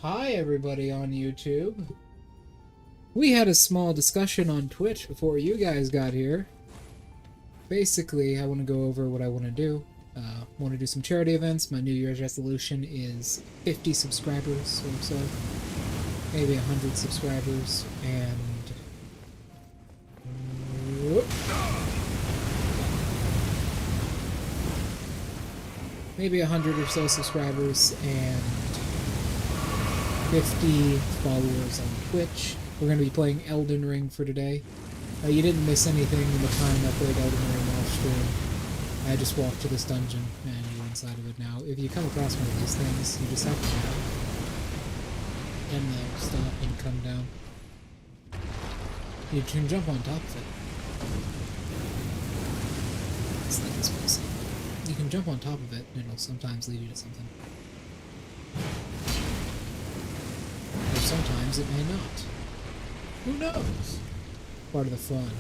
Hi everybody on YouTube. We had a small discussion on Twitch before you guys got here. Basically, I want to go over what I want to do. Want to do some charity events. My New Year's resolution is 50 subscribers or so. Maybe 100 subscribers. And... maybe 100 or so subscribers and 50 followers on Twitch. We're going to be playing Elden Ring for today. You didn't miss anything in the time I played Elden Ring off stream. I just walked to this dungeon and you're inside of it now. If you come across one of these things, you just have to and stop and come down. You can jump on top of it. This thing is spicy. You can jump on top of it and it'll sometimes lead you to something. Or sometimes it may not. Who knows? Part of the fun.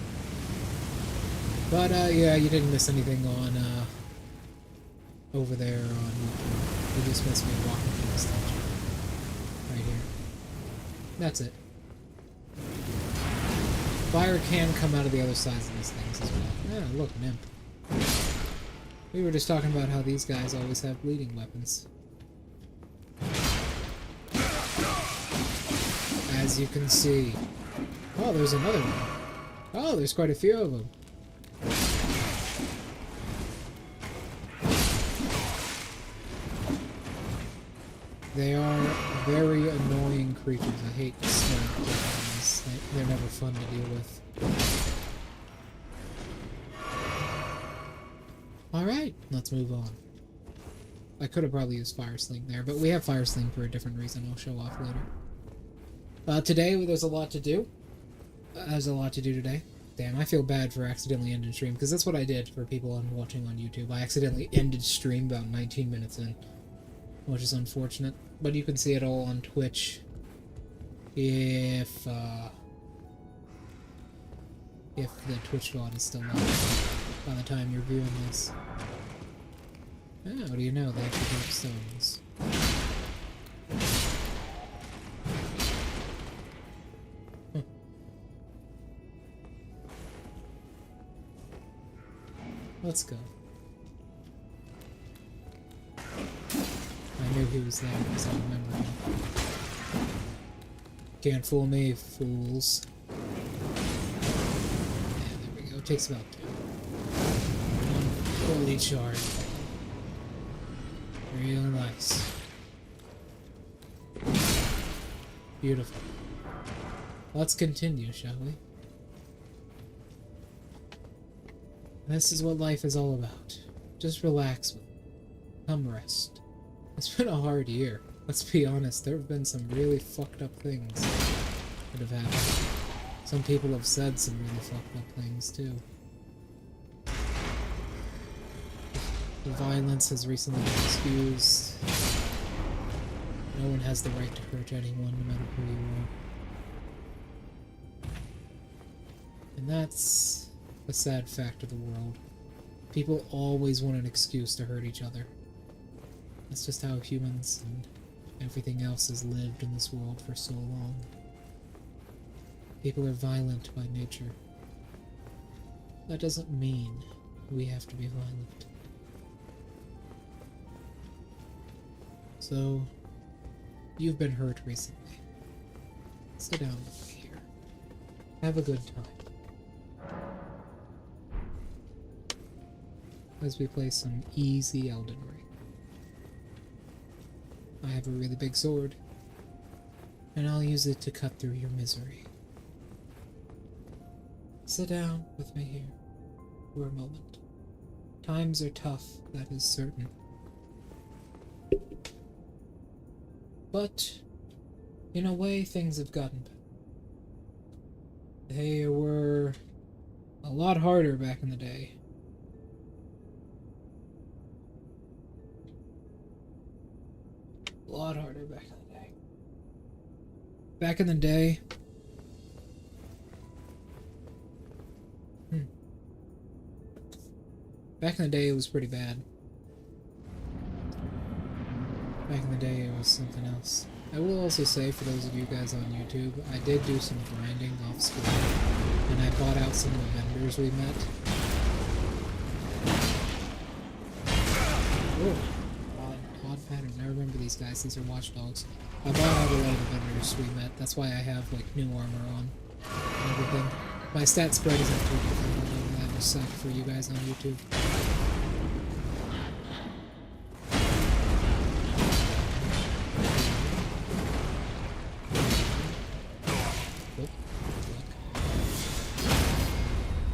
But, yeah, you didn't miss anything on, over there on YouTube. You just missed me walking through this dungeon. Right here. That's it. Fire can come out of the other sides of these things as well. Yeah, look, nymph. We were just talking about how these guys always have bleeding weapons. As you can see. Oh, there's another one. Oh, there's quite a few of them. They are very annoying creatures. I hate snake dragons. They're never fun to deal with. Alright, let's move on. I could have probably used Fire Sling there, but we have Fire Sling for a different reason I'll show off later. Today, there's a lot to do. There's a lot to do today. Damn, I feel bad for accidentally ending stream, because that's what I did for people watching on YouTube. I accidentally ended stream about 19 minutes in, which is unfortunate. But you can see it all on Twitch if the Twitch VOD is still on by the time you're viewing this. Oh, what do you know? They actually drop stones. Let's go. I knew he was there because I remember him. Can't fool me, fools. Yeah, there we go. Takes about 2. One fully charged. Real nice. Beautiful. Let's continue, shall we? This is what life is all about. Just relax. Come rest. It's been a hard year. Let's be honest, there have been some really fucked up things that have happened. Some people have said some really fucked up things, too. The violence has recently been excused. No one has the right to hurt anyone, no matter who you are. And that's a sad fact of the world. People always want an excuse to hurt each other. That's just how humans and everything else has lived in this world for so long. People are violent by nature. That doesn't mean we have to be violent. So, you've been hurt recently. Sit down with me here. Have a good time. As we play some easy Elden Ring. I have a really big sword, and I'll use it to cut through your misery. Sit down with me here for a moment. Times are tough, that is certain. But, in a way, things have gotten better. They were a lot harder back in the day. A lot harder back in the day. Back in the day... Back in the day, it was pretty bad. Back in the day, it was something else. I will also say, for those of you guys on YouTube, I did do some grinding off screen, and I bought out some of the vendors we met. Oh, odd patterns. I remember these guys. These are watchdogs. I bought out a lot of the vendors we met. That's why I have, like, new armor on and everything. My stat spread isn't too different, although that will suck for you guys on YouTube.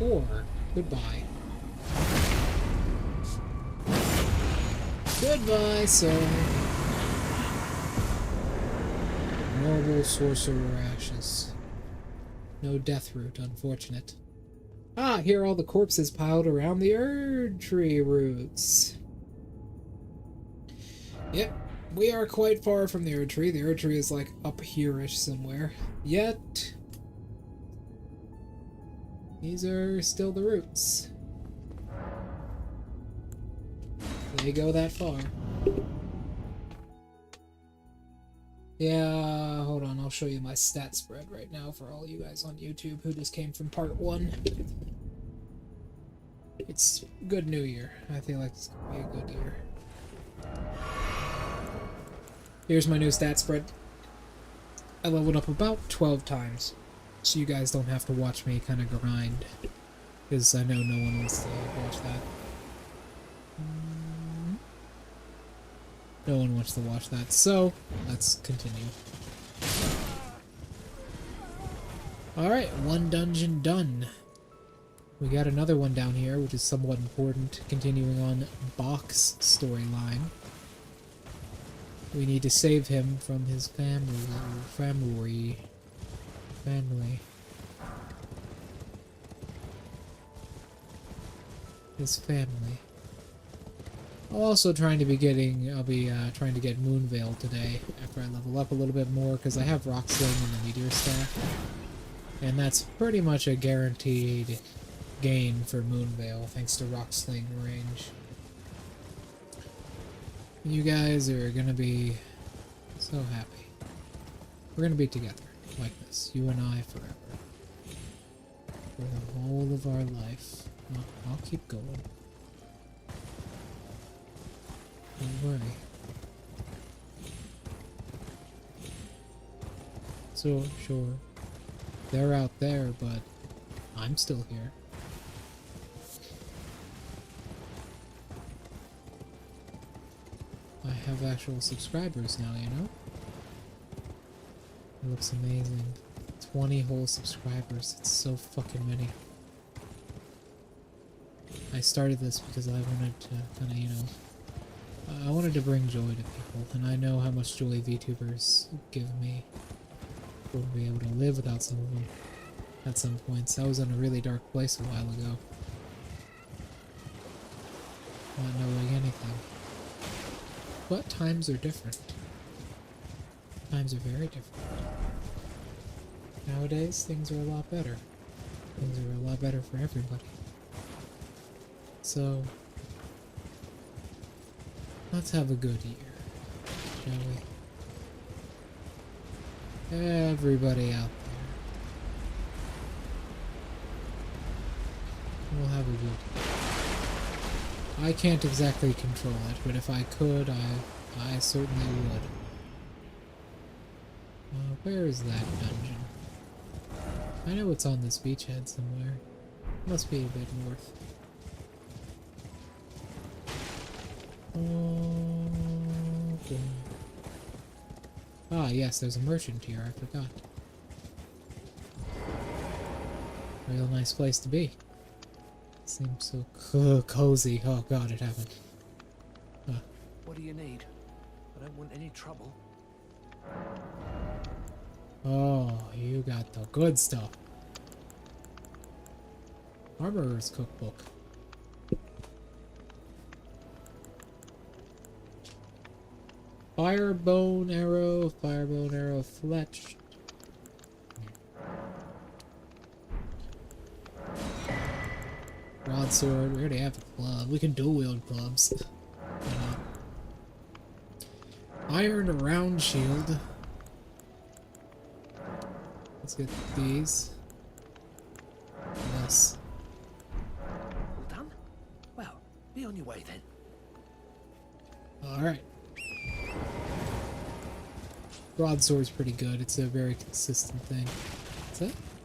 Or, goodbye. Goodbye, sir. Noble sorcerer ashes. No death root, unfortunate. Ah, here are all the corpses piled around the Erd tree roots. Yep, we are quite far from the Erd tree. The Erd tree is like up here-ish somewhere. Yet, these are still the roots. They go that far. Yeah, hold on, I'll show you my stat spread right now for all you guys on YouTube who just came from part 1. It's good new year. I feel like it's gonna be a good year. Here's my new stat spread. I leveled up about 12 times, so you guys don't have to watch me kind of grind, because I know no one wants to watch that. No one wants to watch that, so let's continue. Alright, one dungeon done. We got another one down here, which is somewhat important, continuing on Bach's storyline. We need to save him from his family. His family. Also trying to be getting, I'll be trying to get Moonveil today after I level up a little bit more, because I have Rock Sling and the Meteor Staff. And that's pretty much a guaranteed gain for Moonveil, thanks to Rock Sling range. You guys are gonna be so happy. We're gonna be together, like this, you and I forever. For the whole of our life. I'll keep going. Don't worry. So, sure, they're out there, but I'm still here. I have actual subscribers now, you know? It looks amazing. 20 whole subscribers. It's so fucking many. I started this because I wanted to kind of, you know, I wanted to bring joy to people, and I know how much joy VTubers give me. Wouldn't be able to live without some of them at some points. I was in a really dark place a while ago. Not knowing anything. But times are different. Times are very different. Nowadays, things are a lot better. Things are a lot better for everybody. So, let's have a good year, shall we? Everybody out there. We'll have a good year. I can't exactly control it, but if I could, I certainly would. Where is that dungeon? I know it's on this beachhead somewhere. Must be a bit north. Okay. Ah, yes, there's a merchant here, I forgot. Real nice place to be. Seems so cozy. Oh god, it happened. What do you need? I don't want any trouble. Oh, you got the good stuff. Armorer's cookbook. Firebone arrow fletched. Broadsword, we already have a club. We can dual wield clubs. Iron round shield. Let's get these. Yes. All done? Well, be on your way then. Alright. Broadsword's pretty good. It's a very consistent thing.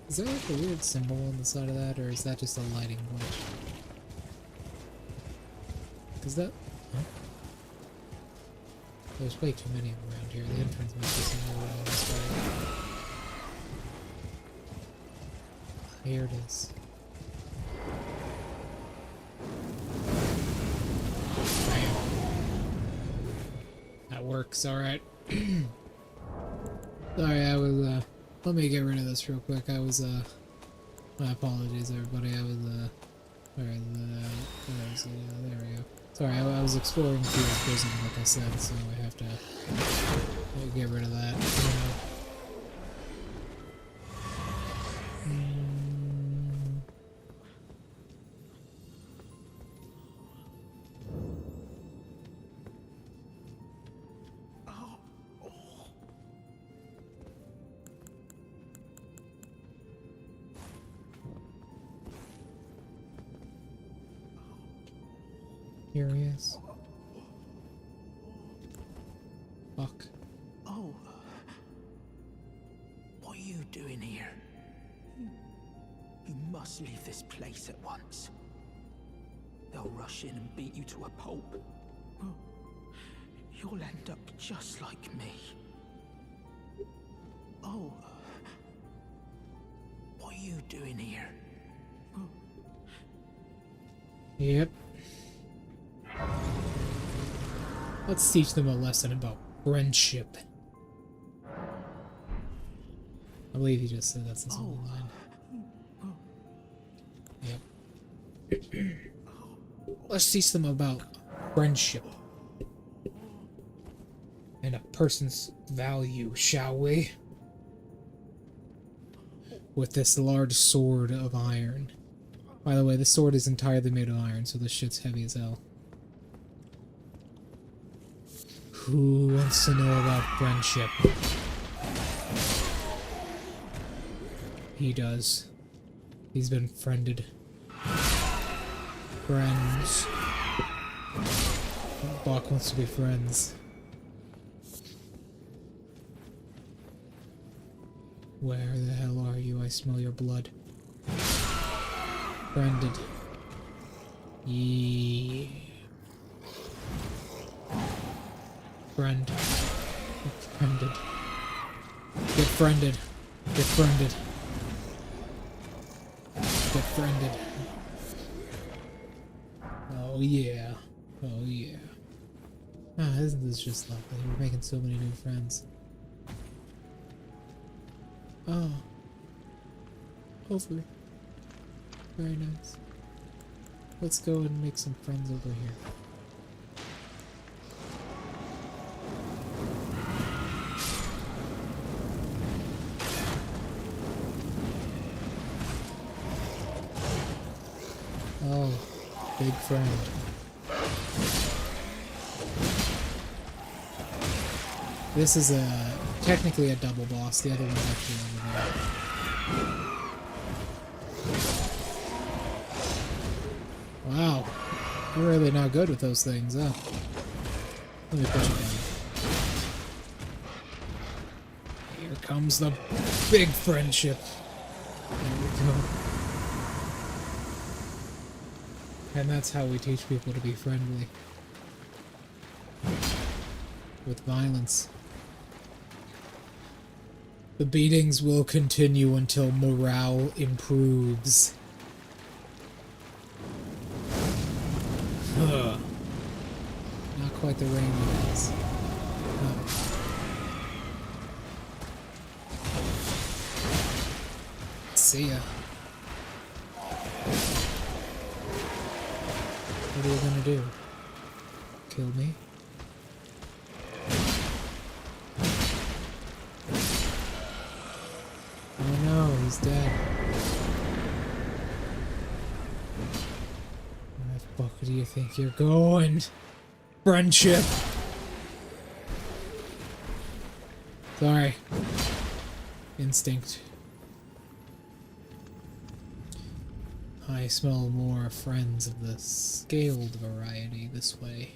Is that like a weird symbol on the side of that, or is that just a lighting glitch? Is that... Huh? There's way too many around here. The entrance must be somewhere around this way. Here it is. Bam. That works, alright. Sorry, I was, let me get rid of this real quick. I was, my apologies, everybody. I was, where is it? There we go. Sorry, I was exploring Field Prison, like I said, so I have to get rid of that. Here he is. Fuck. Oh. What are you doing here? You must leave this place at once. They'll rush in and beat you to a pulp. You'll end up just like me. Oh. What are you doing here? Yep. Let's teach them a lesson about friendship. I believe he just said that's the single line. Yep. Let's teach them about friendship. And a person's value, shall we? With this large sword of iron. By the way, this sword is entirely made of iron, so this shit's heavy as hell. Who wants to know about friendship? He does. He's been friended. Friends. Bach wants to be friends. Where the hell are you? I smell your blood. Friended. Yeah. Friend. Get friended. Get friended. Get friended. Get friended. Oh yeah. Oh yeah. Ah, isn't this just lovely? We're making so many new friends. Oh. Over. Very nice. Let's go and make some friends over here. Oh, big friend. This is technically a double boss. The other one's actually over there. Wow, you're really not good with those things, huh? Let me push it down. Here comes the big friendship. There we go. And that's how we teach people to be friendly. With violence. The beatings will continue until morale improves. Ugh. Not quite the rain it is. No. See ya. What are you gonna do? Kill me? Oh no, he's dead. Where the fuck do you think you're going? Friendship! Sorry. Instinct. I smell more friends of the scaled variety this way.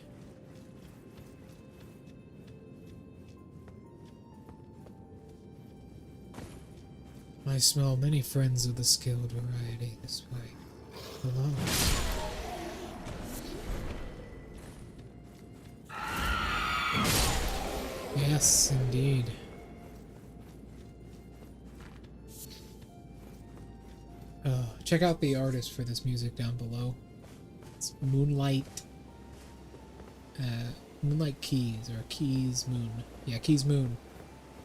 I smell many friends of the scaled variety this way. Hello. Yes, indeed. Check out the artist for this music down below. It's Moonlight. Moonlight Keys, or Keys Moon. Yeah, Keys Moon.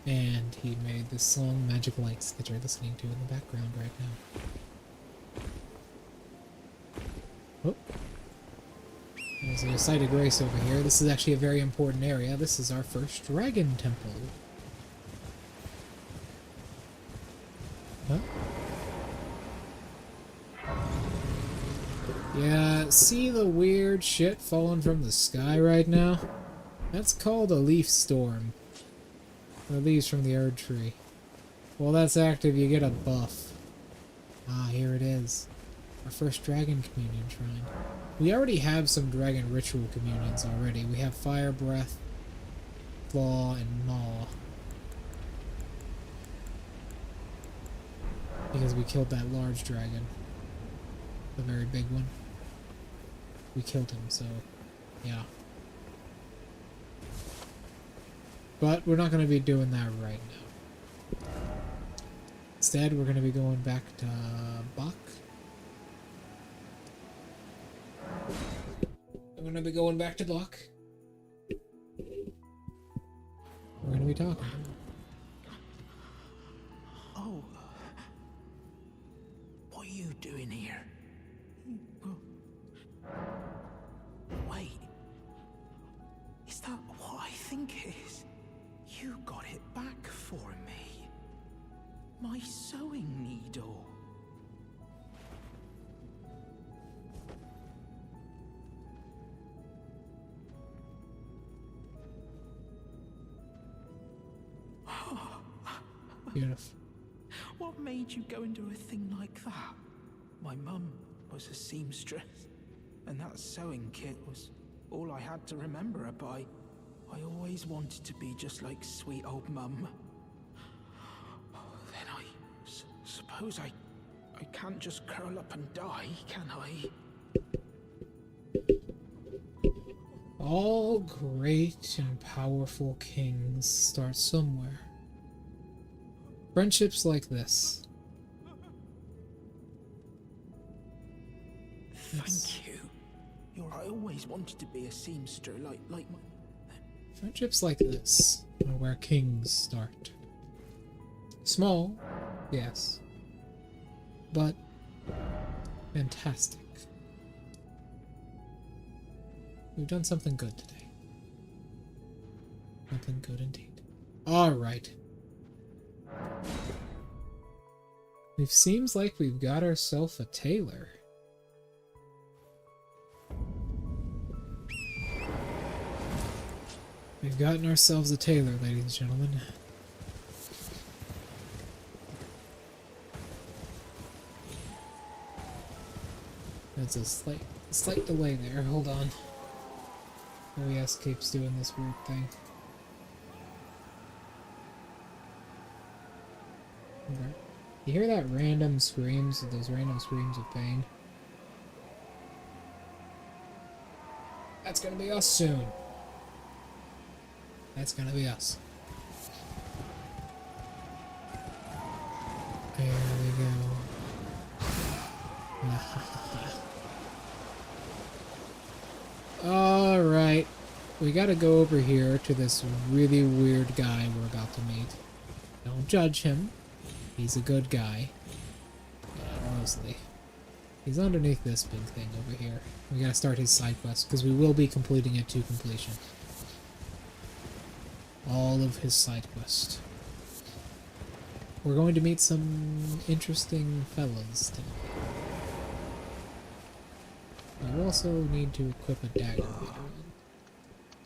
And he made this song, Magic Lights, that you're listening to in the background right now. Oh. There's a site of grace over here. This is actually a very important area. This is our first dragon temple. Huh? Yeah, see the weird shit falling from the sky right now? That's called a leaf storm. The leaves from the Erd tree. Well, that's active, you get a buff. Ah, here it is. Our first dragon communion shrine. We already have some dragon ritual communions already. We have Fire Breath, Claw, and Maw. Because we killed that large dragon. The very big one. We killed him, so yeah. But we're not going to be doing that right now. Instead, we're going to be going back to Bach. We're going to be going back to Bach. We're going to be talking. Oh. What are you doing here? Wait. Is that what I think it is? You got it back for me. My sewing needle. Beautiful. What made you go and do a thing like that? My mum was a seamstress, and that sewing kit was all I had to remember her by. I always wanted to be just like sweet old mum. Then I suppose I can't just curl up and die, can I? All great and powerful kings start somewhere. Friendships like this. Thank you. I always wanted to be a seamster like my... Friendships like this are where kings start. Small, yes, but fantastic. We've done something good today. Something good indeed. Alright. It seems like we've got ourselves a tailor. We've gotten ourselves a tailor, ladies and gentlemen. There's a slight delay there. Hold on. OES keeps doing this weird thing. Okay. You hear that random screams, those random screams of pain? That's gonna be us soon. That's gonna be us. There we go. Alright. We gotta go over here to this really weird guy we're about to meet. Don't judge him. He's a good guy. Mostly. He's underneath this big thing over here. We gotta start his side quest, because we will be completing it to completion. All of his side quest. We're going to meet some interesting fellas today. We also need to equip a dagger later on.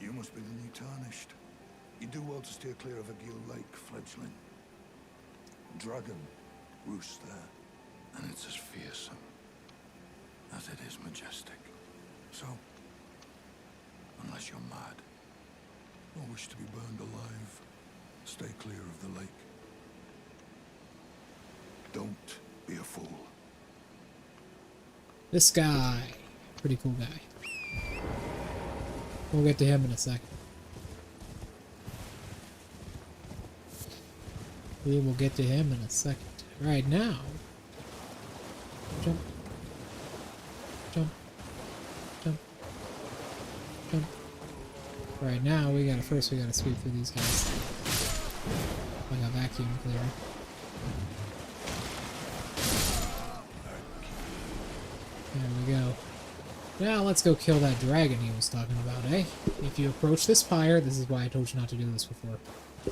You must be the new Tarnished. You do well to steer clear of a gill lake, fledgling. Dragon roosts there, and it's as fearsome. as it is majestic. So, unless you're mad, or wish to be burned alive, stay clear of the lake. Don't be a fool. This guy. Pretty cool guy. We'll get to him in a second. We will get to him in a second. Right now. Jump. Jump. Jump. Jump. Right now, we gotta sweep through these guys. Like a vacuum cleaner. There we go. Now let's go kill that dragon he was talking about, eh? If you approach this pyre, this is why I told you not to do this before.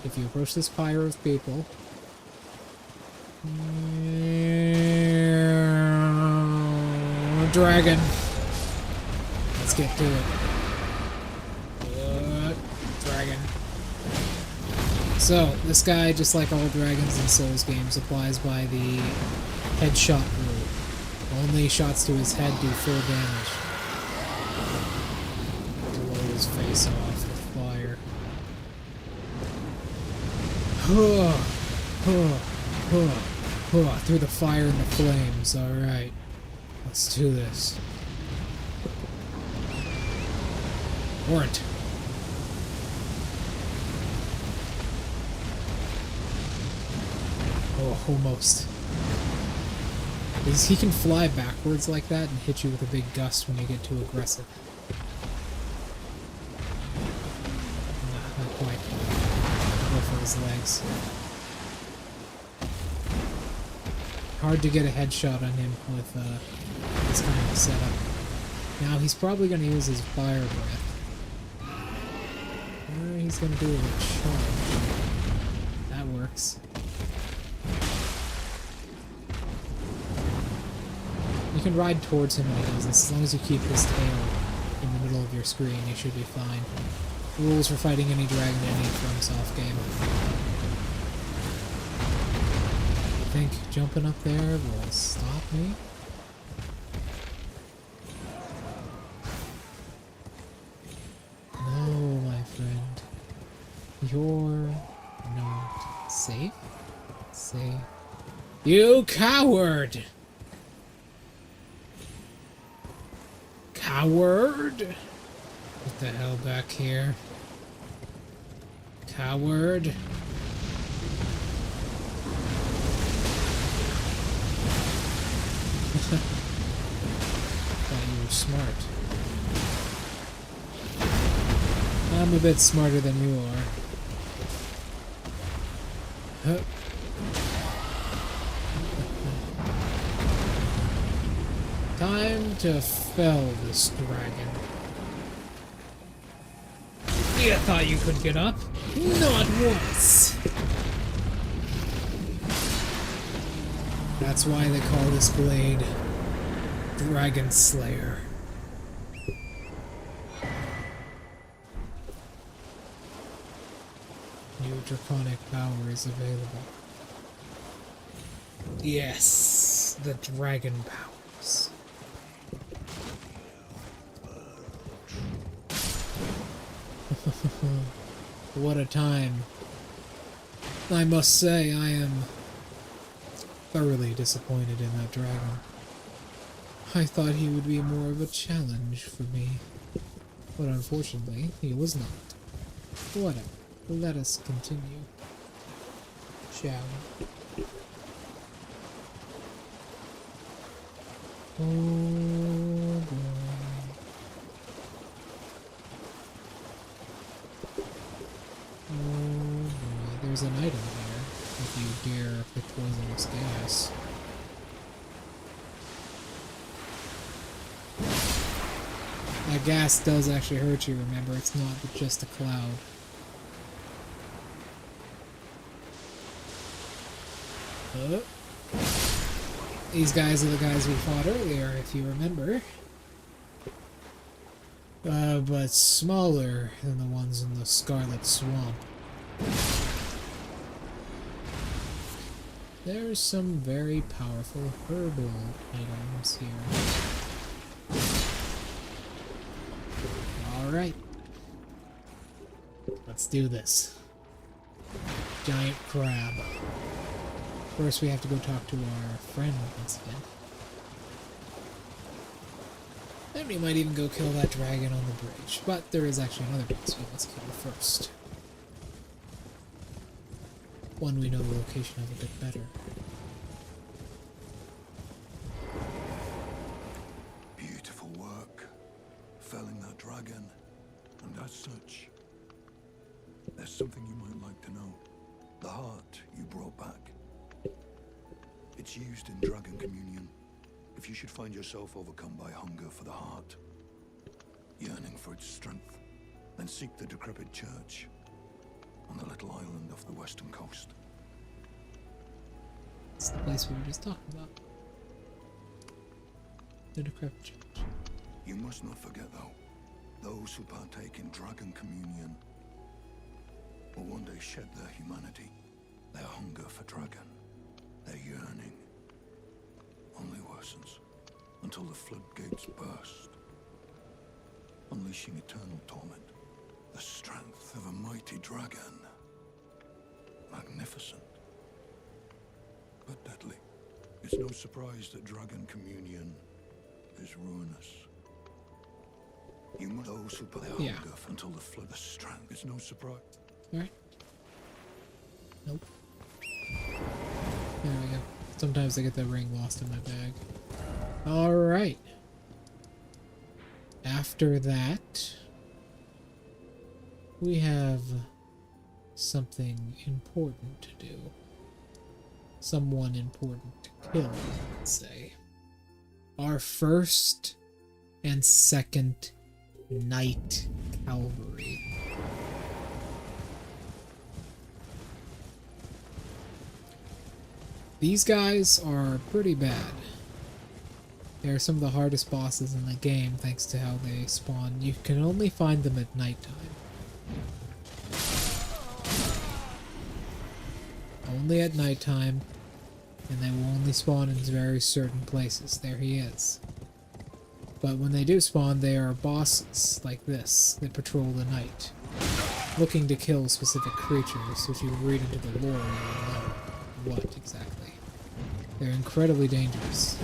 If you approach this pyre of people... Dragon! Let's get to it. Dragon. So, this guy, just like all dragons in Souls games, applies by the headshot rule. Only shots to his head do full damage. Blow his face off with fire. Through the fire and the flames. Alright. Let's do this. Warrant. Oh, almost. He can fly backwards like that and hit you with a big gust when you get too aggressive. Nah, not quite. Go for his legs. Hard to get a headshot on him with this kind of setup. Now he's probably going to use his fire breath. Or he's going to do a charge. That works. You can ride towards him when he does this, as long as you keep his tail in the middle of your screen, you should be fine. Rules for fighting any dragon in any FromSoft game. I think jumping up there will stop me. No, my friend. You're not safe. Safe. You coward! Coward! Get the hell back here. Coward. Thought you were smart. I'm a bit smarter than you are. Huh. Time to fell this dragon. You thought you could get up? Not once! That's why they call this blade Dragon Slayer. New draconic power is available. Yes, the dragon powers. What a time. I must say, I am thoroughly disappointed in that dragon. I thought he would be more of a challenge for me, but unfortunately, he was not. Whatever. Let us continue, shall we? Oh boy. Oh boy. There's an item here, if you dare pick poisonous gas. That gas does actually hurt you, remember, it's not just a cloud. These guys are the guys we fought earlier, if you remember. But smaller than the ones in the Scarlet Swamp. There's some very powerful herbal items here. Alright. Let's do this. Giant crab. First, we have to go talk to our friend once again. And we might even go kill that dragon on the bridge. But there is actually another boss we must kill first. One we know the location of a bit better. Beautiful work. Felling that dragon. And as such, there's something you might like to know. The heart you brought back. It's used in dragon communion. If you should find yourself overcome by hunger for the heart, yearning for its strength, then seek the decrepit church on the little island off the western coast. It's the place we were just talking about. The decrepit church. You must not forget, though, those who partake in dragon communion will one day shed their humanity, their hunger for dragon, their yearning only worsens until the floodgates burst, unleashing eternal torment. The strength of a mighty dragon. Magnificent, but deadly. It's no surprise that dragon communion is ruinous. You must those who put their hunger until the flood. The strength. It's no surprise. Alright. Nope. There we go. Sometimes I get the ring lost in my bag. Alright. After that, we have something important to do. Someone important to kill, let's say. Our first and second Knight Cavalry. These guys are pretty bad. They're some of the hardest bosses in the game thanks to how they spawn. You can only find them at nighttime. Only at nighttime, and they will only spawn in very certain places. There he is. But when they do spawn, they are bosses like this that patrol the night, looking to kill specific creatures, which you read into the lore, you will know what exactly. They're incredibly dangerous,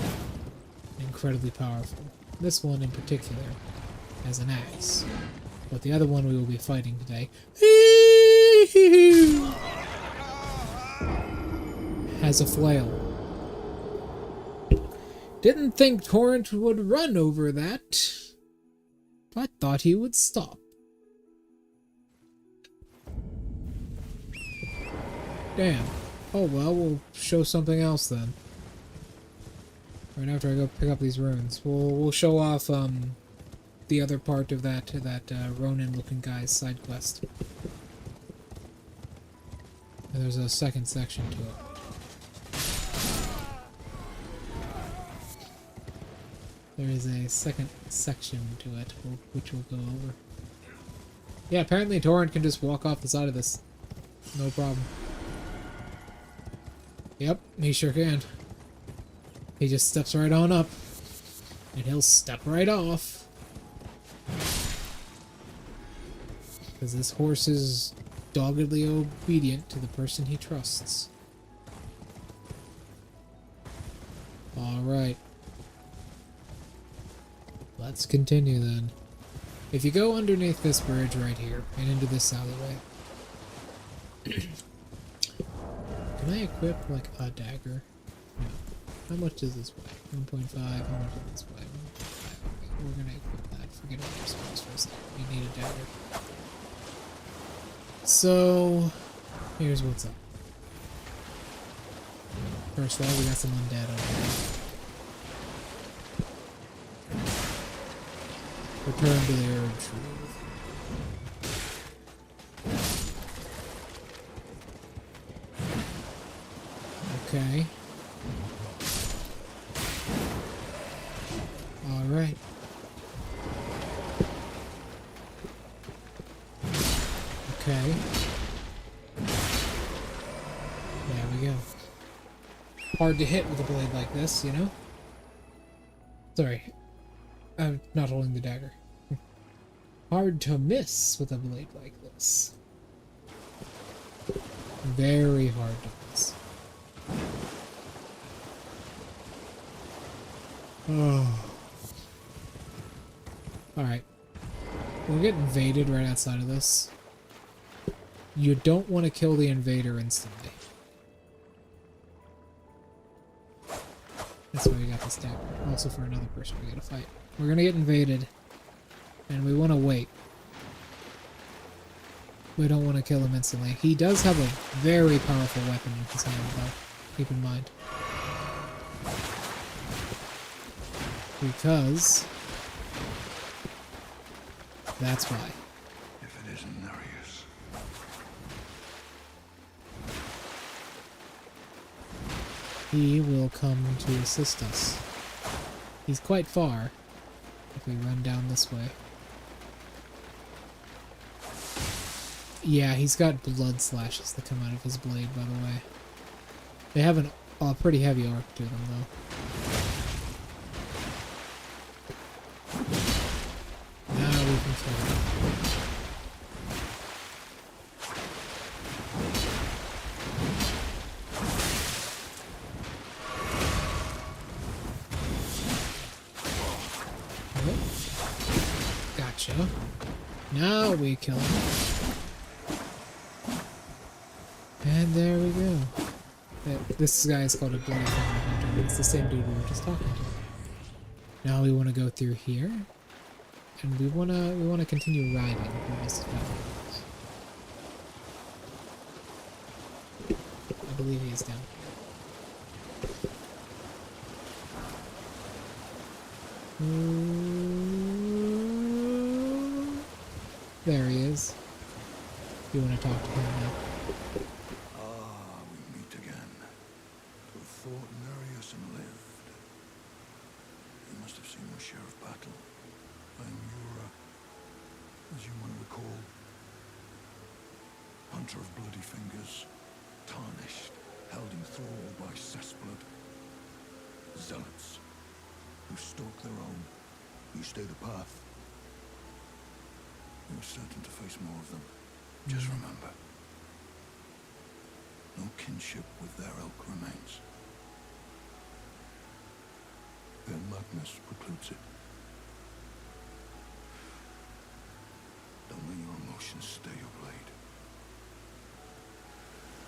incredibly powerful. This one in particular has an axe, but the other one we will be fighting today has a flail. Didn't think Torrent would run over that, but thought he would stop. Damn. Oh well, we'll show something else then. Right after I go pick up these runes, we'll show off the other part of that Ronin-looking guy's side quest. And there's a second section to it. There is a second section to it, which we'll go over. Yeah, apparently Torrent can just walk off the side of this. No problem. Yep, he sure can. He just steps right on up. And he'll step right off. Because this horse is doggedly obedient to the person he trusts. Alright. Let's continue then. If you go underneath this bridge right here and into this alleyway, can I equip like a dagger? No. How much does this weigh? 1.5. How much does this weigh? 1.5. Okay, we're gonna equip that. Forget all your spells for a second. We need a dagger. So here's what's up. First of all, we got some undead over here. Return to the herb truth. Okay. Alright. Okay. There we go. Hard to hit with a blade like this, you know? Sorry. I'm not holding the dagger. Hard to miss with a blade like this. Very hard to miss. Oh. Alright. We'll get invaded right outside of this. You don't want to kill the invader instantly. That's why we got this dagger. Also for another person we gotta fight. We're gonna get invaded. And we want to wait. We don't want to kill him instantly. He does have a very powerful weapon in his hand, though. Keep in mind. Because... that's why. If it isn't Nereus. He will come to assist us. He's quite far. If we run down this way. Yeah, he's got blood slashes that come out of his blade, by the way. They have a pretty heavy arc to them, though. Now we can kill him. Oh. Gotcha. Now we kill him. And there we go. This guy is called a bloody hunter. It's the same dude we were just talking to. Now we want to go through here, and we wanna continue riding through this battle. I believe he is down here. There he is. You want to talk to him now? We meet again. To have fought Nereus and lived. You must have seen your share of battle. I am Yura, as you might recall. Hunter of bloody fingers, tarnished, held in thrall by cessblood. Zealots, who stalk their own, who stay the path. You're certain to face more of them. Just remember, no kinship with their ilk remains. Their madness precludes it. Don't let your emotions stay your blade.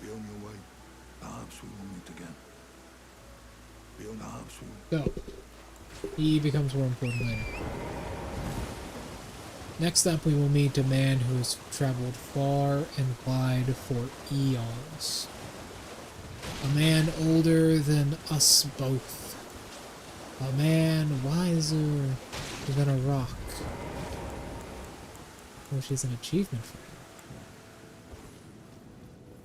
Be on your way. Perhaps we will meet again. Beyond perhaps we will... So, he becomes more important later. Next up, we will meet a man who has traveled far and wide for eons. A man older than us both. A man wiser than a rock. Which is an achievement for him.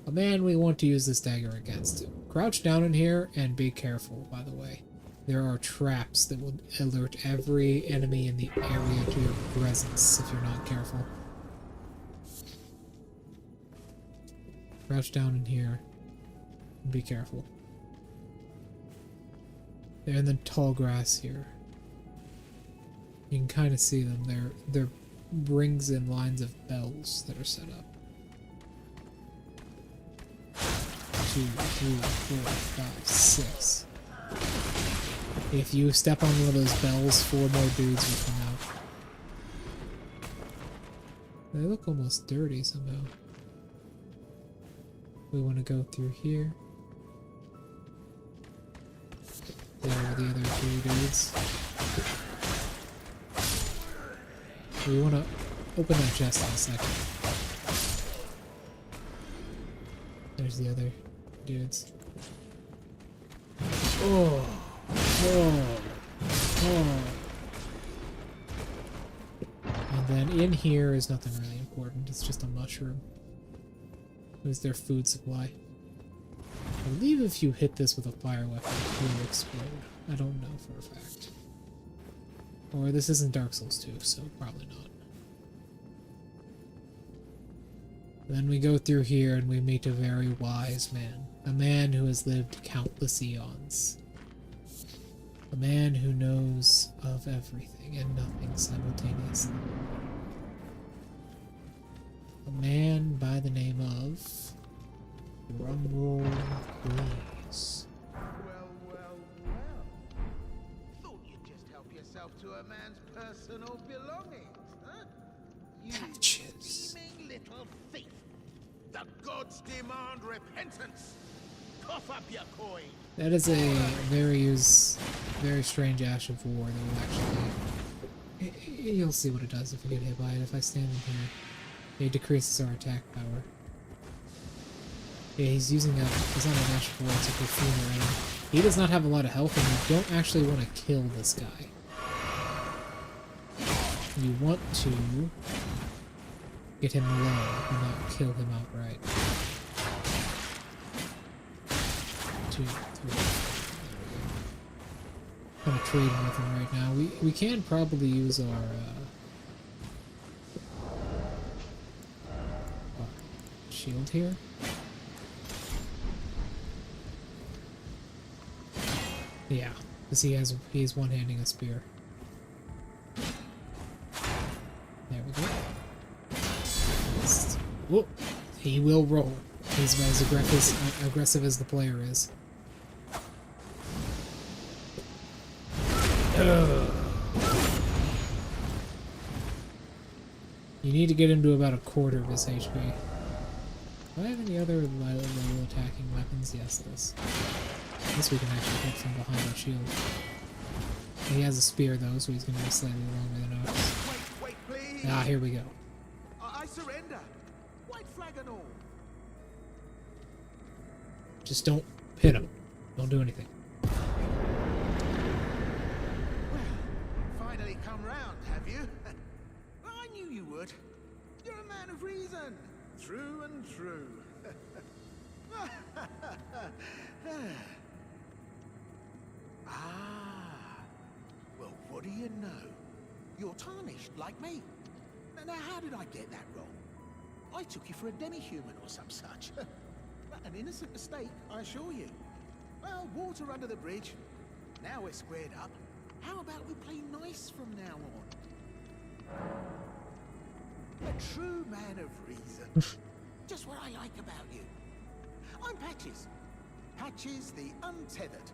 A man we want to use this dagger against. Crouch down in here and be careful, by the way. There are traps that will alert every enemy in the area to your presence if you're not careful. Crouch down in here. And be careful. They're in the tall grass here. You can kind of see them. They're rings and lines of bells that are set up. 2, 3, 4, 5, 6. If you step on one of those bells, 4 more dudes will come out. They look almost dirty somehow. We want to go through here. There are the other 2 dudes. We want to open that chest in a second. There's the other dudes. Oh! Oh! Oh! And then in here is nothing really important. It's just a mushroom. It was their food supply. I believe if you hit this with a fire weapon, it will explode. I don't know for a fact. Or this isn't Dark Souls 2, so probably not. Then we go through here and we meet a very wise man. A man who has lived countless eons. A man who knows of everything and nothing simultaneously. a man by the name of Drumroll, please. Well. Thought you'd just help yourself to a man's personal belongings, huh? You Patches. scheming little thief. The gods demand repentance. Cough up your coin. That is a very strange Ash of War that will actually... You'll see what it does if we get hit by it. If I stand in here, it decreases our attack power. Yeah, he's using a... He's not an Ash of War, it's a perfumer item. He does not have a lot of health, and you don't actually want to kill this guy. You want to get him low and not kill him outright. 2, 3. Kind of trading with him right now. We can probably use our shield here. Yeah, because he's one-handing a spear. There we go. Whoop! He will roll. He's as aggressive as the player is. Ugh. You need to get him to about a quarter of his HP. Do I have any other low attacking weapons? Yes, this. This we can actually hit from behind our shield. He has a spear though, so he's going to be slightly longer than ours. Wait, please. Ah, here we go. I surrender. White flag and all. Just don't hit him. Don't do anything. Finally come round, have you? I knew you would. You're a man of reason. True and true. Well, what do you know? You're tarnished, like me. Now, how did I get that wrong? I took you for a demi-human or some such. An innocent mistake, I assure you. Well, water under the bridge. Now we're squared up. How about we play nice from now on? A true man of reason. Just what I like about you. I'm Patches. Patches the untethered.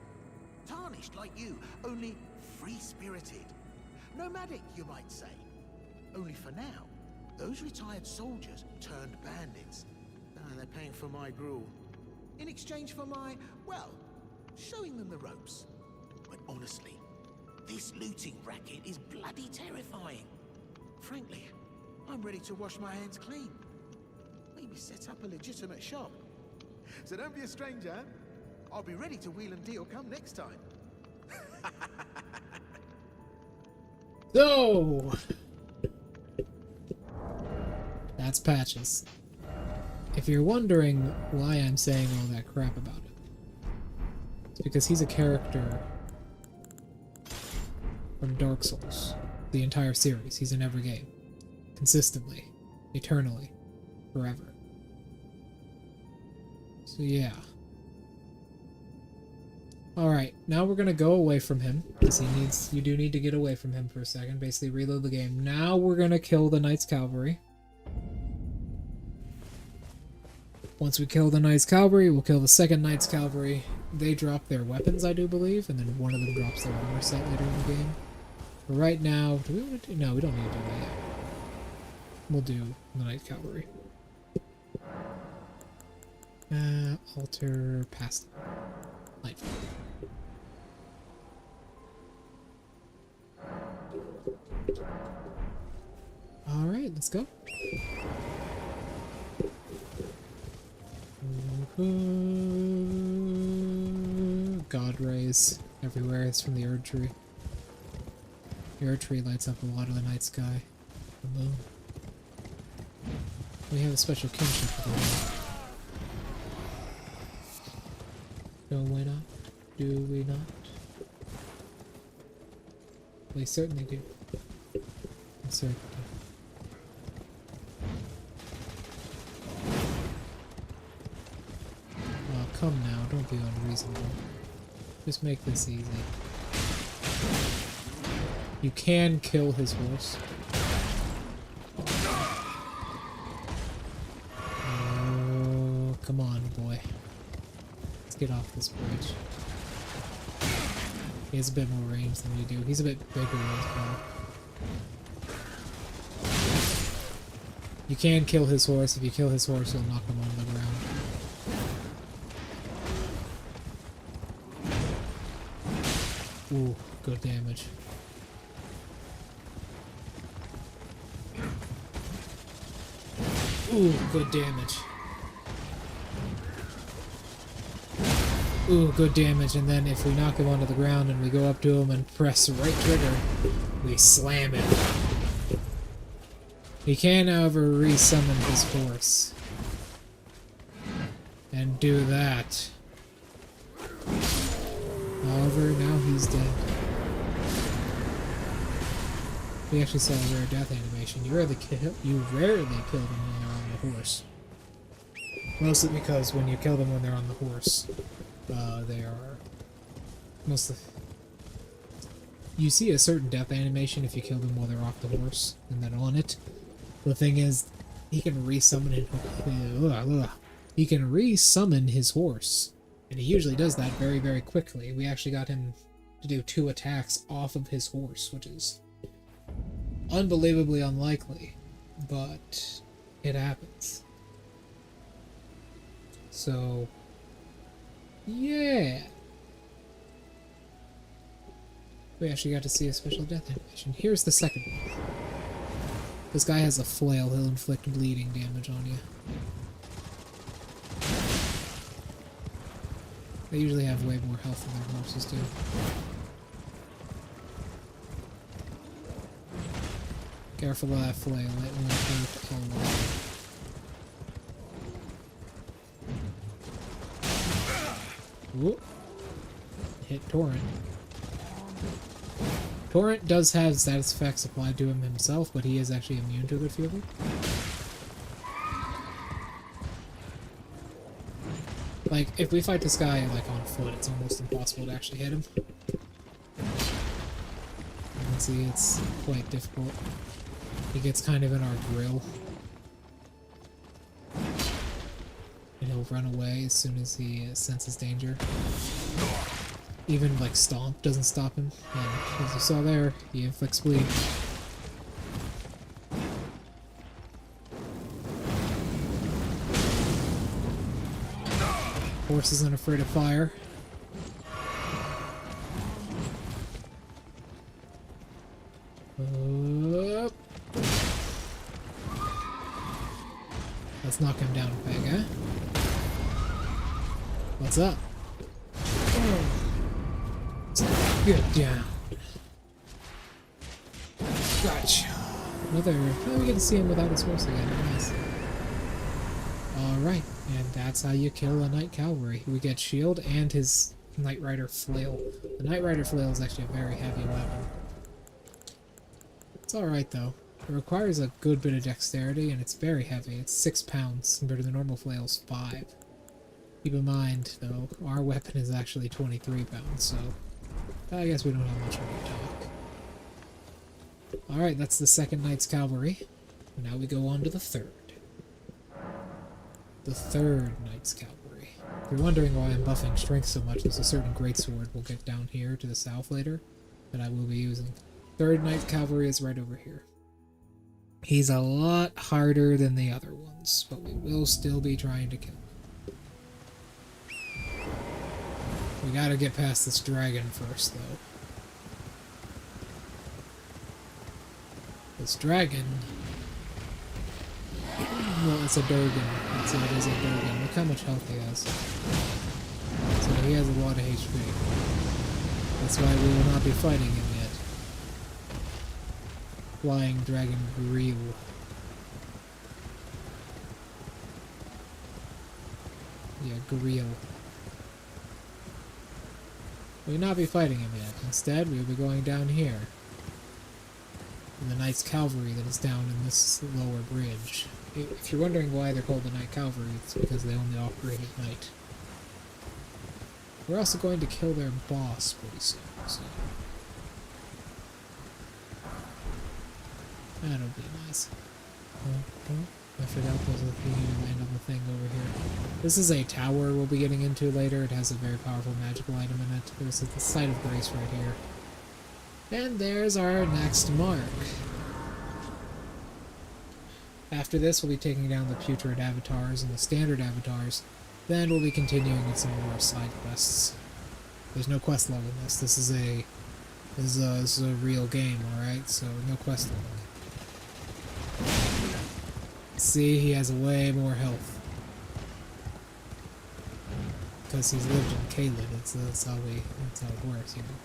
Tarnished like you, only free-spirited. Nomadic, you might say. Only for now, those retired soldiers turned bandits. They're paying for my gruel. In exchange for my, well, showing them the ropes. But honestly, this looting racket is bloody terrifying. Frankly, I'm ready to wash my hands clean. Maybe set up a legitimate shop. So don't be a stranger. I'll be ready to wheel and deal come next time. So that's Patches. If you're wondering why I'm saying all that crap about it, it's because he's a character from Dark Souls. The entire series. He's in every game. Consistently. Eternally. Forever. So yeah. Alright, now we're gonna go away from him. Because you do need to get away from him for a second. Basically reload the game. Now we're gonna kill the Knights Cavalry. Once we kill the Knights Cavalry, we'll kill the second Knights Cavalry. They drop their weapons, I do believe, and then one of them drops their armor set later in the game. But right now, do we want to do... No, we don't need to do that yet. We'll do the Knights Cavalry. Alter past Nightfall. Alright, let's go. God rays everywhere. It's from the Erd Tree. The Erd Tree lights up a lot of the night sky. The moon. We have a special kinship with the moon. Do we not? Do we not? We certainly do. We certainly do. Oh, come now, don't be unreasonable. Just make this easy. You can kill his horse. come on, boy. Let's get off this bridge. He has a bit more range than we do. He's a bit bigger as well. You can kill his horse. If you kill his horse, you'll knock him on the ground. Ooh, good damage. Ooh, good damage. Ooh, good damage, and then if we knock him onto the ground and we go up to him and press the right trigger, we slam him. He can, however, resummon his horse. And do that. However, now he's dead. We actually saw a rare death animation. You rarely kill them when they're on the horse. Mostly because when you kill them when they're on the horse, they are mostly. You see a certain death animation if you kill them while they're off the horse and then on it. The thing is, he can resummon his horse, and he usually does that very, very quickly. We actually got him to do 2 attacks off of his horse, which is unbelievably unlikely, but it happens. So, yeah. We actually got to see a special death animation. Here's the second one. This guy has a flail. He'll inflict bleeding damage on you. They usually have way more health than their horses do. Careful of that flail. It won't hurt a lot. Whoop. Hit Torrent. Torrent does have status effects applied to him himself, but he is actually immune to it, feel. Like, if we fight this guy, like, on foot, it's almost impossible to actually hit him. You can see it's quite difficult. He gets kind of in our grill. And he'll run away as soon as he senses danger. Even, like, Stomp doesn't stop him. And as you saw there, he inflicts bleed. Horse isn't afraid of fire. Let's knock him down a peg, eh? What's up? Get down. Gotcha. Another. Oh, we get to see him without his horse again. Nice. Alright, and that's how you kill a Knight Cavalry. We get shield and his Knight Rider flail. The Knight Rider flail is actually a very heavy weapon. It's alright though. It requires a good bit of dexterity and it's very heavy. It's 6 pounds compared to the normal flail's 5. Keep in mind, though, our weapon is actually 23 pounds, so I guess we don't have much of a talk. Alright, that's the second Knight's Cavalry. Now we go on to the third. The third Knight's Cavalry. If you're wondering why I'm buffing strength so much, there's a certain greatsword we'll get down here to the south later that I will be using. Third Knight's Cavalry is right over here. He's a lot harder than the other ones, but we will still be trying to kill him. We gotta get past this dragon first, though. This dragon... Well, it's a Durgan. It is a Durgan. Look how much health he has. So he has a lot of HP. That's why we will not be fighting him yet. Flying Dragon Greel. Yeah, Greel. We will not be fighting him yet. Instead, we will be going down here. And the Knight's Cavalry that is down in this lower bridge. If you're wondering why they're called the Knight Cavalry, it's because they only operate at night. We're also going to kill their boss pretty soon, so... That'll be nice. I forgot there's a thing to land on the thing over here. This is a tower we'll be getting into later. It has a very powerful magical item in it. There's the Site of Grace right here. And there's our next mark. After this, we'll be taking down the putrid avatars and the standard avatars. Then we'll be continuing with some more side quests. There's no quest log in this. This is a real game, alright? So no quest log. See, he has way more health. Because he's lived in Caelid. That's how it works, you know.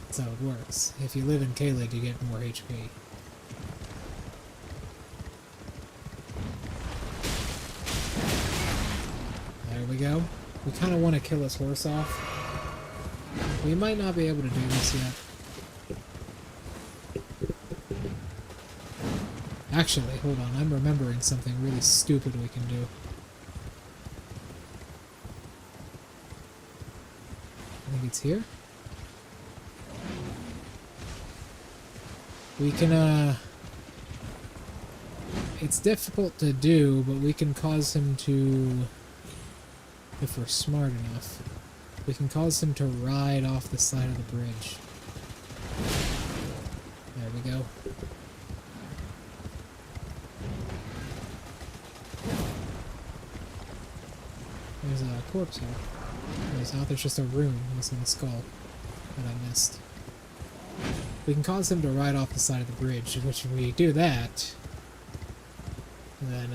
That's how it works. If you live in Caelid, you get more HP. There we go. We kind of want to kill his horse off. We might not be able to do this yet. Actually, hold on. I'm remembering something really stupid we can do. I think it's here. We can, it's difficult to do, but we can cause him to, if we're smart enough, we can cause him to ride off the side of the bridge. There we go. There's a corpse here. There's not, there's just a rune missing the skull that I missed. We can cause him to ride off the side of the bridge, which if we do that, then,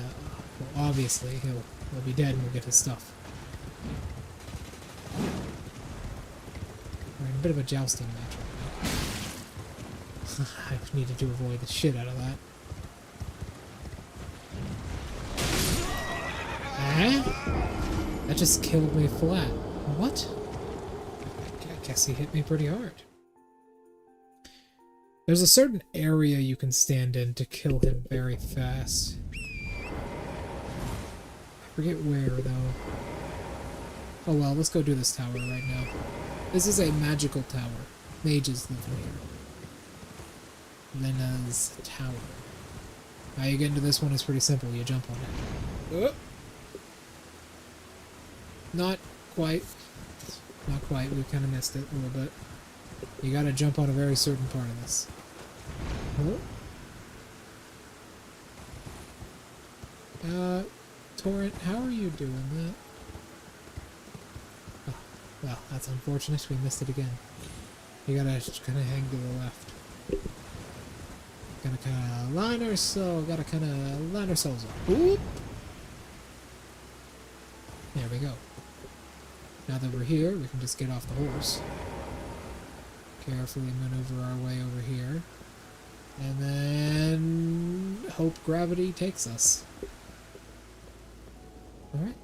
well, obviously he'll be dead and we'll get his stuff. We're in a bit of a jousting match right now. I needed to avoid the shit out of that. That just killed me flat. What? I guess he hit me pretty hard. There's a certain area you can stand in to kill him very fast. I forget where, though. Oh well, let's go do this tower right now. This is a magical tower. Mages live here. Lena's Tower. How you get into this one is pretty simple. You jump on it. Oh. Not quite. Not quite. We kind of missed it a little bit. You gotta jump on a very certain part of this. Oh. Torrent, how are you doing that? Oh, well, that's unfortunate. We missed it again. You gotta kind of hang to the left. Gotta kind of line ourselves up. Oop! There we go. Now that we're here, we can just get off the horse. Carefully maneuver our way over here. And then hope gravity takes us. Alright.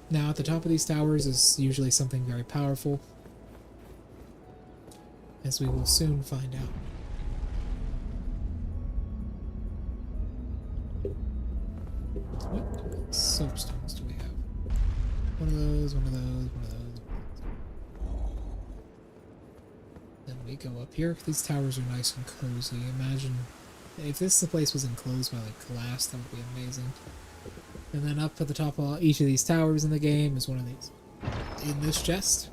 Now at the top of these towers is usually something very powerful. As we will soon find out. What soapstones do we have? One of those, one of those, one of those. Then we go up here. These towers are nice and cozy. Imagine if this place was enclosed by like glass, that would be amazing. And then up at the top of each of these towers in the game is one of these. In this chest,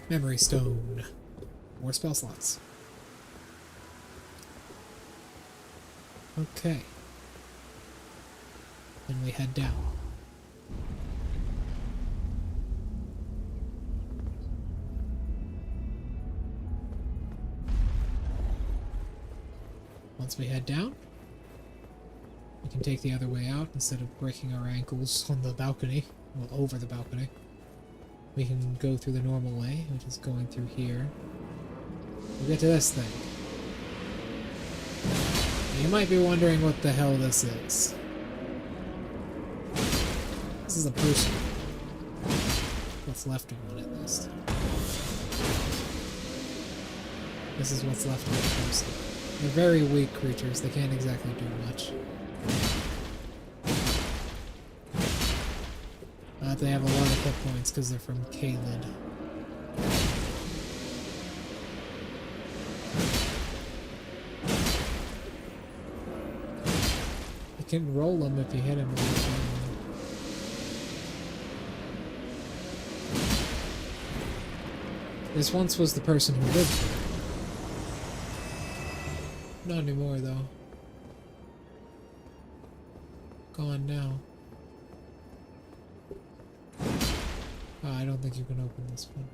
memory stone. More spell slots. Okay. Then we head down. Once we head down, we can take the other way out instead of breaking our ankles on the balcony, well, over the balcony. We can go through the normal way, which is going through here. We'll get to this thing. You might be wondering what the hell this is. This is a person. What's left of one, at least. This is what's left of a person. They're very weak creatures. They can't exactly do much. But they have a lot of hit points because they're from Caelid. can roll him if you hit him. This once was the person who lived here. Not anymore, though. Gone now. Oh, I don't think you can open this one.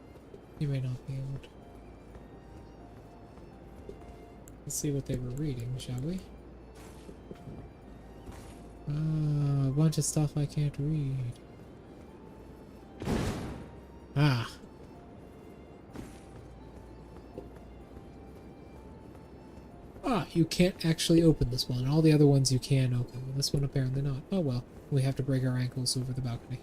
You may not be able to. Let's see what they were reading, shall we? A bunch of stuff I can't read. Ah. Ah, you can't actually open this one. All the other ones you can open. This one apparently not. Oh well, we have to break our ankles over the balcony.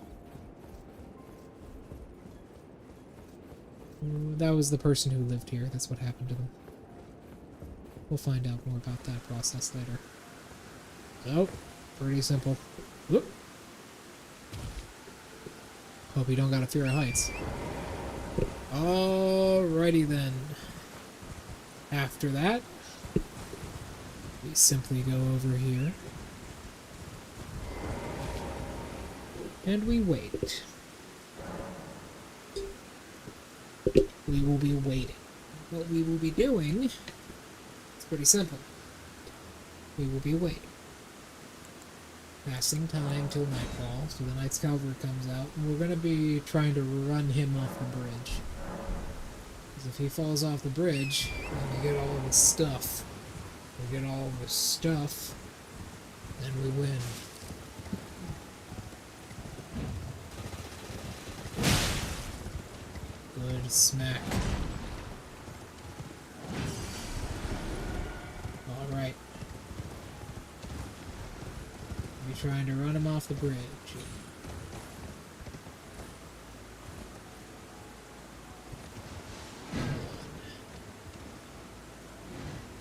That was the person who lived here. That's what happened to them. We'll find out more about that process later. So, pretty simple. Whoop. Hope you don't got a fear of heights. Alrighty then. After that, we simply go over here. And we wait. We will be waiting. What we will be doing, it's pretty simple. We will be waiting. Passing time till nightfall, so the Knight's Cavalry comes out, and we're going to be trying to run him off the bridge. Because if he falls off the bridge, then we get all the stuff. We get all the stuff, then we win. Good smack. Alright. We're trying to run him off the bridge.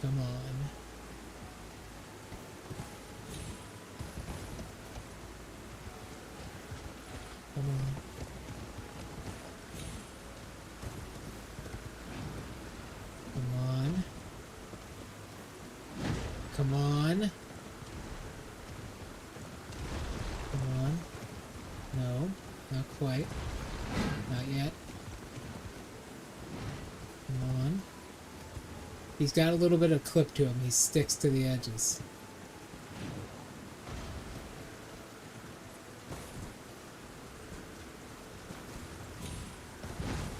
Come on. Come on. Come on. Come on. Come on. No, not quite. Not yet. Come on. He's got a little bit of clip to him. He sticks to the edges.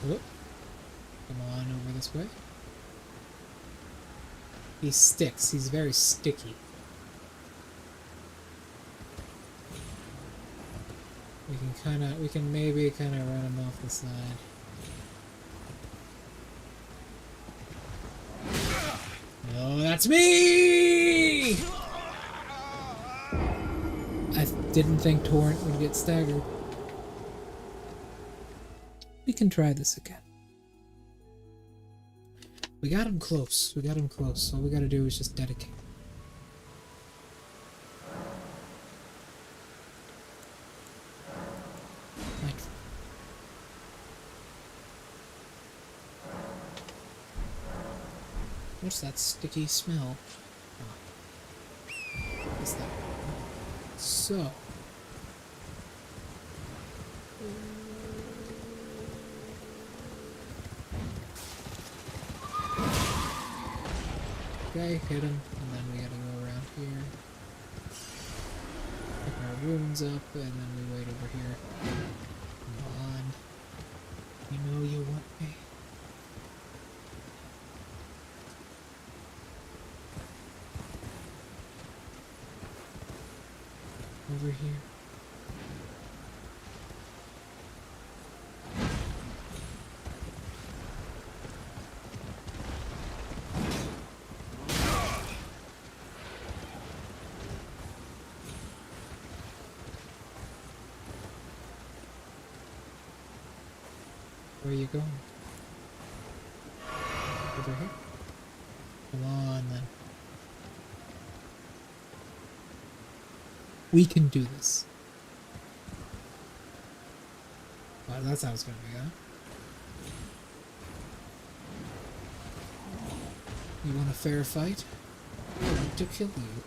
Whoop. Come on over this way. He sticks. He's very sticky. We can maybe kind of run him off the side. No, that's me! I didn't think Torrent would get staggered. We can try this again. We got him close. We got him close. All we gotta do is just dedicate. What's that sticky smell? What's that? So. Okay, hit him, and then we gotta go around here. Pick our runes up, and then we wait over here. Come on. You know you want me. Over here. Where are you going? Over here? Come on, then. We can do this. Wow, that's how it's gonna be, huh? You want a fair fight? I want to kill you.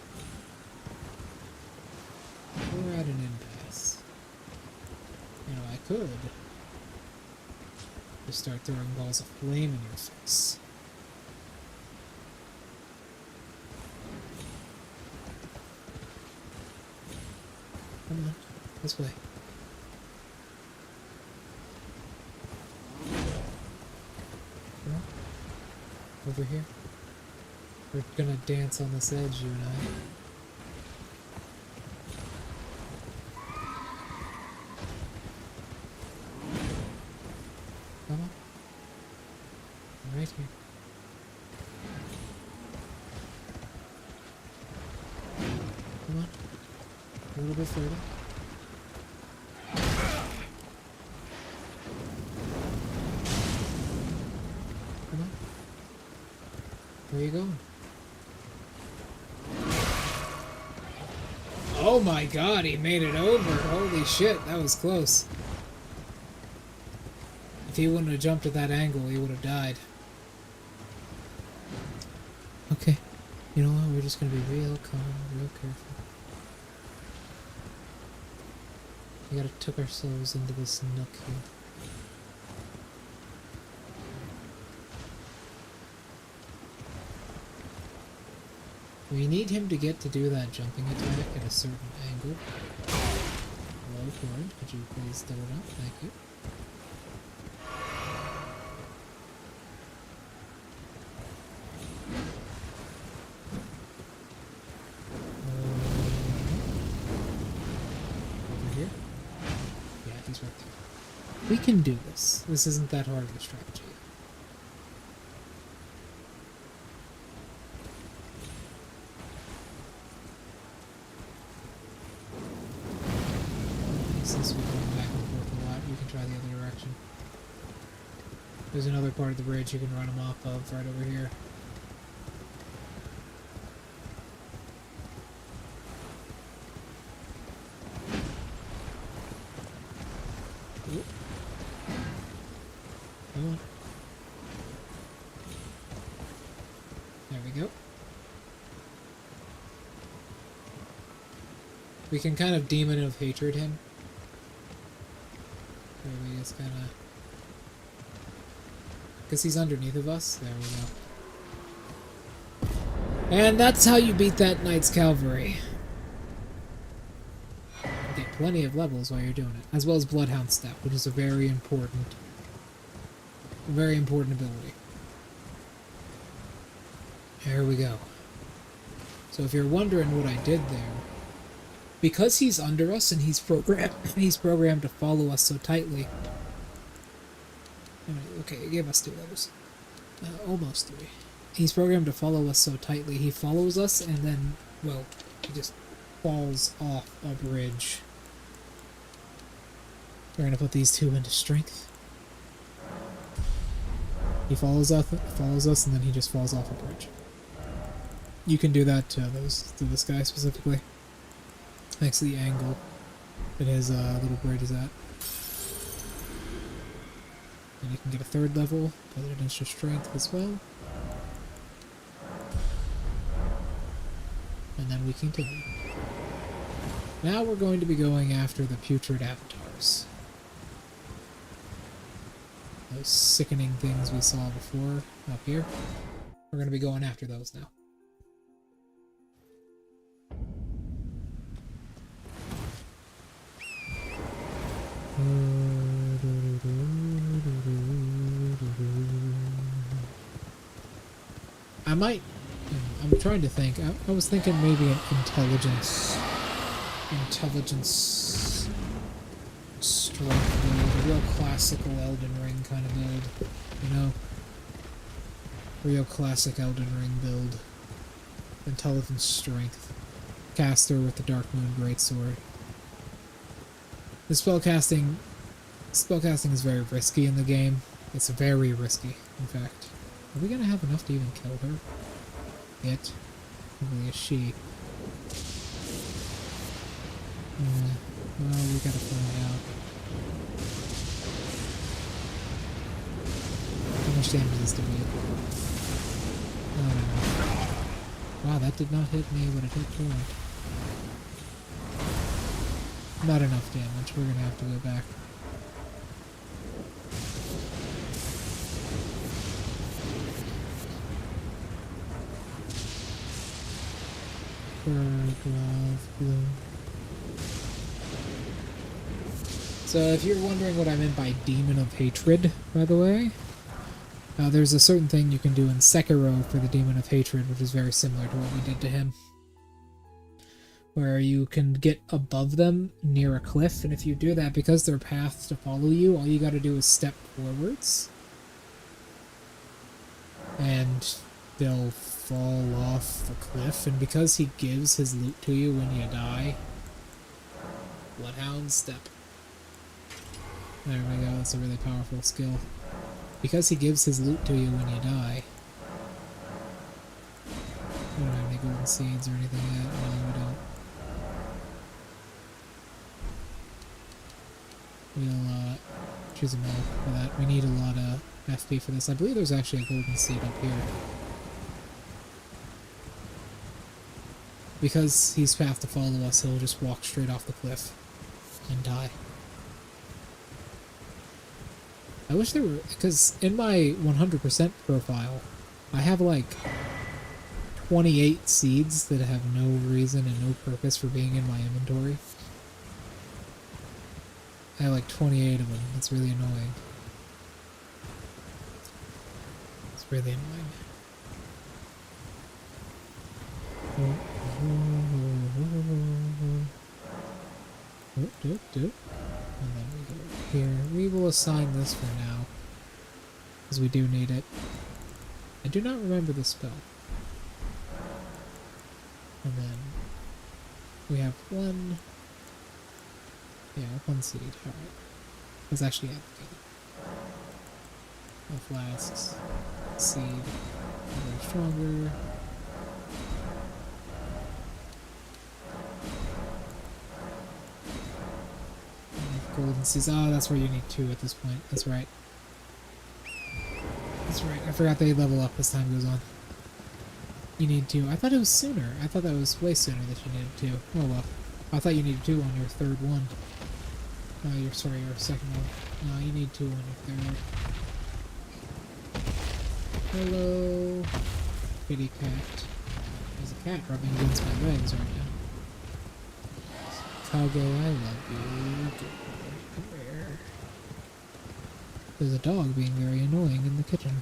could just start throwing balls of flame in your face. Come on, this way. Come on. Over here. We're gonna dance on this edge, you and I. Come on. I'm right here. Come on. A little bit further. Come on. Where are you going? Oh my god, he made it over. Holy shit, that was close. If he wouldn't have jumped at that angle, he would have died. Okay. You know what? We're just gonna be real calm, real careful. We gotta tuck ourselves into this nook here. We need him to get to do that jumping attack at a certain angle. Hello, Cord. Could you please throw it up? Thank you. Over here? Yeah, he's right there. We can do this. This isn't that hard of a strategy. Since we're going back and forth a lot, you can try the other direction. There's another part of the bridge you can run them off of right over here. Oop. Come on. There we go. We can kind of demon of hatred him. Where we just kind of... Because he's underneath of us. There we go. And that's how you beat that Knight's Cavalry. You get plenty of levels while you're doing it. As well as Bloodhound Step, which is a very important ability. There we go. So if you're wondering what I did there, because he's under us and he's programmed to follow us so tightly. Okay, it gave us 2 levels. Almost 3. He's programmed to follow us so tightly. He follows us and then, well, he just falls off a bridge. We're gonna put these 2 into strength. He follows us and then he just falls off a bridge. You can do that to this guy specifically. Thanks to the angle that his little bridge is at. And you can get a 3rd level, put it in extra strength as well. And then we continue. Now we're going to be going after the putrid avatars. Those sickening things we saw before up here. We're going to be going after those now. I'm trying to think. I was thinking maybe an intelligence strength build, a real classical Elden Ring kind of build, you know? Real classic Elden Ring build. Intelligence strength. Caster with the Dark Moon Greatsword. The spellcasting is very risky in the game. It's very risky, in fact. Are we gonna have enough to even kill her? It. Probably a she. Well, we gotta find out. How much damage does this do? I don't know. Wow, that did not hit me, but it hit her. Not enough damage. We're gonna have to go back. Purrple blue. So if you're wondering what I meant by Demon of Hatred, by the way, there's a certain thing you can do in Sekiro for the Demon of Hatred, which is very similar to what we did to him. Where you can get above them near a cliff, and if you do that, because their paths to follow you, all you gotta do is step forwards. And they'll fall off the cliff, and because he gives his loot to you when you die... Bloodhound step. There we go, that's a really powerful skill. Because he gives his loot to you when you die... We don't have any golden seeds or anything yet. No, we don't. We'll choose a milk for that. We need a lot of FP for this. I believe there's actually a golden seed up here. Because he's path to follow us, he'll just walk straight off the cliff and die. I wish there were, because in my 100% profile, I have like 28 seeds that have no reason and no purpose for being in my inventory. I have like 28 of them. It's really annoying. It's really annoying. And then we go here. We will assign this for now, because we do need it. I do not remember the spell. And then we have one... Yeah, one seed. Alright. Let's actually add together. No flasks. Seed. Very stronger. Golden seeds. Oh, that's where you need 2 at this point. That's right. That's right. I forgot they level up as time goes on. You need 2. I thought it was sooner. I thought that was way sooner that you needed 2. Oh well. I thought you needed 2 on your third one. Your second one. No, you need 2 on your third. Hello, kitty cat. There's a cat rubbing against my legs right now. Kage, I love you. Come here. There's a dog being very annoying in the kitchen.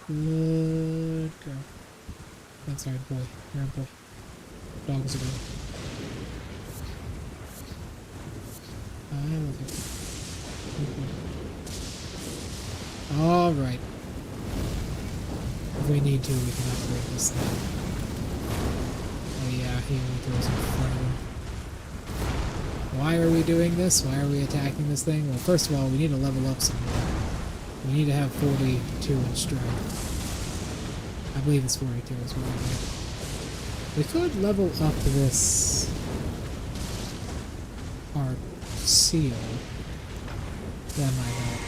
Good girl. That's our boy. You're a boy. Dogs are good. I love it. Alright. If we need to, we can upgrade this thing. Oh yeah, he only throws in front of him. Why are we doing this? Why are we attacking this thing? Well, first of all, we need to level up some more. We need to have 42 in strength. I believe it's 42 as well. We could level up this our seal. That might help.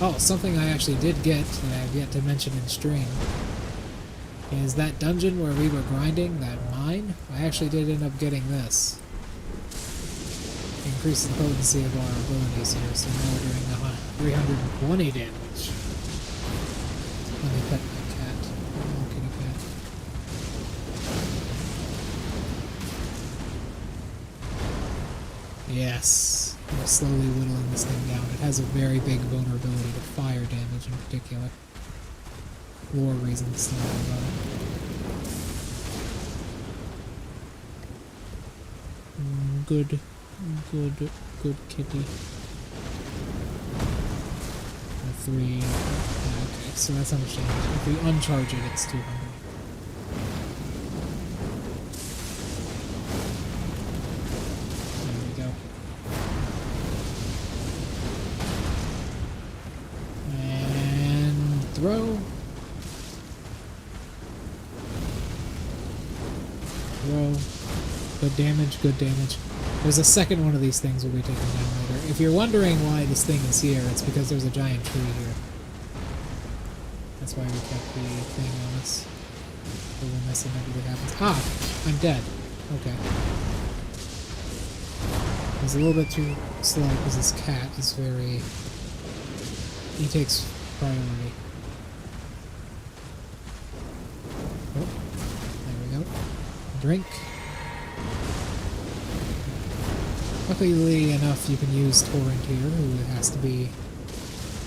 Oh, something I actually did get that I have yet to mention in stream is that dungeon where we were grinding, that mine. I actually did end up getting this. Increase the potency of our abilities here, so now we're doing 320 damage. Let me pet my cat. Oh, kitty cat. Yes. We're slowly whittling this thing down. It has a very big vulnerability to fire damage in particular. Lore reasons to know about it. Good kitty. 3. Okay, so that's how much damage. If we uncharge it, it's 200. There we go. And throw. Throw. Good damage, good damage. There's a second one of these things we'll be taking down later. If you're wondering why this thing is here, it's because there's a giant tree here. That's why we kept the thing on us. So when this inevitably happens. Ah! I'm dead. Okay. It's a little bit too slow because this cat is very... He takes priority. drink. Luckily enough, you can use Torrent here, who has to be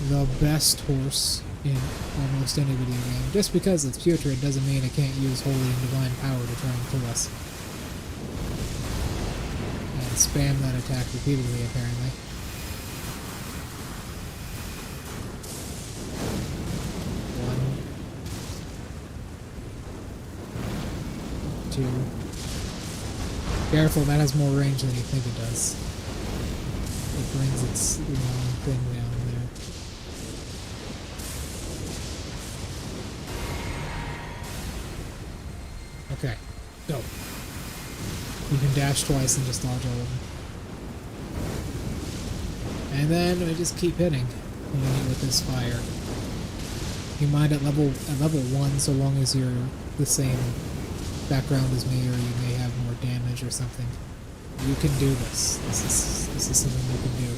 the best horse in almost any video game. Just because it's putrid doesn't mean it can't use holy and divine power to try and kill us. And spam that attack repeatedly, apparently. One. Two. Careful, that has more range than you think it does. It brings its long thing down there. Okay, go. You can dash twice and just dodge all of them. And then we just keep hitting with this fire. You mind at level 1 so long as you're the same background as me, or you may have more damage or something. You can do this. This is something you can do.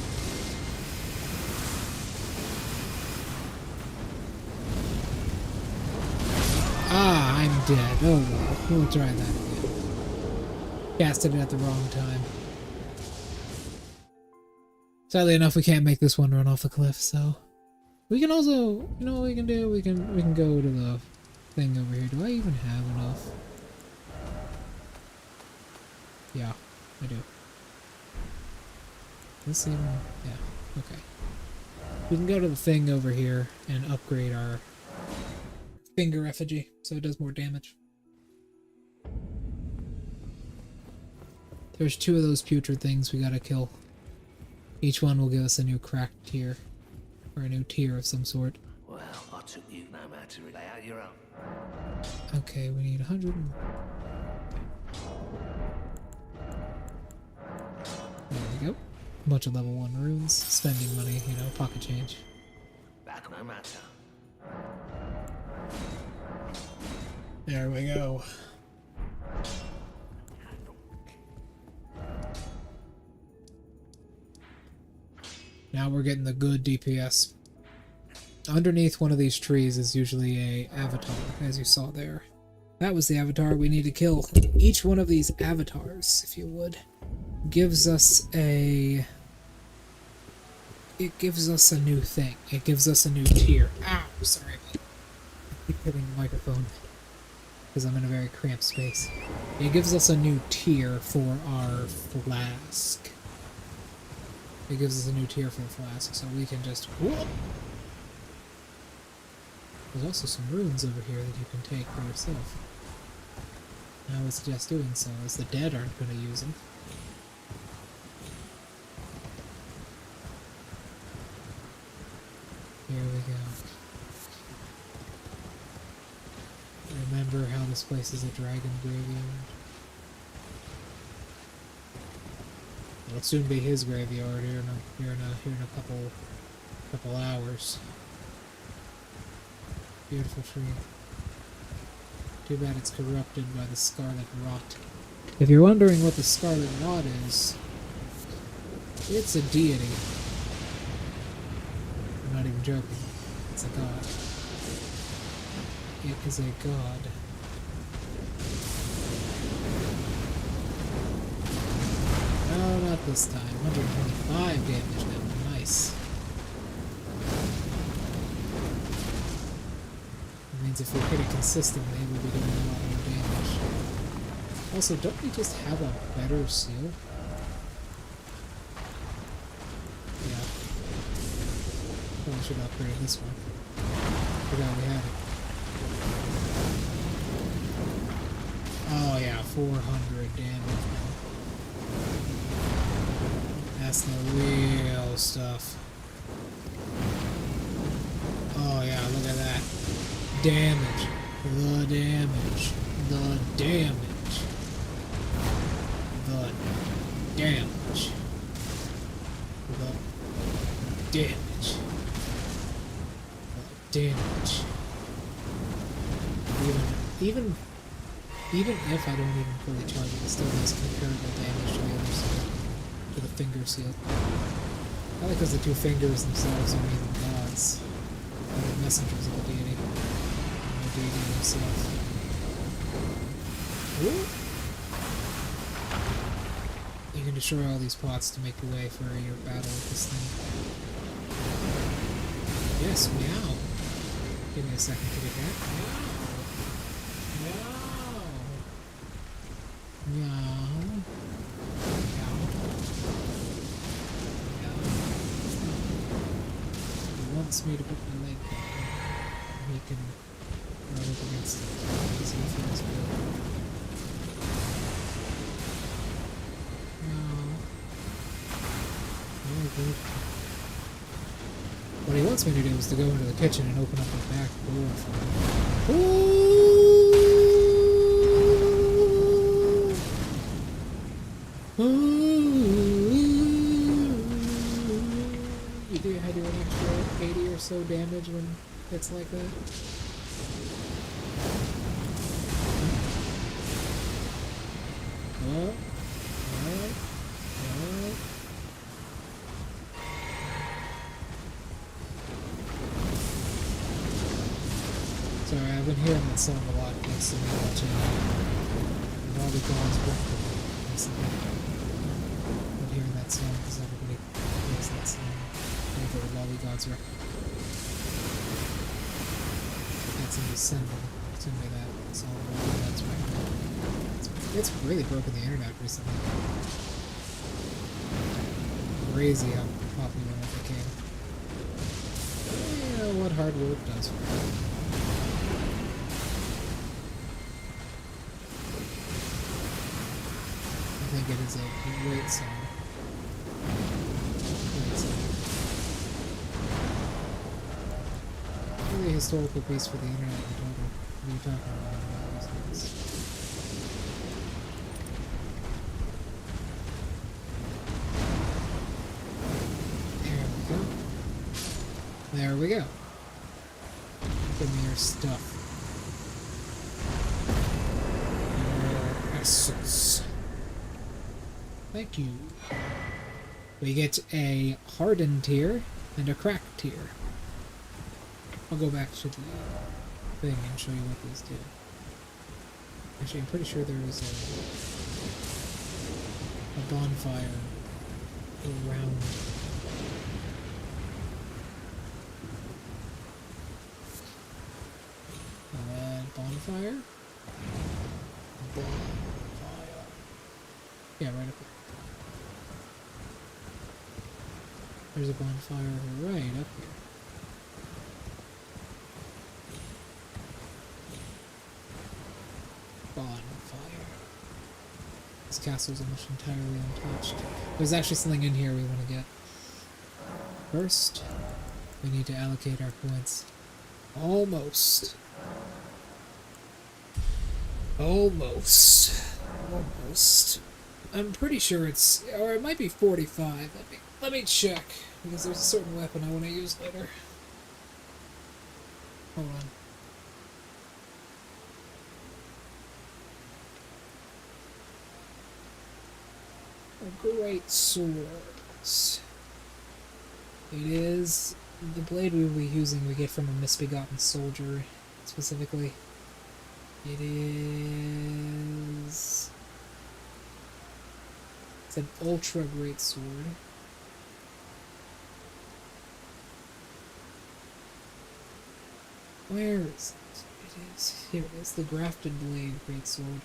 Ah, I'm dead. Oh well, we'll try that again. Casted it at the wrong time. Sadly enough, we can't make this one run off the cliff, so we can also, you know what we can do? We can go to the thing over here. Do I even have enough? Yeah, I do. This even, yeah, okay. We can go to the thing over here and upgrade our finger effigy so it does more damage. There's 2 of those putrid things we gotta kill. Each one will give us a new cracked tier, or a new tier of some sort. Well, I took you no matter lay out your own. Okay, we need 100. There we go. A bunch of level 1 runes, spending money, you know, pocket change. Back no matter. There we go. Now we're getting the good DPS. Underneath one of these trees is usually a avatar, as you saw there. That was the avatar we need to kill. Each one of these avatars, if you would, gives us a... It gives us a new thing. It gives us a new tier. Ow! Sorry. I keep hitting the microphone because I'm in a very cramped space. It gives us a new tier for our flask. It gives us a new tier for the flask, so we can just... Whoop! There's also some runes over here that you can take for yourself. And I would suggest doing so, as the dead aren't going to use them. Here we go. Remember how this place is a dragon graveyard? It'll soon be his graveyard here in a couple hours. Beautiful tree. Too bad it's corrupted by the scarlet rot. If you're wondering what the scarlet rot is, it's a deity. I'm not even joking. It's a god. It is a god. No, not this time. 125 damage now. Nice. That means if we hit it consistently, we'll be doing a lot more damage. Also, don't we just have a better seal? Yeah. Probably should upgrade this one. Forgot we had it. Oh yeah, 400 damage now. That's the real stuff. Oh yeah, look at that. Damage. The damage. The damage. The damage. The damage. The damage. Even if I don't even fully charge it, it still does comparable damage to the other side. To the finger seal. Probably because the 2 fingers themselves are even gods. They're the messengers of the deity. And the deity himself. Ooh. You can destroy all these pots to make a way for your battle with this thing. Yes, meow. Give me a second to get that. Meow. Meow. Meow. Meow. He wants me to put my leg down. He can run up against it because he feels good. What he wants me to do is to go into the kitchen and open up the back door for him. You do I do an extra 80 or so damage when it's like that? What? Sorry, I've been hearing that song a lot thanks to me watching Bobby Collins Purrple recently. I've been hearing that song because everybody plays that song over Lolly God's record. That's in December. Send me that song over Lolly God's record. It's really broken the internet recently. Crazy how popular it became. You know what hard work does for you. I think it is a great song. Great song. Really a historical piece for the internet in total. What are you talking about? There we go. There we go. Give me your stuff. Your essence. Thank you. We get a hardened tier and a cracked tier. I'll go back to the thing and show you what these do. Actually, I'm pretty sure there is a bonfire around. Bonfire? Bonfire. Yeah, right up there. There's a bonfire right up here. Bonfire. This castle's almost entirely untouched. There's actually something in here we want to get. First, we need to allocate our points. Almost. Almost. I'm pretty sure it's, or it might be 45. Let me check, because there's a certain weapon I want to use later. Hold on. Great swords. It is the blade we will be using. We get from a misbegotten soldier, specifically. It is. It's an ultra great sword. Where is it? It is here. It is the grafted blade great sword.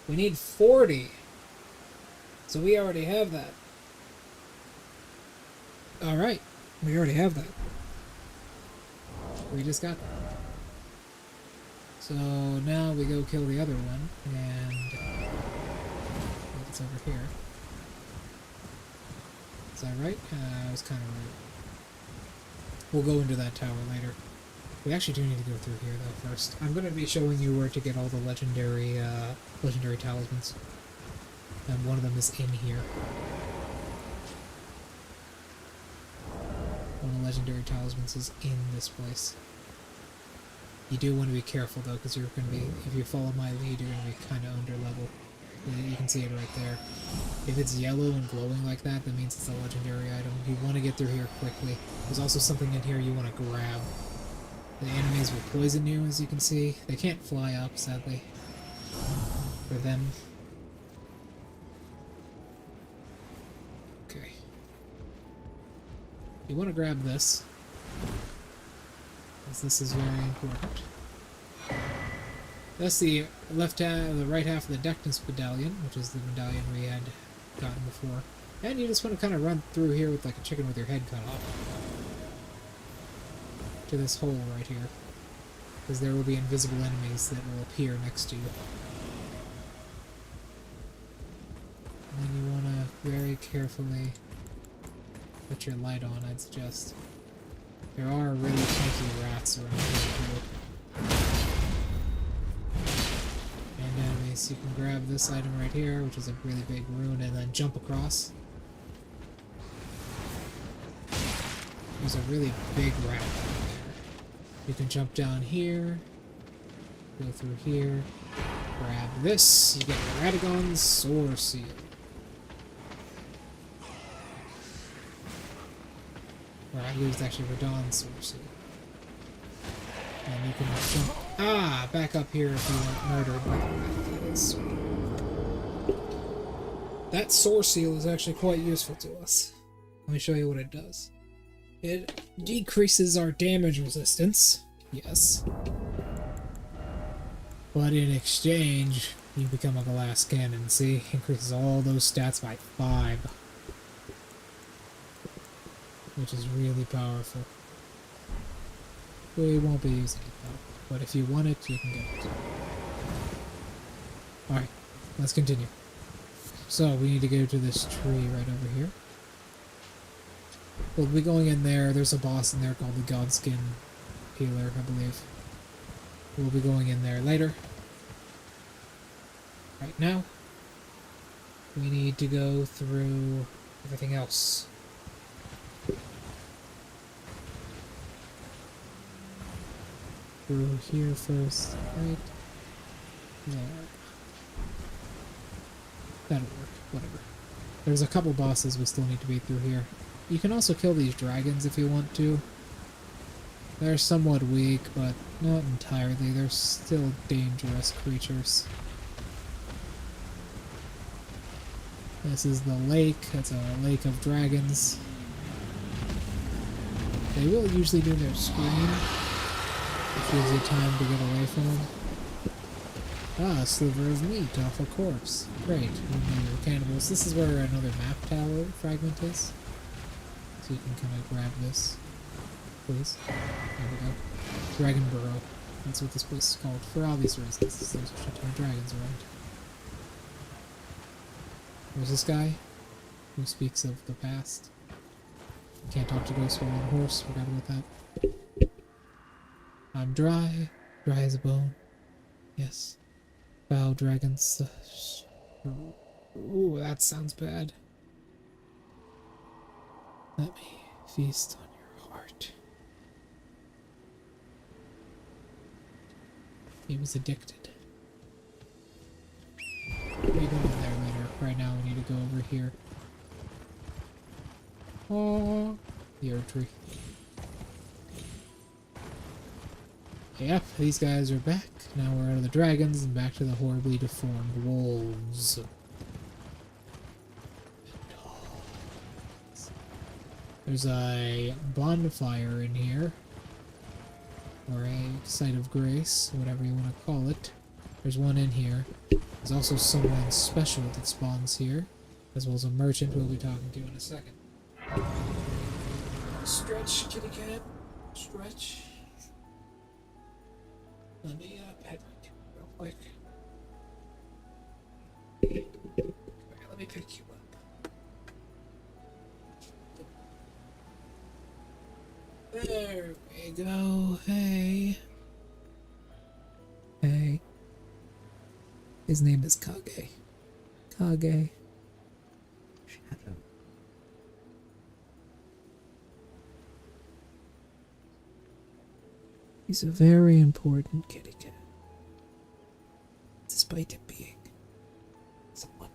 We need 40. So we already have that. All right, we already have that. We just got that. So now we go kill the other one, and it's over here. Is that right? I was kind of right. We'll go into that tower later. We actually do need to go through here though first. I'm going to be showing you where to get all the legendary talismans, and one of them is in here. One of the legendary talismans is in this place. You do want to be careful though, because you're going to be, if you follow my lead, you're going to be kind of under level. You can see it right there. If it's yellow and glowing like that, that means it's a legendary item. You want to get through here quickly. There's also something in here you want to grab. The enemies will poison you, as you can see. They can't fly up, sadly. For them. Okay. You want to grab this, because this is very important. That's the the right half of the Dectus medallion, which is the medallion we had gotten before. And you just want to kind of run through here with like a chicken with your head cut off. To this hole right here. Because there will be invisible enemies that will appear next to you. And then you want to very carefully put your light on, I'd suggest. There are really sneaky rats around here too. And enemies. You can grab this item right here, which is a really big rune, and then jump across. There's a really big rat right there. You can jump down here, go through here, grab this, you get Radagon's Sword Seal. Or I used actually Radon's Sword Seal. And you can jump back up here if you weren't murdered by the rat. That is. That Sword Seal is actually quite useful to us. Let me show you what it does. It decreases our damage resistance, yes. But in exchange, you become a glass cannon, see? Increases all those stats by 5. Which is really powerful. We won't be using it though, but if you want it, you can get it. Alright, let's continue. So, we need to go to this tree right over here. We'll be going in there. There's a boss in there called the Godskin Healer, I believe. We'll be going in there later. Right now, we need to go through everything else. Through here first, right there. That'll work, whatever. There's a couple bosses we still need to beat through here. You can also kill these dragons if you want to. They're somewhat weak, but not entirely. They're still dangerous creatures. This is the lake. That's a lake of dragons. They will usually do their scream. It gives you time to get away from them. Ah, a sliver of meat off a corpse. Great. You know you're cannibals. This is where another map tower fragment is. So you can kind of grab this, please. There we go. Dragon Burrow. That's what this place is called, for obvious reasons. There's a shit ton of dragons around. There's this guy who speaks of the past. Can't talk to ghosts while on a horse. Forgot about that. I'm dry as a bone. Yes. Foul dragons. Ooh, that sounds bad. Let me feast on your heart. He was addicted. We go in there later. Right now we need to go over here. Oh, the herb tree. Yep, these guys are back. Now we're out of the dragons and back to the horribly deformed wolves. There's a bonfire in here. Or a site of grace, whatever you want to call it. There's one in here. There's also someone special that spawns here, as well as a merchant we'll be talking to in a second. Stretch, kitty cat. Stretch. Let me pet you real quick. Alright, let me pick you up. There we go. Hey. Hey. His name is Kage. Kage. Shadow. He's a very important kitty cat. Despite him being somewhat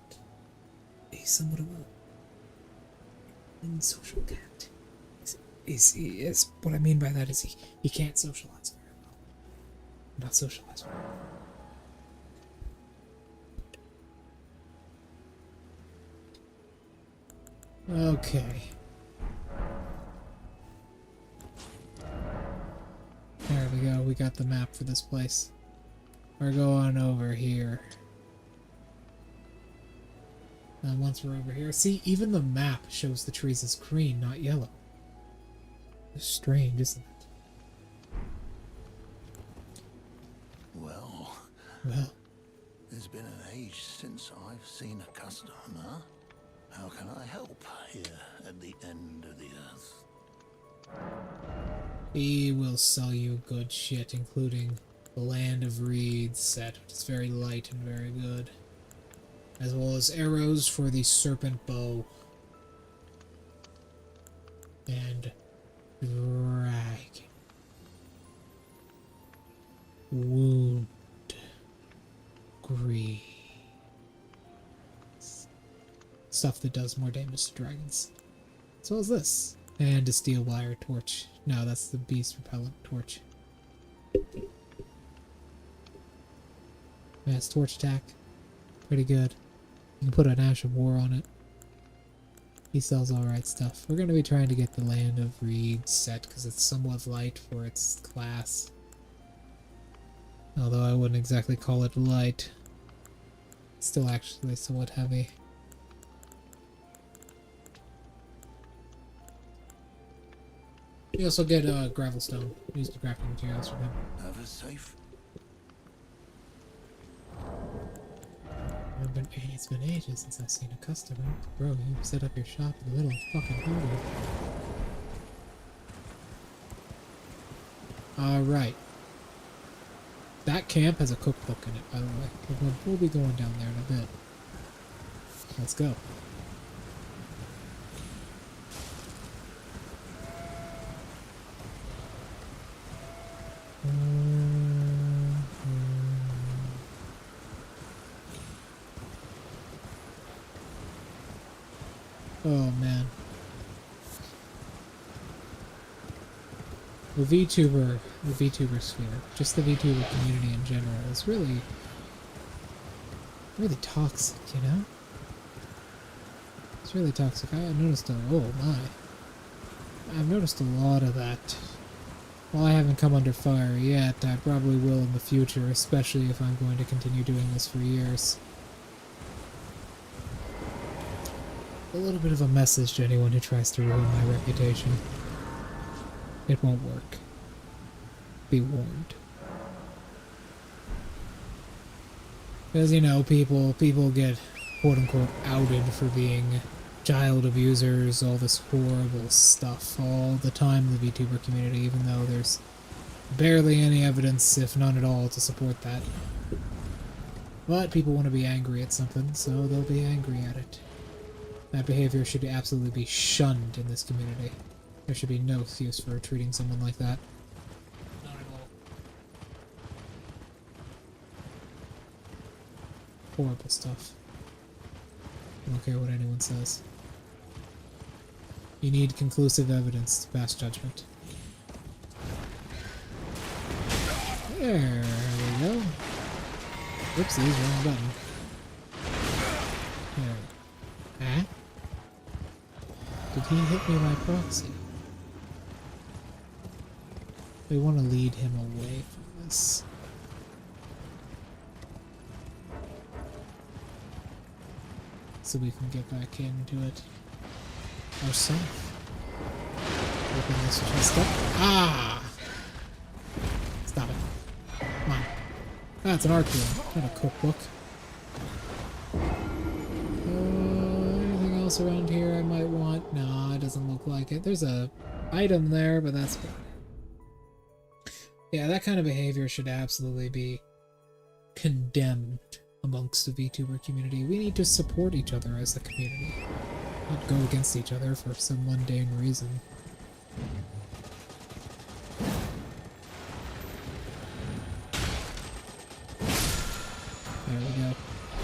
of a social cat. Is what I mean by that is he can't socialize very well. Not socialize very well. Okay. There we go. We got the map for this place. We're going over here. And once we're over here, see, even the map shows the trees as green, not yellow. It's strange, isn't it? Well, Well, there's been an age since I've seen a customer. How can I help here at the end of the earth? we will sell you good shit, including the Land of Reeds set, which is very light and very good. As well as arrows for the serpent bow. And dragon. Wound. Grease. Stuff that does more damage to dragons. As well as this. And a steel wire torch. No, that's the beast repellent torch. Mass torch attack. Pretty good. You can put an Ash of War on it. He sells alright stuff. We're going to be trying to get the Land of Reeds set because it's somewhat light for its class. Although I wouldn't exactly call it light. It's still actually somewhat heavy. You also get gravelstone. Use the crafting materials from him. Have a safe. It's been ages since I've seen a customer. Bro, you set up your shop in the middle of fucking nowhere. Alright. That camp has a cookbook in it, by the way. We'll be going down there in a bit. Let's go. Oh man. The VTuber sphere, just the VTuber community in general is really toxic, you know? It's really toxic. I've noticed I've noticed a lot of that. While I haven't come under fire yet, I probably will in the future, especially if I'm going to continue doing this for years. A little bit of a message to anyone who tries to ruin my reputation. It won't work. Be warned. Because, you know, people get quote-unquote outed for being child abusers, all this horrible stuff all the time in the VTuber community, even though there's barely any evidence, if none at all, to support that. But people want to be angry at something, so they'll be angry at it. That behavior should absolutely be shunned in this community. There should be no excuse for treating someone like that. Not at all. Horrible stuff. I don't care what anyone says. You need conclusive evidence to pass judgment. There we go. Whoopsies, wrong button. There. Huh? Did he hit me by proxy? We want to lead him away from this. So we can get back into it ourselves. Open this chest up. Ah! Stop it. Come on. That's an art room, not a cookbook. Anything else around here I might want? No, it doesn't look like it. There's a item there, but that's fine. Yeah, that kind of behavior should absolutely be condemned amongst the VTuber community. We need to support each other as a community, not go against each other for some mundane reason. There we go.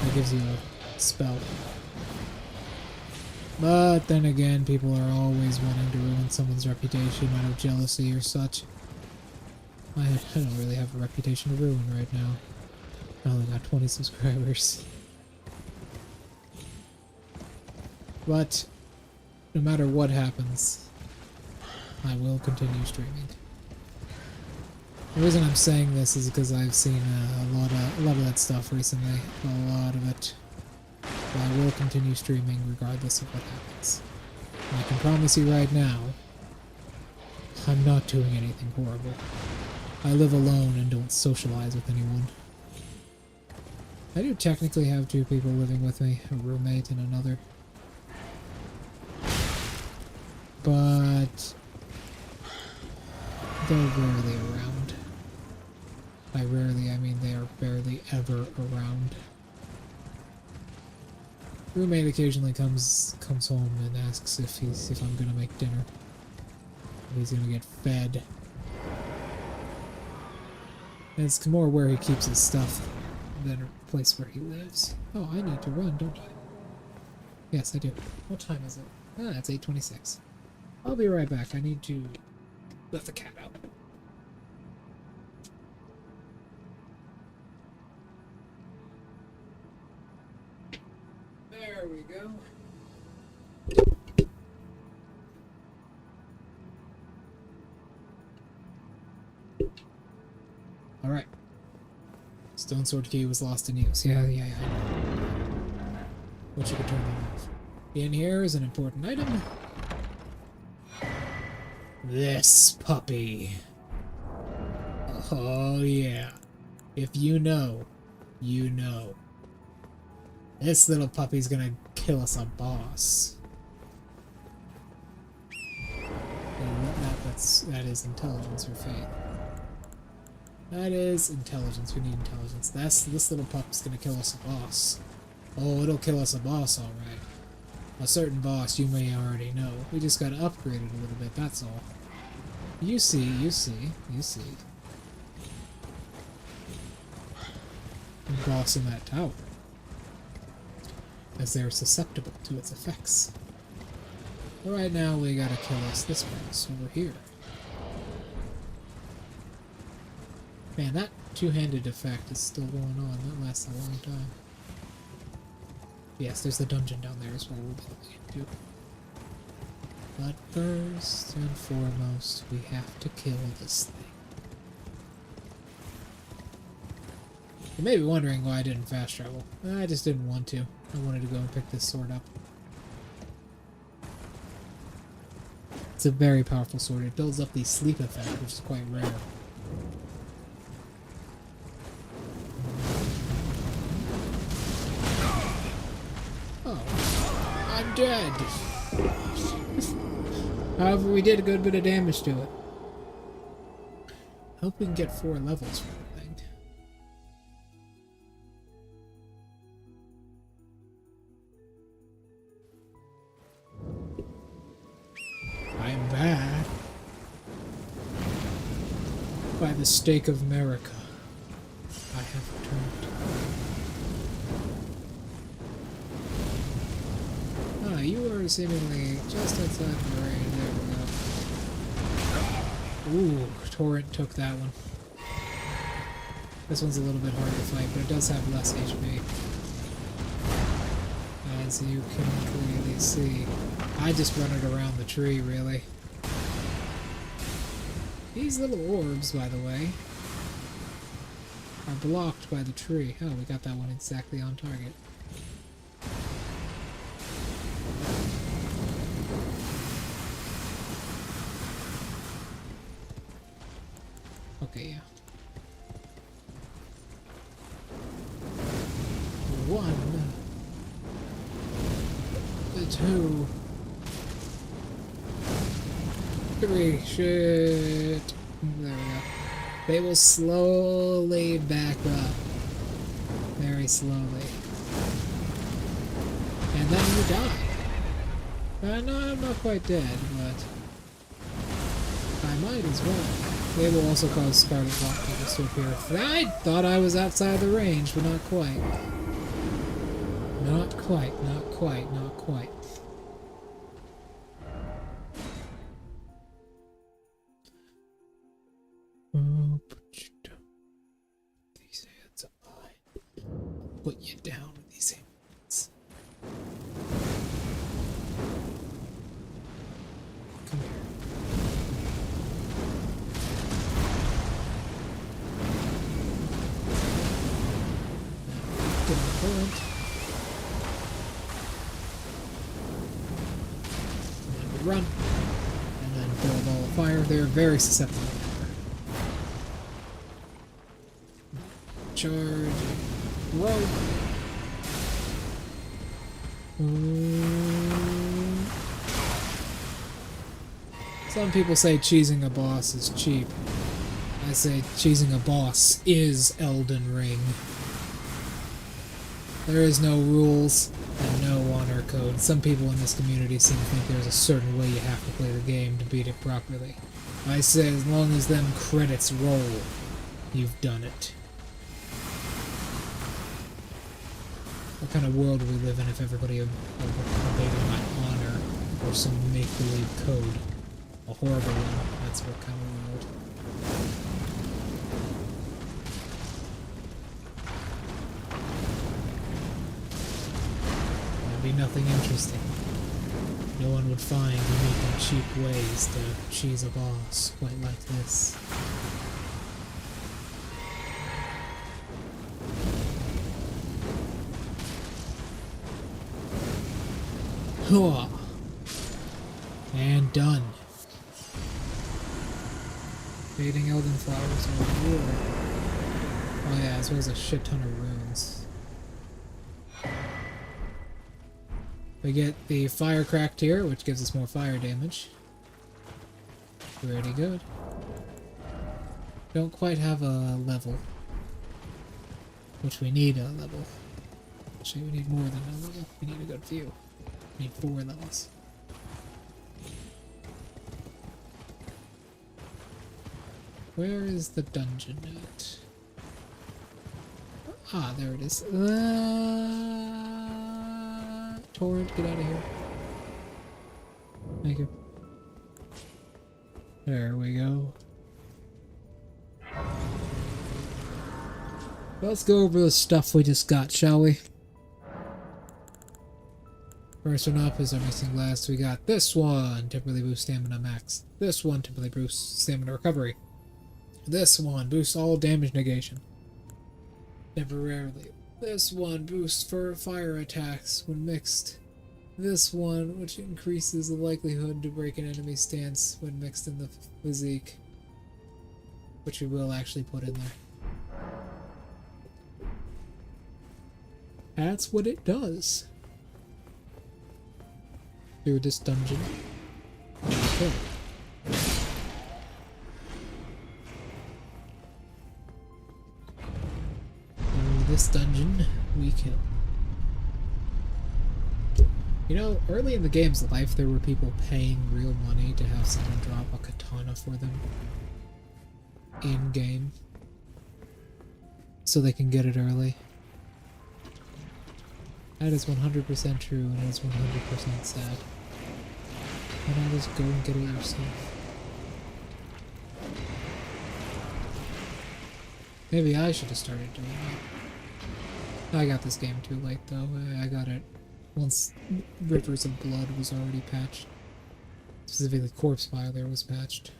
That gives you a spell. But then again, people are always wanting to ruin someone's reputation out of jealousy or such. I don't really have a reputation to ruin right now. I only got 20 subscribers. But No matter what happens, I will continue streaming. The reason I'm saying this is because I've seen a lot of that stuff recently. A lot of it. But I will continue streaming regardless of what happens. And I can promise you right now, I'm not doing anything horrible. I live alone and don't socialize with anyone. I do technically have 2 people living with me, a roommate and another. But they're rarely around. By rarely, I mean they are barely ever around. Roommate occasionally comes home and asks if I'm gonna make dinner. If he's gonna get fed. And it's more where he keeps his stuff than a place where he lives. Oh, I need to run, don't I? Yes, I do. What time is it? Ah, it's 8:26. I'll be right back. I need to let the cat out. There we go. Alright. Stone sword key was lost in use. Yeah, I know. But you could turn that off. In here is an important item. This puppy. Oh yeah. If you know, you know. This little puppy's gonna kill us a boss. That is intelligence or faith. That is intelligence. We need intelligence. This little pup's gonna kill us a boss. Oh, it'll kill us a boss, alright. A certain boss you may already know. We just gotta upgrade it a little bit, that's all. You see. Boss in that tower. As they're susceptible to its effects. But right now we gotta kill us this boss over here. Man, that two-handed effect is still going on. That lasts a long time. Yes, there's the dungeon down there as well we'll be looking into. But first and foremost, we have to kill this thing. You may be wondering why I didn't fast travel. I just didn't want to. I wanted to go and pick this sword up. It's a very powerful sword. It builds up the sleep effect, which is quite rare. Oh, I'm dead. However, we did a good bit of damage to it. Hope we can get 4 levels from the thing. I'm back. By the stake of America, I have returned. Ah, you are seemingly just outside the range. There we go. Ooh, Torrent took that one. This one's a little bit harder to fight, but it does have less HP. As you can clearly see. I just run it around the tree, really. These little orbs, by the way, are blocked by the tree. Oh, we got that one exactly on target. Okay, yeah. 1, 2, 3. Shit. There we go. They will slowly back up. Very slowly. And then you die. No, I'm not quite dead, but I might as well. They will also cause scarlet block bubbles to appear. I thought I was outside the range, but not quite. Not quite, not quite, not quite. Oh, put you down. These hands are mine. Put you down with these hands. torrent. And we run. And then build all the fire. They're very susceptible to fire. Charge. Row. Some people say cheesing a boss is cheap. I say cheesing a boss is Elden Ring. There is no rules and no honor code. Some people in this community seem to think there's a certain way you have to play the game to beat it properly. I say as long as them credits roll, you've done it. What kind of world would we live in if everybody obeyed my honor or some make-believe code? A horrible one. That's what kind of world. There'd be nothing interesting. No one would find unique and cheap ways to cheese a boss quite like this. And done. Fading Elden flowers are reward. Oh yeah, as well as a shit ton of runes. We get the fire cracked here, which gives us more fire damage. Pretty good. Don't quite have a level. Which we need a level. Actually, we need more than a level. We need a good few. We need 4 levels. Where is the dungeon at? Ah, there it is. Torrent, get out of here. Thank you. There we go. Let's go over the stuff we just got, shall we? First one up is our missing last. We got this one, temporarily boost stamina max. This one, temporarily boost stamina recovery. This one, boosts all damage negation. Temporarily. This one, boosts for fire attacks when mixed. This one, which increases the likelihood to break an enemy's stance when mixed in the physique. Which we will actually put in there. That's what it does. Do this dungeon. Okay. This dungeon we kill. You know, early in the game's life there were people paying real money to have someone drop a katana for them in game so they can get it early. That is 100% true and it is 100% sad. Why not just go and get it yourself? Maybe I should have started doing that. I got this game too late though. I got it once Rivers of Blood was already patched. Specifically Corpse Filer was patched.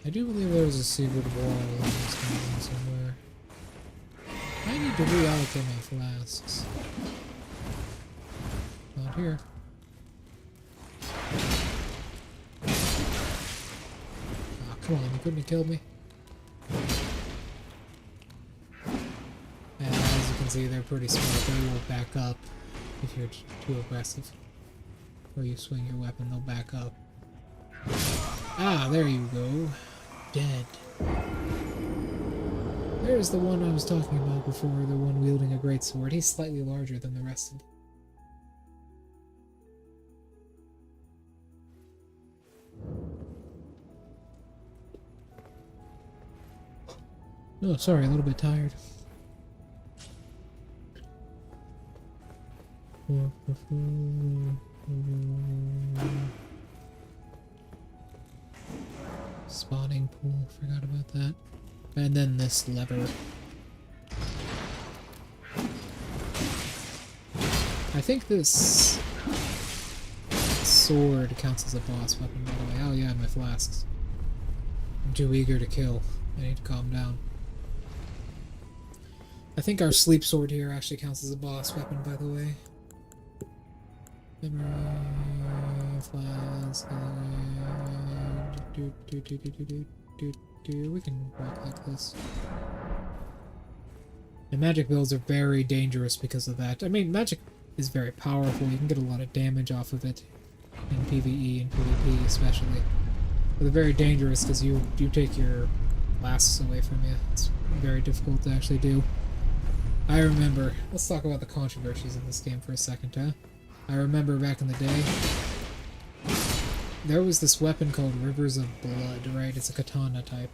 I do believe there was a secret wall in this dungeon somewhere. I need to reallocate my flasks. Not here. Oh, come on, you couldn't have killed me. And as you can see, they're pretty smart. They will back up if you're too aggressive. Or you swing your weapon, they'll back up. Ah, there you go. Dead. There's the one I was talking about before, the one wielding a greatsword. He's slightly larger than the rest of them. Oh, sorry, a little bit tired. Spawning pool, forgot about that. And then this lever. I think this sword counts as a boss weapon, by the way. Oh yeah, my flasks. I'm too eager to kill. I need to calm down. I think our sleep sword here actually counts as a boss weapon, by the way. We can walk like this. And magic builds are very dangerous because of that. I mean, magic is very powerful. You can get a lot of damage off of it in PvE and PvP especially. But they're very dangerous because you take your lasts away from you. It's very difficult to actually do. I remember, let's talk about the controversies in this game for a second, huh? I remember back in the day, there was this weapon called Rivers of Blood, right? It's a katana type.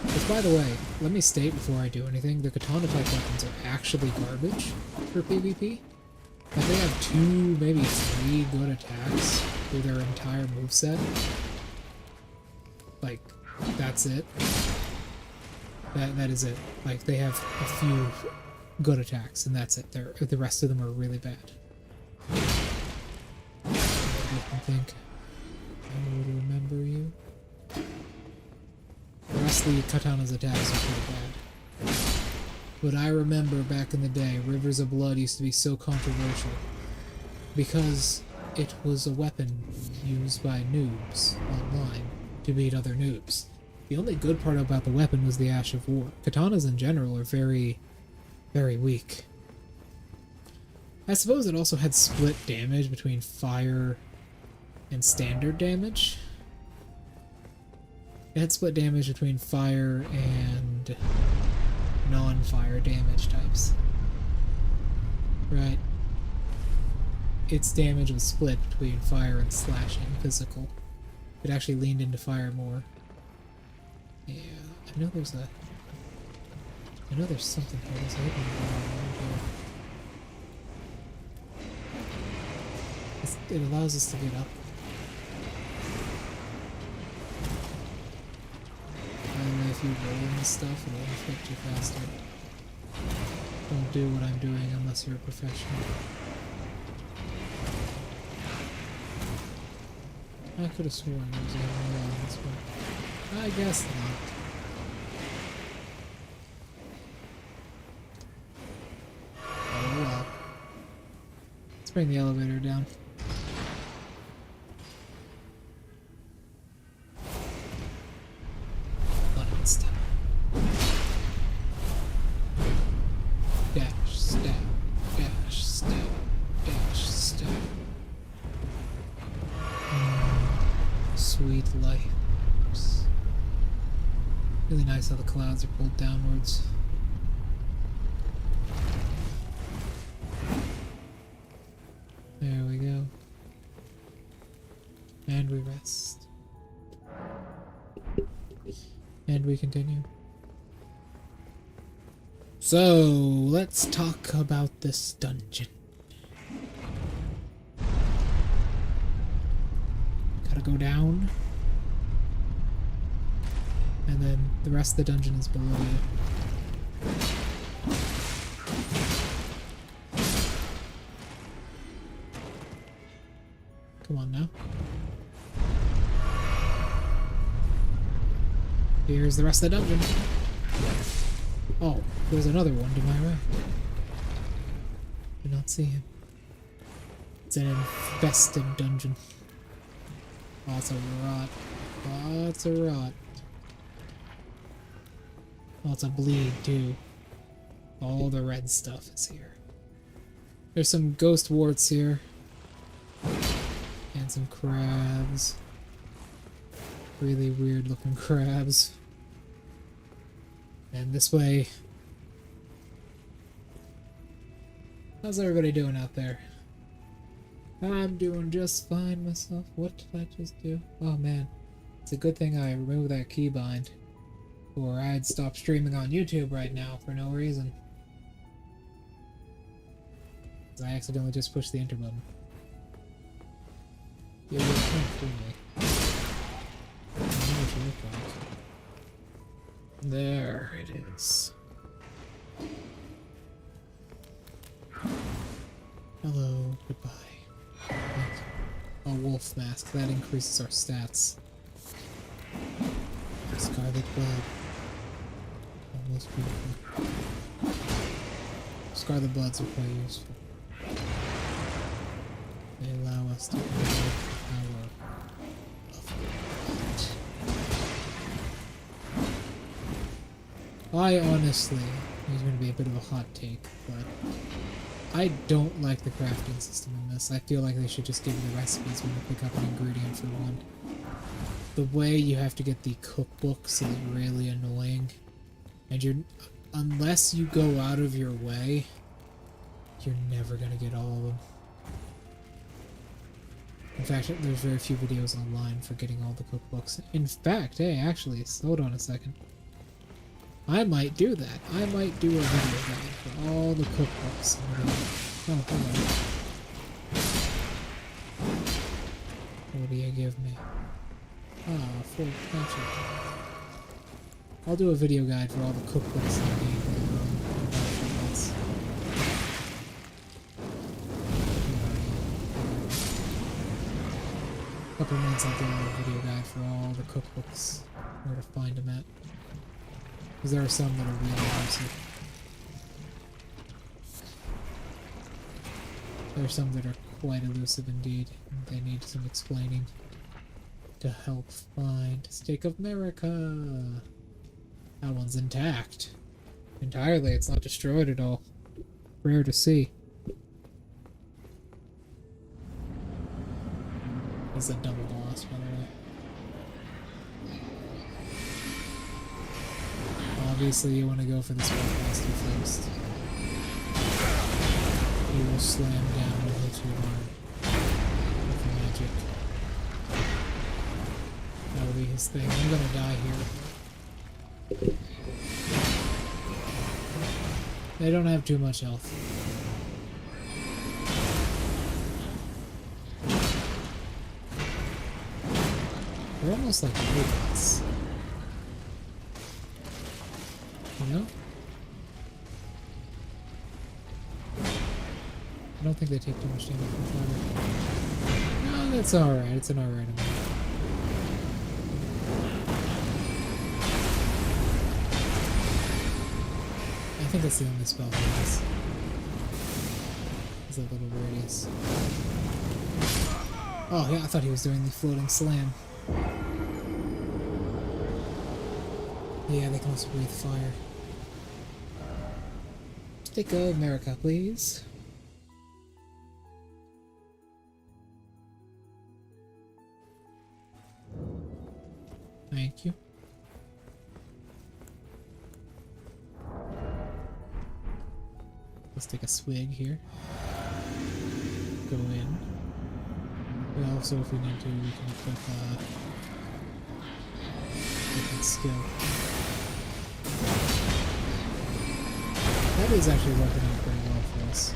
Which, by the way, let me state before I do anything, the katana type weapons are actually garbage for PvP. Like, they have 2, maybe 3 good attacks through their entire moveset. Like, that's it. That is it. Like, they have a few good attacks, and that's it. The rest of them are really bad. I think I would remember you. The rest of the katana's attacks are pretty bad. But I remember back in the day, Rivers of Blood used to be so controversial because it was a weapon used by noobs online to beat other noobs. The only good part about the weapon was the Ash of War. Katanas in general are very, very weak. I suppose it also had split damage between fire and standard damage. It had split damage between fire and non-fire damage types. Right. Its damage was split between fire and slashing, physical. It actually leaned into fire more. Yeah, I know there's something here. There's a hidden door around here. It allows us to get up. By the way, if you roll in this stuff, it'll inflict you faster. Don't do what I'm doing unless you're a professional. I could have sworn there was a hidden door on this one. I guess not. Oh well. Let's bring the elevator down. Button step. Dash, stab, dash, stab, dash, stab. Sweet life. Really nice how the clouds are pulled downwards. There we go. And we rest. And we continue. So, let's talk about this dungeon. Gotta go down. And then the rest of the dungeon is below you. Come on now. Here's the rest of the dungeon. Oh, there's another one to my right. Did not see him. It's an infested dungeon. Lots of rot. Lots of rot. Lots of bleed, too. All the red stuff is here. There's some ghost warts here. And some crabs. Really weird looking crabs. And this way. How's everybody doing out there? I'm doing just fine myself. What did I just do? Oh man. It's a good thing I removed that keybind. Or I'd stop streaming on YouTube right now for no reason. I accidentally just pushed the enter button. You're really trying to fool me. I know what you look like. There it is. Hello, goodbye. A wolf mask, that increases our stats. Scarlet blood. Almost beautiful. Scarlet bloods are quite useful. They allow us to evoke the power of light. I honestly, there's going to be a bit of a hot take, but I don't like the crafting system in this. I feel like they should just give you the recipes when you pick up an ingredient for one. The way you have to get the cookbooks is really annoying. And unless you go out of your way, you're never going to get all of them. In fact, there's very few videos online for getting all the cookbooks. In fact, hey, actually, hold on a second. I might do that. I might do a video guide for all the cookbooks. Oh, hello. What do you give me? Ah, full country. I'll do a video guide for all the cookbooks I need. Couple months I'll do a video guide for all the cookbooks, where to find them at. Because there are some that are really elusive. There are some that are quite elusive indeed, and they need some explaining to help find Stake of America. That one's intact. Entirely, it's not destroyed at all. Rare to see. It's a double boss, by the way. Obviously, you want to go for the spell caster first. He will slam down and hit you hard with magic. That'll be his thing. I'm gonna die here. They don't have too much health. They're almost like robots. You know? I don't think they take too much damage from fire. No, that's alright. It's an alright amount. I think that's the only spell for this. It's a little radius. Oh, yeah, I thought he was doing the floating slam. Yeah, they can also breathe fire. Take America, please. Thank you. Let's take a swig here. Go in. Well, also if we need to, we can equip different skill. That is actually working out pretty well for us.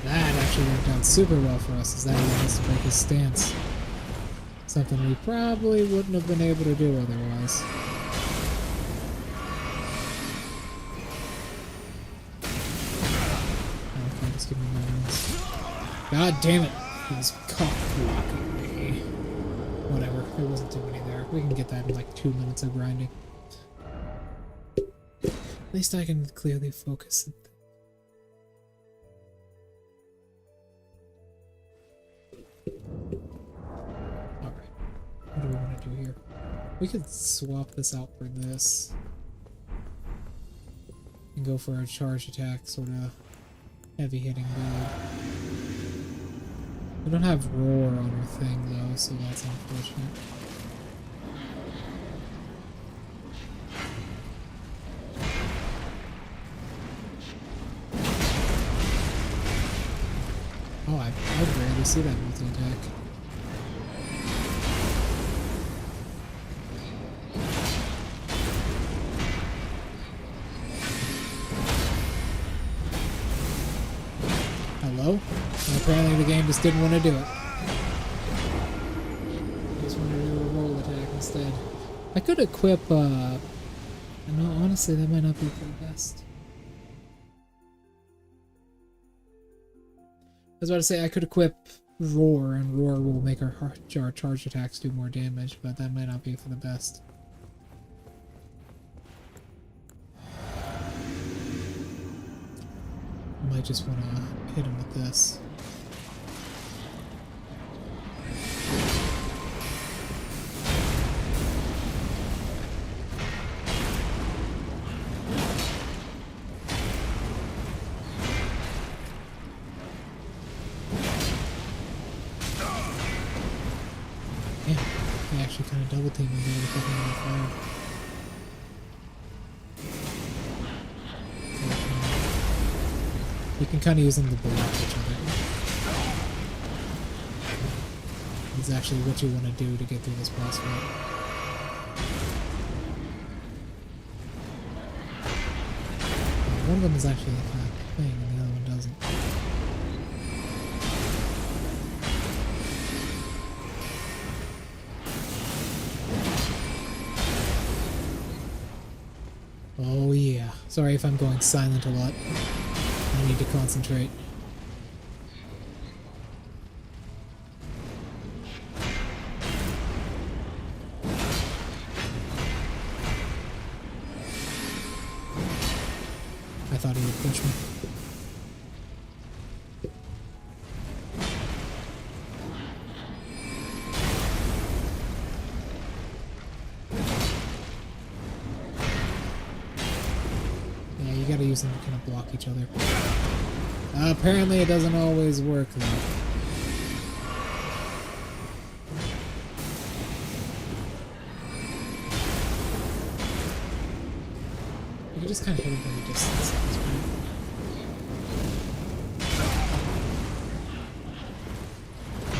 That actually worked out super well for us, as that allowed us to break his stance. Something we probably wouldn't have been able to do otherwise. Okay, just give me my runes. God damn it! He was cock blocking me. Whatever, there wasn't too many there. We can get that in like 2 minutes of grinding. At least I can clearly focus. Alright. What do we want to do here? We could swap this out for this. And go for a charge attack, sort of heavy hitting build. We don't have roar on our thing though, so that's unfortunate. Oh, I rarely see that multi-attack. Hello? And apparently the game just didn't want to do it. Just wanted to do a roll attack instead. I could equip, no, honestly, that might not be for the best. I was about to say I could equip roar, and roar will make our charge attacks do more damage, but that might not be for the best. Might just want to hit him with this. Yeah, they actually kind of double team me there with taking my fire. You can kind of use them to block each other. It's actually what you want to do to get through this boss fight. One of them is actually a thing, and the other one doesn't. Oh yeah. Sorry if I'm going silent a lot. I need to concentrate. I thought he would push me. Yeah, you gotta use them to kind of block each other. Apparently it doesn't always work though. You can just kind of hit him from a distance. That's pretty.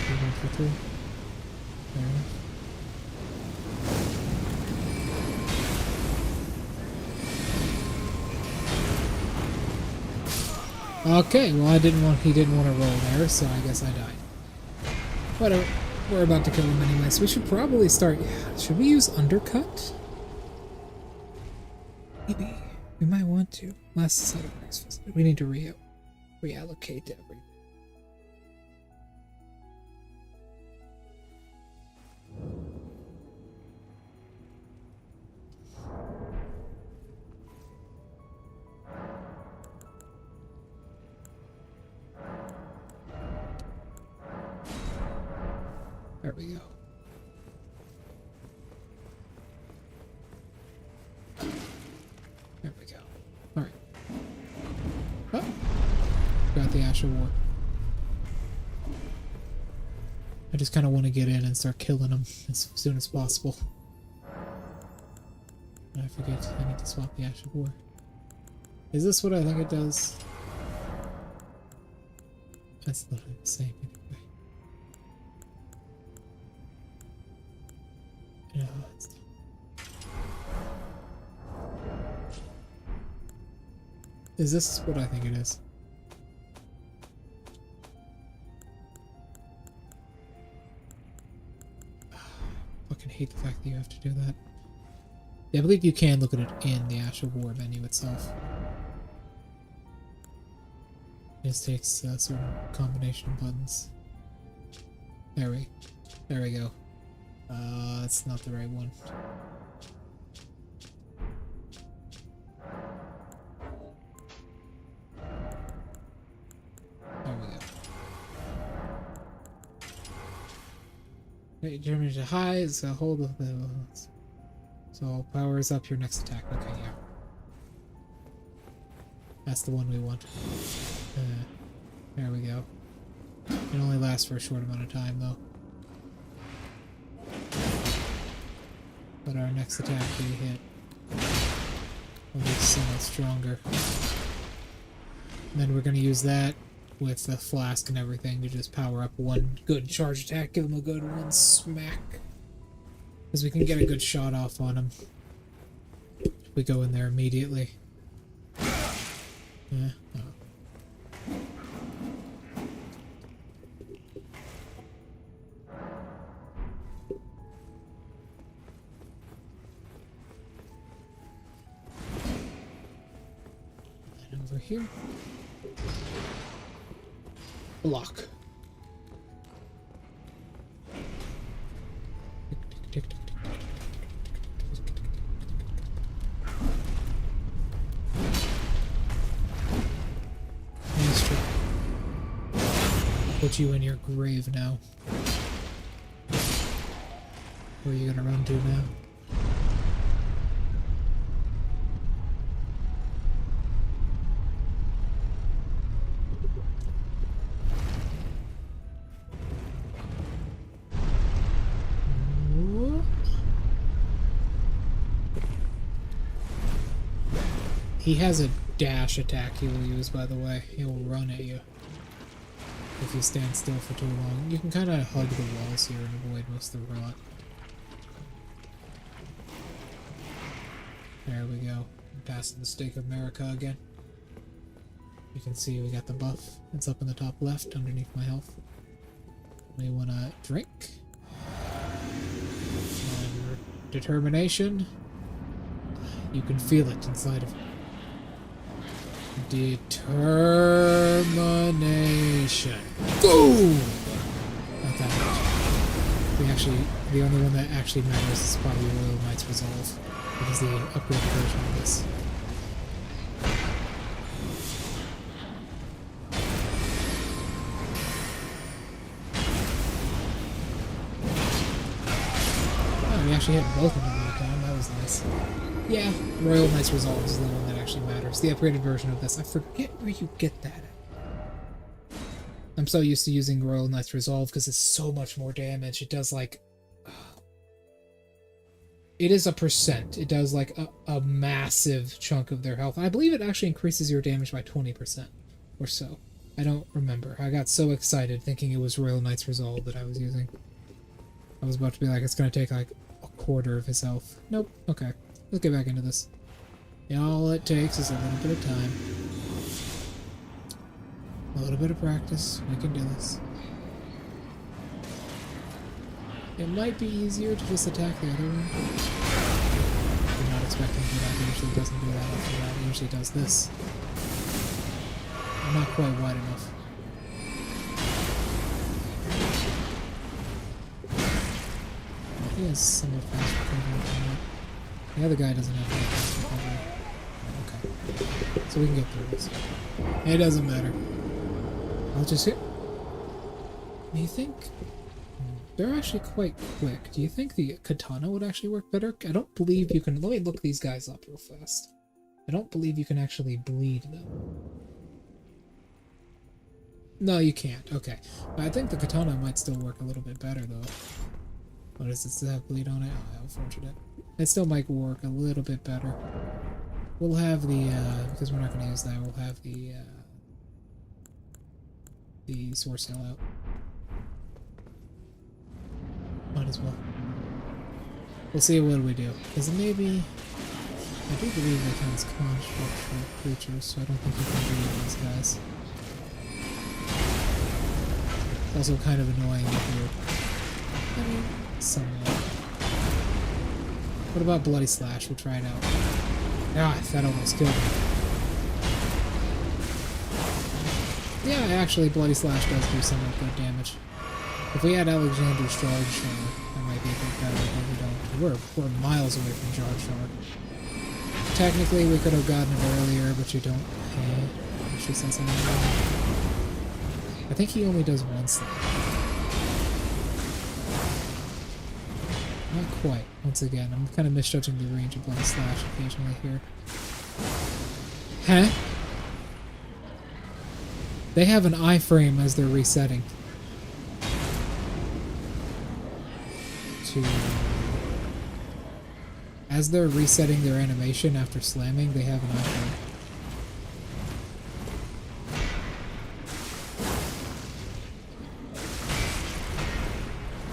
You're going for 3. Fair enough. Okay, well he didn't want to roll there, so I guess I died. Whatever. We're about to kill him anyway, so we should probably start. Should we use undercut? Maybe. We might want to. Last set of breakfast. We need to reallocate everything. There we go. There we go. Alright. Oh! Got the Ash of War. I just kind of want to get in and start killing them as soon as possible. I forget, I need to swap the Ash of War. Is this what I think it does? That's literally the same anyway. Yeah, it's not. Is this what I think it is? Fucking hate the fact that you have to do that. Yeah, I believe you can look at it in the Ash of War menu itself. It just takes a certain combination of buttons. There we go. That's not the right one. There we go. Wait, Germany to high, so hold of the... So powers up your next attack. Okay, yeah. That's the one we want. There we go. It only lasts for a short amount of time, though. But our next attack we hit will be somewhat stronger. And then we're going to use that with the flask and everything to just power up one good charge attack, give him a good one smack. Because we can get a good shot off on him if we go in there immediately. Yeah. Oh. And over here. Block. put you in your grave now. Where are you gonna run to now? He has a dash attack he will use, by the way. He will run at you if you stand still for too long. You can kind of hug the walls here and avoid most of the rot. There we go. I'm passing the Stake of America again. You can see we got the buff. It's up in the top left underneath my health. We want to drink. And determination. You can feel it inside of you. Determination. Go! Not that much. The only one that actually matters is probably Royal Knight's Resolve, which is the upgraded version of this. Oh, we actually hit both of them that time. That was nice. Yeah, Royal Knight's Resolve is the one that actually matters. The upgraded version of this. I forget where you get that at. I'm so used to using Royal Knight's Resolve because it's so much more damage. It does like... It is a percent. It does like a massive chunk of their health. I believe it actually increases your damage by 20% or so. I don't remember. I got so excited thinking it was Royal Knight's Resolve that I was using. I was about to be like, it's going to take like a quarter of his health. Nope. Okay. Let's get back into this. And all it takes is a little bit of time. A little bit of practice. We can do this. It might be easier to just attack the other one. You're not expecting to do that. It usually doesn't do that after that. It usually does this. I'm not quite wide enough. He has somewhat fast recovery. The other guy doesn't have that fast recovery. Okay. So we can get through this. It doesn't matter. I'll just hit. Do you think... They're actually quite quick. Do you think the katana would actually work better? I don't believe you can... Let me look these guys up real fast. I don't believe you can actually bleed them. No, you can't. Okay. But I think the katana might still work a little bit better, though. What does it still have bleed on it? Oh, unfortunate. It still might work a little bit better. We'll have the, because we're not going to use that, we'll have the source cell out. Might as well. We'll see what we do. Because maybe... I do believe they count as constructural creatures, so I don't think you can do these guys. It's also kind of annoying if you're... I mean, somewhat. What about Bloody Slash? We'll try it out. Ah, that almost killed me. Yeah, actually, Bloody Slash does do somewhat good damage. If we had Alexander's Charge Shard, that might be a bit better, but we don't. We're miles away from Charge Shard. Technically, we could have gotten it earlier, but you don't. She says something. I think he only does one slap. Not quite. Once again, I'm kind of misjudging the range of Bloody Slash occasionally here. Huh? They have an iframe as they're resetting. As they're resetting their animation after slamming, they have an iframe.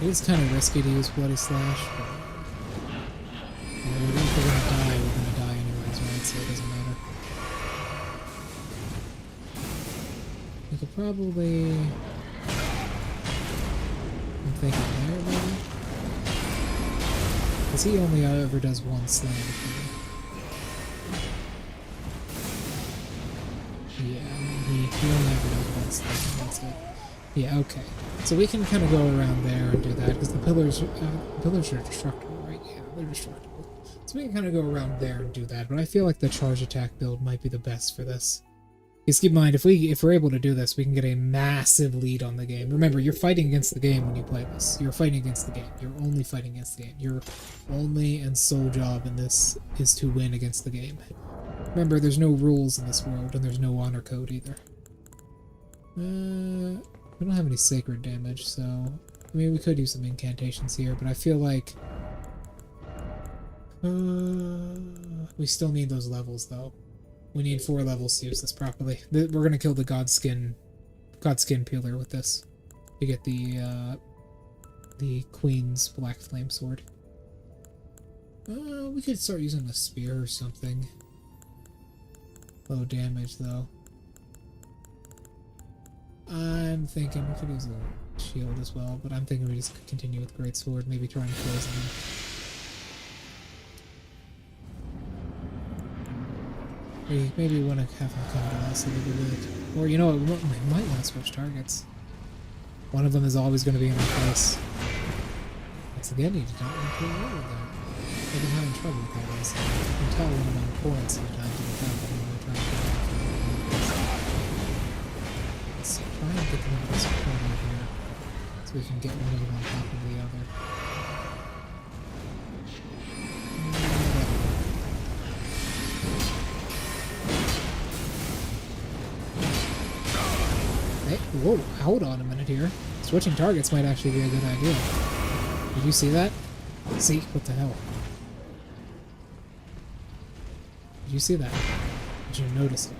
It is kind of risky to use Bloody Slash, but if we're gonna die, we're gonna die anyways, right? So it doesn't matter. We could probably... I'm thinking there, maybe? Because he only ever does one slam. Yeah, he only ever does one slam, that's it. Yeah, okay. So we can kind of go around there and do that, because the pillars are destructible, right? Yeah, they're destructible. So we can kind of go around there and do that, but I feel like the charge attack build might be the best for this. Because keep in mind, if we're able to do this, we can get a massive lead on the game. Remember, you're fighting against the game when you play this. You're fighting against the game. You're only fighting against the game. Your only and sole job in this is to win against the game. Remember, there's no rules in this world, and there's no honor code either. We don't have any sacred damage, so... I mean, we could use some incantations here, but I feel like... we still need those levels, though. We need 4 levels to use this properly. We're gonna kill the Godskin Peeler with this to get the Queen's Black Flame Sword. We could start using a spear or something. Low damage, though. I'm thinking we could use a shield as well, but I'm thinking we just continue with Great Sword, maybe try and poison him. Maybe we want to have him come to us a little bit. Or, you know what, we might want to switch targets. One of them is always going to be in our place. Once again, you don't want to roll with that. I've been having trouble with that recently. You can tell when I'm on point sometimes in the time when we're trying to get off. Let's try and get them into this corner here, so we can get one of them on top of the other. Hey, whoa, hold on a minute here. Switching targets might actually be a good idea. Did you see that? See? What the hell? Did you see that? Did you notice it?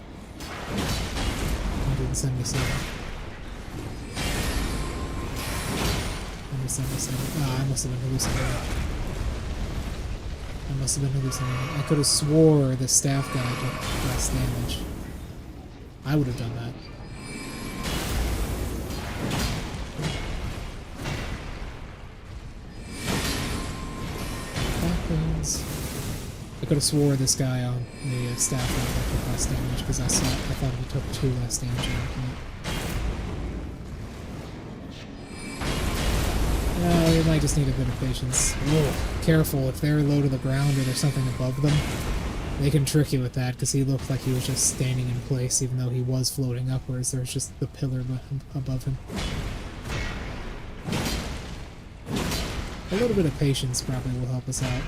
177. 177. Ah, I must have been hallucinating. I could have swore the staff guy took less damage. I would have done that. I could have swore this guy on the staff took less damage because I thought he took 2 less damage. We might just need a bit of patience. Whoa, careful, if they're low to the ground or there's something above them, they can trick you with that because he looked like he was just standing in place even though he was floating upwards. There's just the pillar above him. A little bit of patience probably will help us out.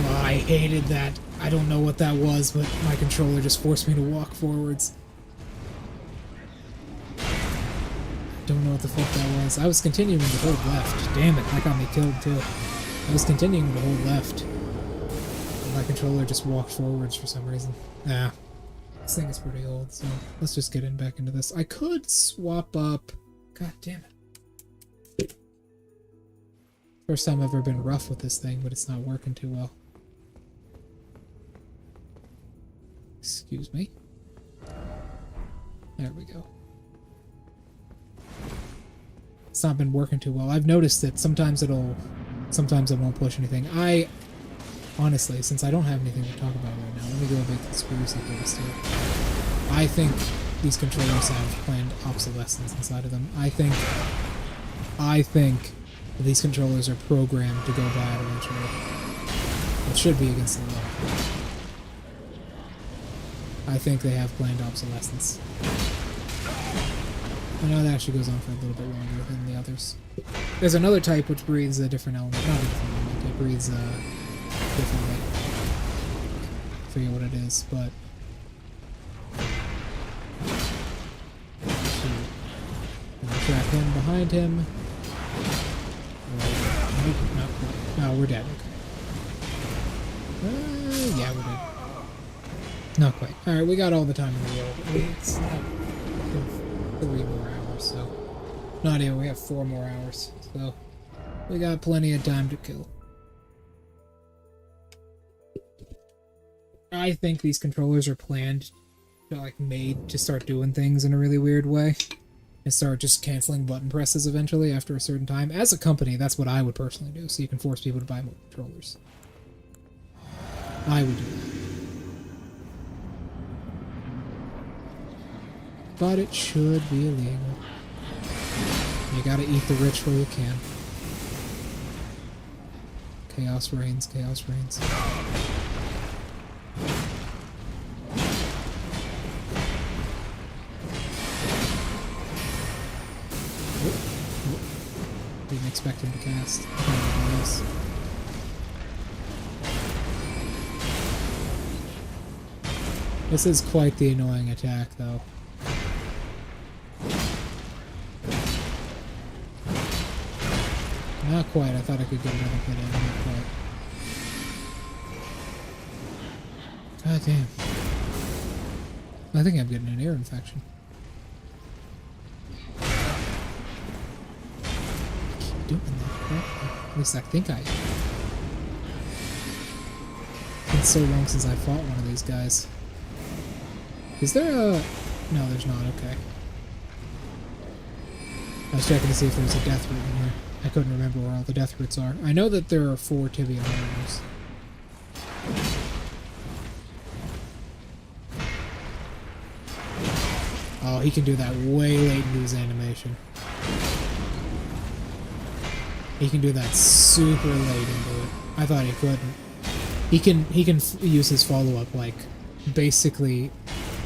Oh, I hated that. I don't know what that was, but my controller just forced me to walk forwards. Don't know what the fuck that was. I was continuing to hold left. Damn it, that got me killed too. I was continuing to hold left. And my controller just walked forwards for some reason. Nah. This thing is pretty old, so let's just get back into this. I could swap up... God damn it. First time I've ever been rough with this thing, but it's not working too well. Excuse me. There we go. It's not been working too well. I've noticed that sometimes it won't push anything. Honestly, since I don't have anything to talk about right now, let me go a big conspiracy theorist here. I think these controllers have planned obsolescence inside of them. I think that these controllers are programmed to go bad eventually. It should be against the law. I think they have planned obsolescence. I know that actually goes on for a little bit longer than the others. There's another type which breathes a different element. Not a different element, it breathes differently. I forget what it is, but... Trap him behind him. Nope, not quite. No, we're dead. Okay. Yeah, we're dead. Not quite. Alright, we got all the time in the world. It's not 3 more hours, so... Not even, we have 4 more hours, so... We got plenty of time to kill. I think these controllers are planned, like, made to start doing things in a really weird way. And start just canceling button presses eventually after a certain time. As a company, that's what I would personally do, so you can force people to buy more controllers. I would do that. But it should be illegal. You gotta eat the rich where you can. Chaos reigns, chaos reigns. Didn't expect him to cast. This is quite the annoying attack, though. Not quite. I thought I could get another hit in. Not quite. God damn. I think I'm getting an ear infection. Keep doing that correctly. At least I think I am. It's been so long since I fought one of these guys. Is there a... No, there's not. Okay. I was checking to see if there's a death root in here. I couldn't remember where all the death roots are. I know that there are 4 tibia armors. Oh, he can do that way late into his animation. He can do that super late into it. I thought he couldn't. He can use his follow-up like basically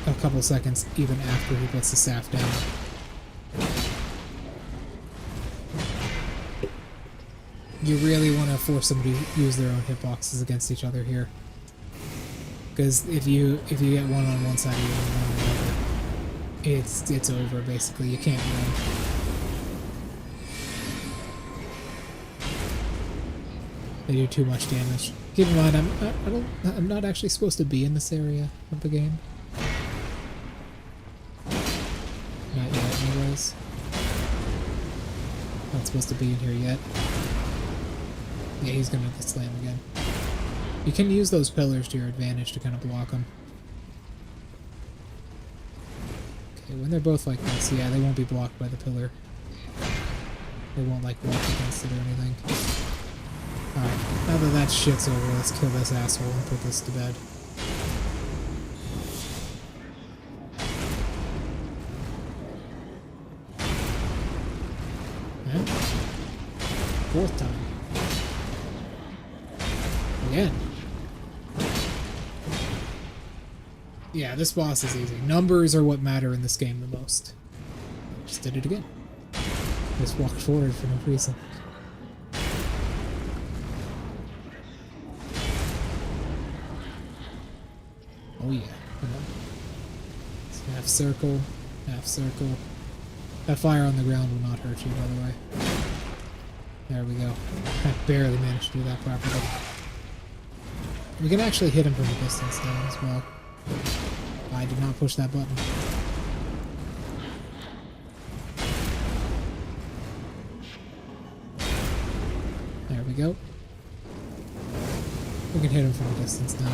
a couple seconds even after he puts the staff down. You really want to force them to use their own hitboxes against each other here, because if you get one on one side of you and one on the other, it's over basically. You can't win. They do too much damage. Keep in mind, I'm not actually supposed to be in this area of the game. Not yet, anyways. Not supposed to be in here yet. Yeah, he's gonna slam again. You can use those pillars to your advantage to kind of block them. Okay, when they're both like this, yeah, they won't be blocked by the pillar. They won't like walk against it or anything. Alright, now that that shit's over, let's kill this asshole and put this to bed. Yeah. 4th time. Again. Yeah, this boss is easy. Numbers are what matter in this game the most. Just did it again. Just walked forward for no reason. Oh yeah. Come on. So half circle, half circle. That fire on the ground will not hurt you, by the way. There we go. I barely managed to do that properly. We can actually hit him from a distance now as well. I did not push that button. There we go. We can hit him from a distance now.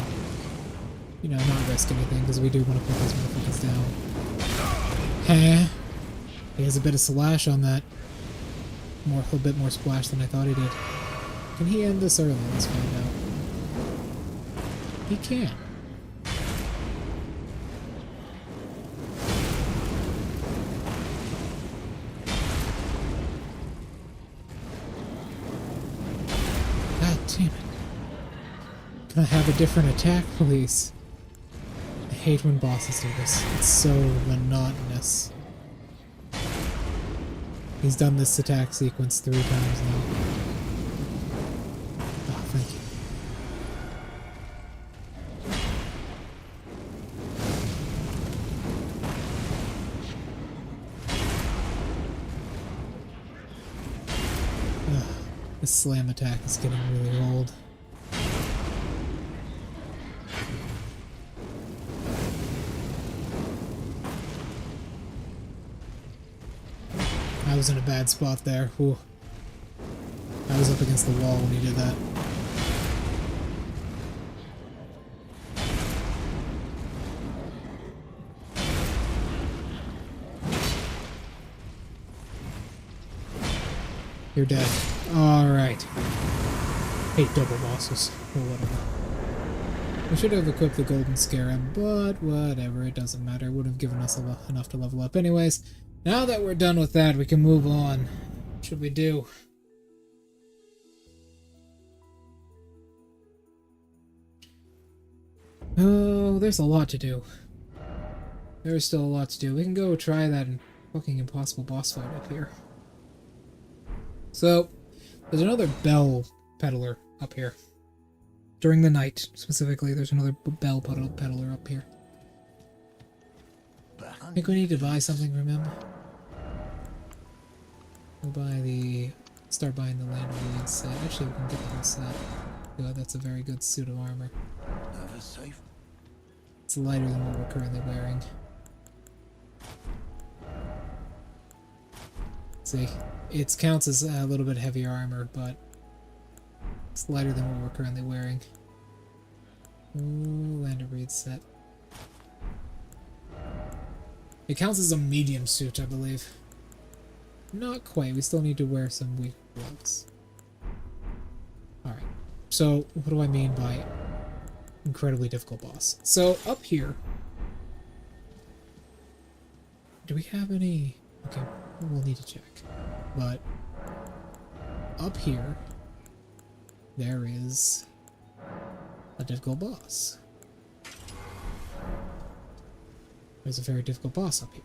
You know, not risk anything, because we do want to put these motherfuckers down. Huh? He has a bit of slash on that. A bit more splash than I thought he did. Can he end this early? Let's find out. He can. God damn it. Can I have a different attack, please? I hate when bosses do this. It's so monotonous. He's done this attack sequence 3 times now. Oh, thank you. This slam attack is getting really old. I was in a bad spot there. Ooh. I was up against the wall when he did that. You're dead. Alright. Hate double bosses. Or whatever. We should have equipped the golden scarab, but whatever, it doesn't matter. It would have given us enough to level up anyways. Now that we're done with that, we can move on. What should we do? Oh, there's a lot to do. There's still a lot to do. We can go try that fucking impossible boss fight up here. So, there's another bell peddler up here. During the night, specifically, there's another bell peddler up here. I think we need to buy something from him. We'll buy the... Start buying the Land of Weeds set. Actually, we can get the whole set. Yeah, that's a very good suit of armor. Never safe. It's lighter than what we're currently wearing. See, it counts as a little bit heavier armor, but it's lighter than what we're currently wearing. Ooh, Land of Reed set. It counts as a medium suit, I believe. Not quite, we still need to wear some weak gloves. Alright, so what do I mean by incredibly difficult boss? So, up here... Do we have any... Okay, we'll need to check. But up here, there is a difficult boss. There's a very difficult boss up here.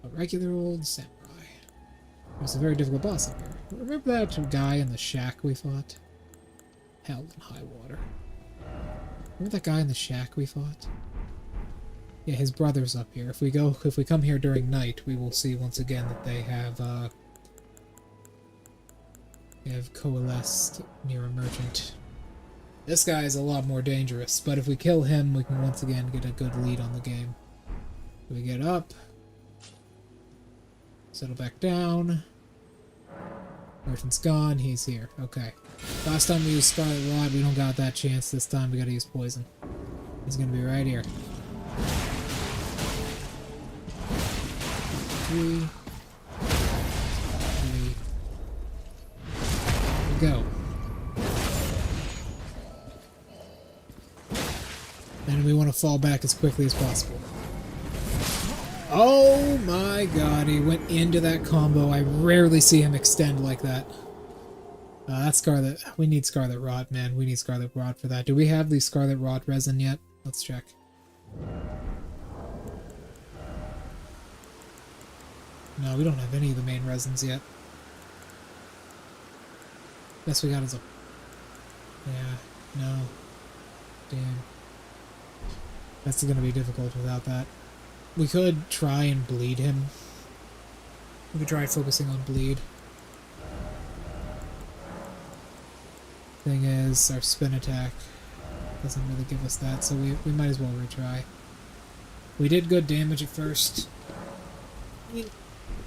A regular old samurai. There's a very difficult boss up here. Remember that guy in the shack we fought? Hell and high water. Remember that guy in the shack we fought? Yeah, his brother's up here. If we come here during night, we will see once again that they have coalesced near a merchant. This guy is a lot more dangerous, but if we kill him, we can once again get a good lead on the game. We get up, settle back down. Merchant's gone, he's here. Okay. Last time we used Scarlet Rod, we don't got that chance. This time we gotta use poison. He's gonna be right here. 3. Go. And we want to fall back as quickly as possible. Oh my god, he went into that combo. I rarely see him extend like that. That's Scarlet. We need Scarlet Rod, man. We need Scarlet Rod for that. Do we have the Scarlet Rod resin yet? Let's check. No, we don't have any of the main resins yet. Best we got is a... Yeah, no. Damn. That's gonna be difficult without that. We could try and bleed him. We could try focusing on bleed. Thing is, our spin attack doesn't really give us that, so we might as well retry. We did good damage at first. I mean,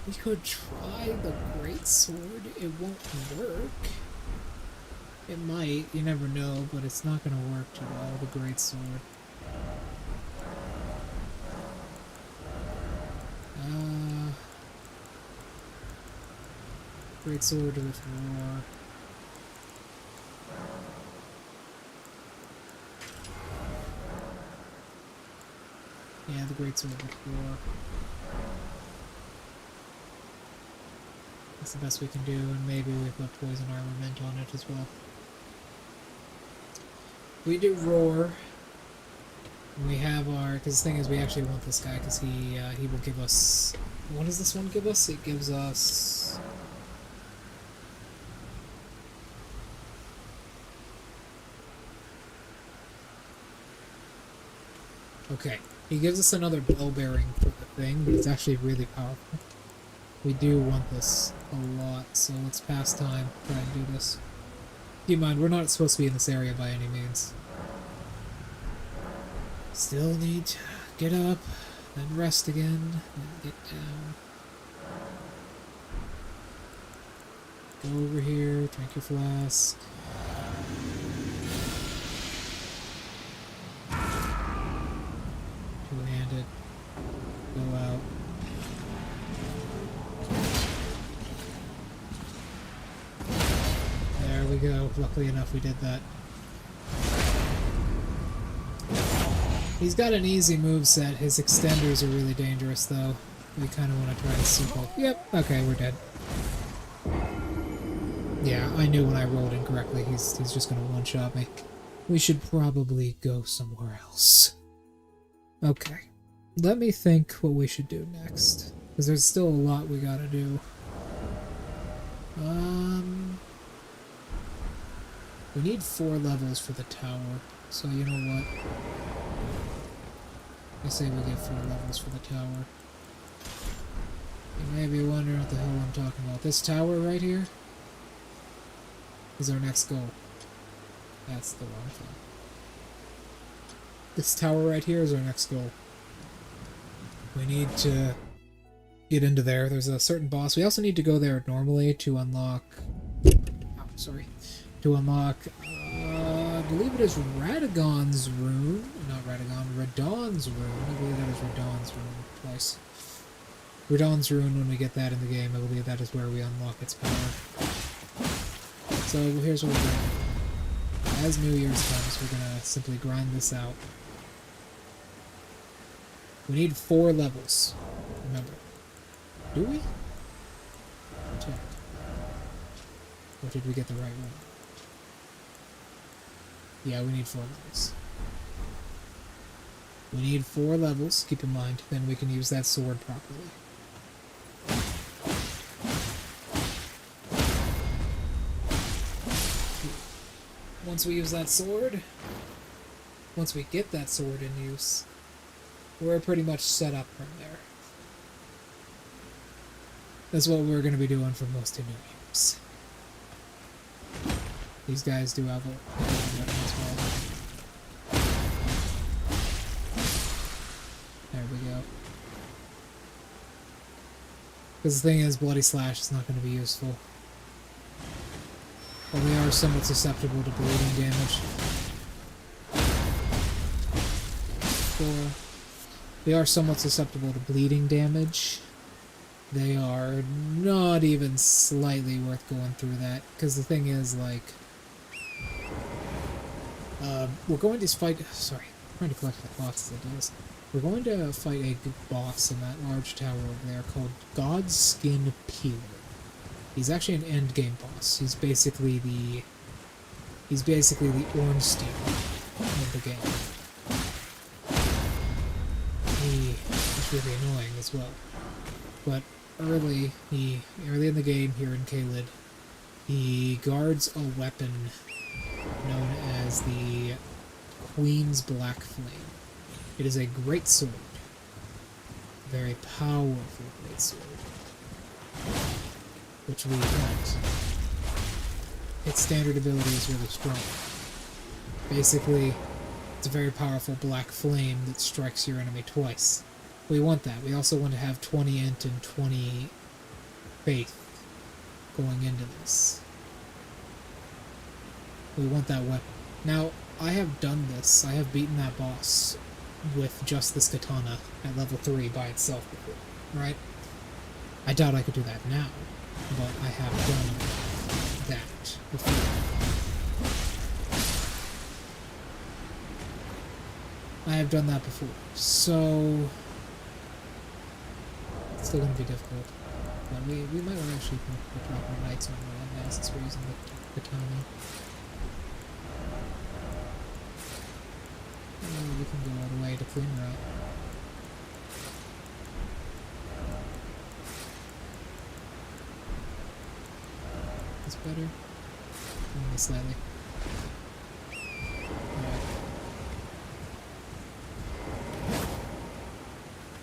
we could try the Great Sword. It won't work. It might, you never know, but it's not gonna work too well, the Great Sword. Great Sword with Roar. Yeah, the Great Sword with Roar. That's the best we can do, and maybe we put Poison Armament on it as well. We do Roar. We have our... Because the thing is, we actually want this guy, because he will give us... What does this one give us? It gives us... Okay, he gives us another bell bearing for the thing, but it's actually really powerful. We do want this a lot, so let's pass time, try and do this. Keep in mind, we're not supposed to be in this area by any means. Still need to get up, then rest again, then get down. Go over here, drink your flask. Two-handed. Go out. There we go. Luckily enough we did that. He's got an easy moveset. His extenders are really dangerous though. We kind of want to try to super. Yep, okay, we're dead. Yeah, I knew when I rolled incorrectly. He's just gonna one-shot me. we should probably go somewhere else. Okay. Let me think what we should do next. Because there's still a lot we gotta do. We need 4 levels for the tower. So you know what? I say we get 4 levels for the tower. You may be wondering what the hell I'm talking about. This tower right here is our next goal. That's the wrong thing. This tower right here is our next goal. We need to get into there. There's a certain boss. We also need to go there normally to unlock... Oh, sorry. To unlock, I believe it is Radagon's rune. Not Radagon, Radon's rune. I believe that is Radon's rune twice. Radon's rune, when we get that in the game, I believe that is where we unlock its power. So here's what we're going to do. As New Year's comes, we're going to simply grind this out. We need 4 levels. Remember. Do we? Check. Or did we get the right one? Yeah, we need 4 levels. We need 4 levels, keep in mind, then we can use that sword properly. Once we use that sword, once we get that sword in use, we're pretty much set up from there. That's what we're going to be doing for most of New Year's. These guys do have a weapon as well. There we go. Because the thing is, Bloody Slash is not going to be useful. But we are somewhat susceptible to bleeding damage. They are somewhat susceptible to bleeding damage. They are not even slightly worth going through that. Because the thing is, like... we're going to fight... Sorry, I'm trying to collect the boxes it does. We're going to fight a boss in that large tower over there called Godskin Peeler. He's actually an endgame boss. He's basically the Ornstein of the game. He is really annoying as well. But early in the game here in Caelid, he guards a weapon known as the Queen's Black Flame. It is a great sword. Very powerful great sword. Which we want. Its standard ability is really strong. Basically, it's a very powerful black flame that strikes your enemy twice. We want that. We also want to have 20 int and 20 faith going into this. We want that weapon. Now, I have done this. I have beaten that boss with just this katana at level 3 by itself before, right? I doubt I could do that now, but I have done that before. I have done that before, so it's still going to be difficult. But we might actually put proper knights on right now since we're using the katana. We can go all the way to clean route. That's better. Only slightly.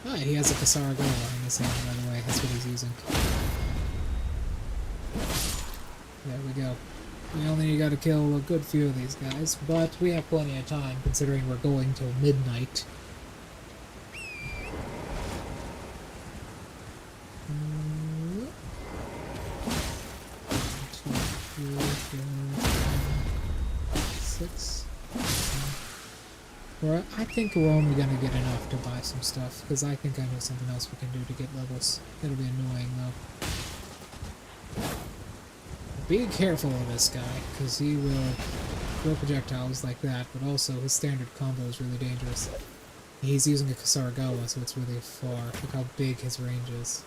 Alright, he has a Kasaragoa in his hand, by the way. That's what he's using. There we go. We only got to kill a good few of these guys, but we have plenty of time, considering we're going till midnight. I think we're only going to get enough to buy some stuff, because I think I know something else we can do to get levels. It'll be annoying, though. Be careful of this guy, because he will throw projectiles like that, but also his standard combo is really dangerous. He's using a Kasaragawa, so it's really far. Look how big his range is.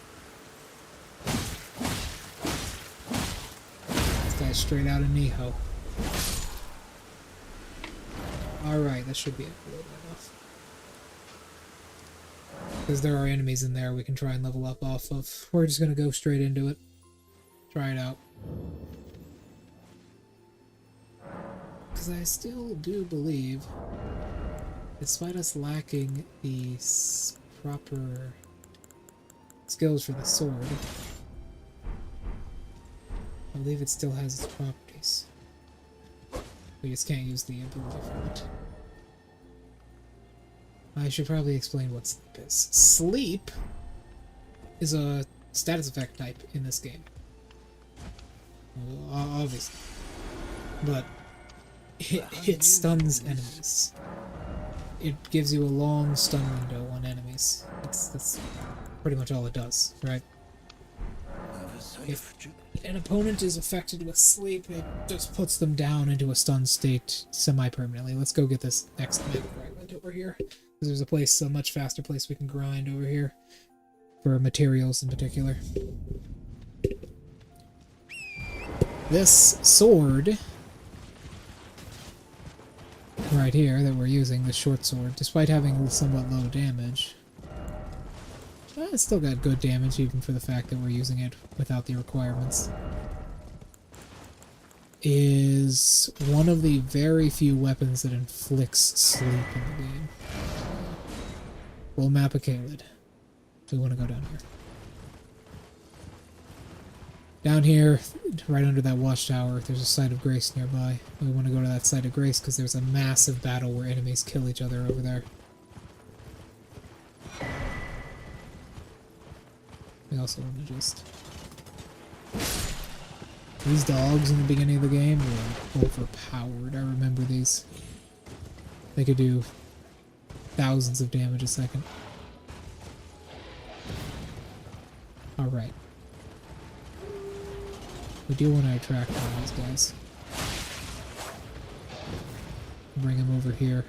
This guy's straight out of Niho. Alright, that should be it. Because there are enemies in there we can try and level up off of. We're just gonna go straight into it. Try it out. Because I still do believe, despite us lacking the proper skills for the sword, I believe it still has its properties. We just can't use the ability for it. I should probably explain what sleep is. Sleep is a status effect type in this game. Obviously. But it stuns enemies. It gives you a long stun window on enemies. That's pretty much all it does, right? If an opponent is affected with sleep, it just puts them down into a stun state semi-permanently. Let's go get this next map fragment over here. Because there's a place, a much faster place we can grind over here. For materials in particular. This sword right here that we're using, the short sword, despite having somewhat low damage, it's still got good damage even for the fact that we're using it without the requirements, is one of the very few weapons that inflicts sleep in the game. Full map of Caelid. We want to go down here. Down here, right under that watchtower, there's a site of grace nearby. We want to go to that site of grace because there's a massive battle where enemies kill each other over there. We also want to just... These dogs in the beginning of the game were overpowered. I remember these. They could do thousands of damage a second. Alright. We do want to attract one of these guys. Bring him over here.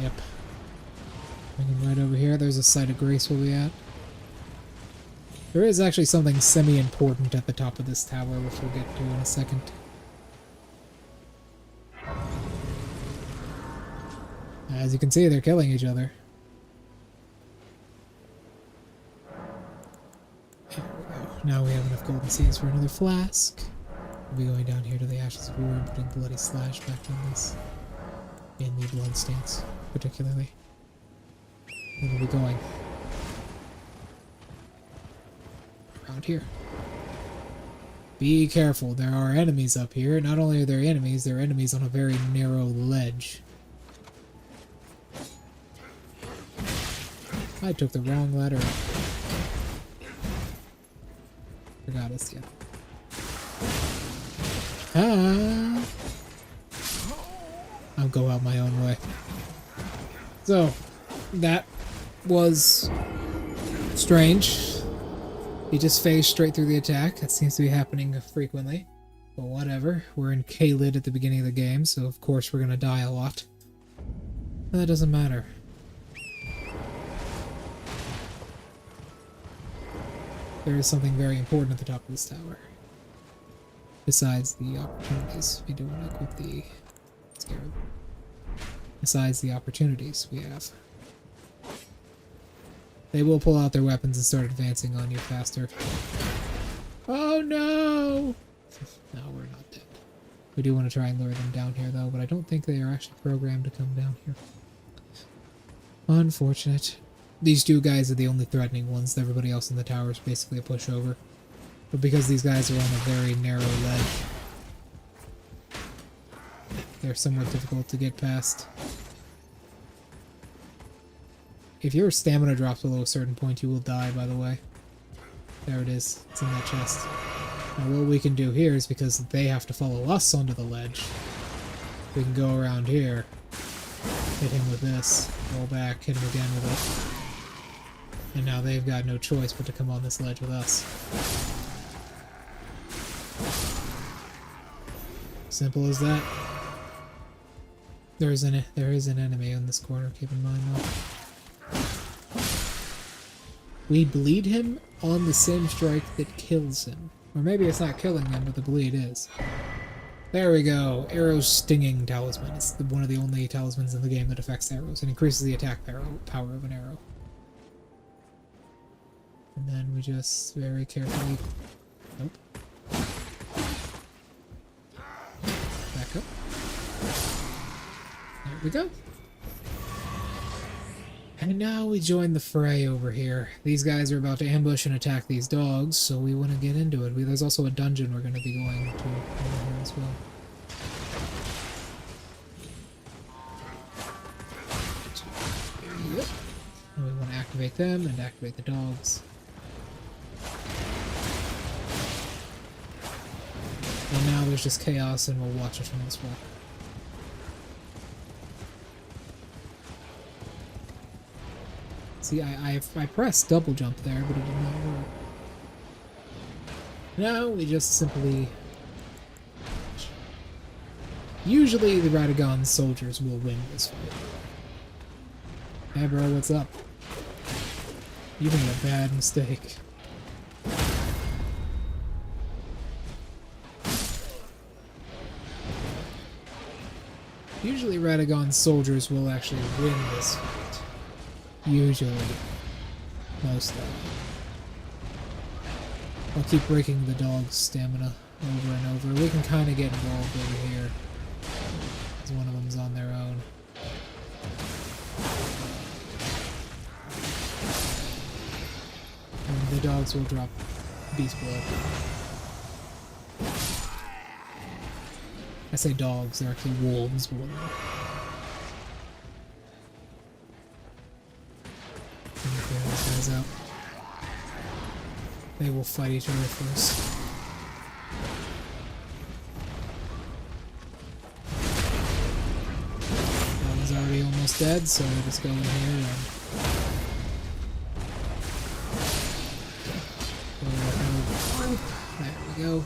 Yep. Bring him right over here. There's a site of grace we'll be at. There is actually something semi-important at the top of this tower, which we'll get to in a second. As you can see, they're killing each other. There we go. Now we have enough golden seeds for another flask. We'll be going down here to the Ashes of War and putting Bloody Slash back on this. In the Bloodstains, particularly. Then we'll be going around here. Be careful, there are enemies up here. Not only are there enemies on a very narrow ledge. I took the wrong ladder. Forgot us, yeah. Ah! I'll go out my own way. So, that was strange. He just phased straight through the attack. That seems to be happening frequently. But whatever. We're in Caelid at the beginning of the game, so of course we're gonna die a lot. But that doesn't matter. There is something very important at the top of this tower. Besides the opportunities. We do want to equip the scarab. Besides the opportunities we have. They will pull out their weapons and start advancing on you faster. Oh no! No, we're not dead. We do want to try and lure them down here though, but I don't think they are actually programmed to come down here. Unfortunate. These two guys are the only threatening ones. Everybody else in the tower is basically a pushover. But because these guys are on a very narrow ledge, they're somewhat difficult to get past. If your stamina drops below a certain point, you will die, by the way. There it is. It's in that chest. Now what we can do here is, because they have to follow us onto the ledge, we can go around here, hit him with this, roll back, hit him again with it. And now they've got no choice but to come on this ledge with us. Simple as that. There is an enemy in this corner, keep in mind though. We bleed him on the same strike that kills him. Or maybe it's not killing them, but the bleed is. There we go. Arrow Stinging Talisman. It's one of the only talismans in the game that affects arrows. It increases the attack power of an arrow. And then we just very carefully... Nope. Back up. There we go. And now we join the fray over here. These guys are about to ambush and attack these dogs, so we want to get into it. There's also a dungeon we're going to be going to over here as well. Yep. And we want to activate them and activate the dogs. And now there's just chaos, and we'll watch it from this wall. See, I pressed double jump there, but it did not work. Now we just simply... Usually the Radagon soldiers will win this fight. Hey bro, what's up? You made a bad mistake. Usually Radagon soldiers will actually win this fight. Usually. Most of them. I'll keep breaking the dog's stamina over and over. We can kind of get involved over here. Because one of them's on their own. And the dogs will drop beast blood. I say dogs, they're actually wolves. But these guys out. They will fight each other first. That one's already almost dead, so we'll just go in here and... There we go.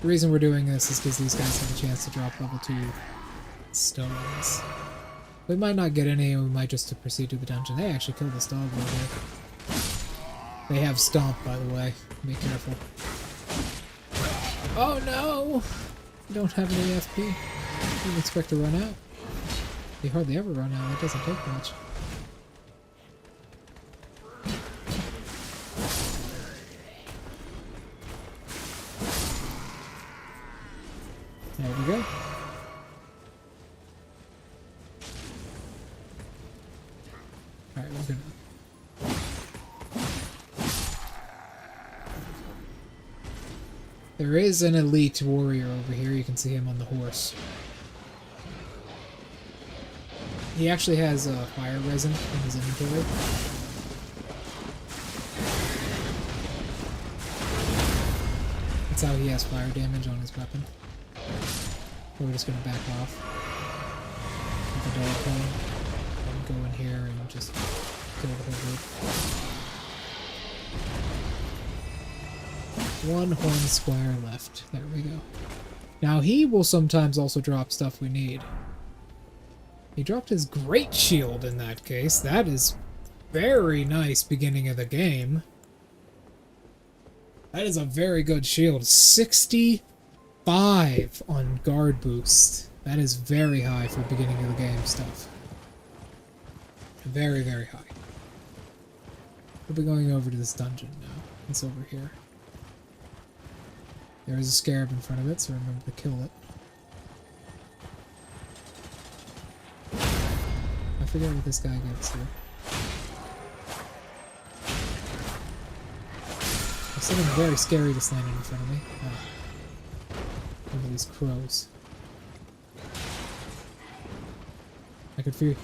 The reason we're doing this is because these guys have a chance to drop level 2 stones. We might not get any, and we might just proceed to the dungeon. They actually killed this dog over there. They have Stomp, by the way. Be careful. Oh no! You don't have any FP. You didn't expect to run out. You hardly ever run out. That doesn't take much. There we go. Alright, we're gonna... There is an elite warrior over here. You can see him on the horse. He actually has fire resin in his inventory. That's how he has fire damage on his weapon. We're just gonna back off with the dog horn and go in here and just kill the whole group. One horn square left. There we go. Now he will sometimes also drop stuff we need. He dropped his great shield in that case. That is very nice beginning of the game. That is a very good shield. 65 on guard boost. That is very high for beginning of the game stuff. Very, very high. We'll be going over to this dungeon now. It's over here. There is a scarab in front of it, so remember to kill it. I forget what this guy gets here. There's something very scary just landed in front of me. Oh. Look at these crows. I could hear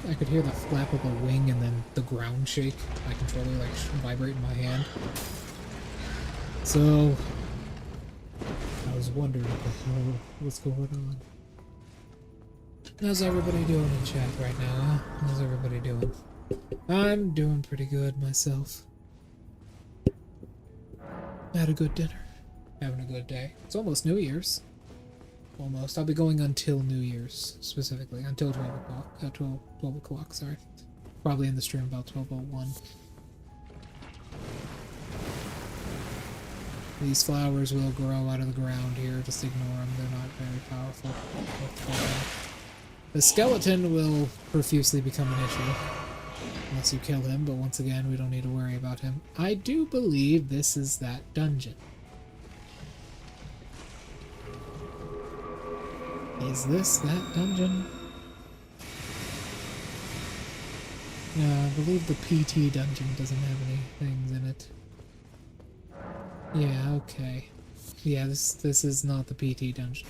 the flap of a wing and then the ground shake. My controller like vibrate in my hand. So I was wondering what's going on. How's everybody doing in chat right now, huh? How's everybody doing? I'm doing pretty good myself. Had a good dinner. Having a good day. It's almost New Year's. Almost. I'll be going until New Year's, specifically. Until 12 o'clock. 12 o'clock, sorry. Probably in the stream about 12:01. These flowers will grow out of the ground here. Just ignore them. They're not very powerful. The skeleton will profusely become an issue. Unless you kill him, but once again, we don't need to worry about him. I do believe this is that dungeon. Is this that dungeon? No, I believe the PT dungeon doesn't have any things in it. Yeah, okay. Yeah, this is not the PT dungeon.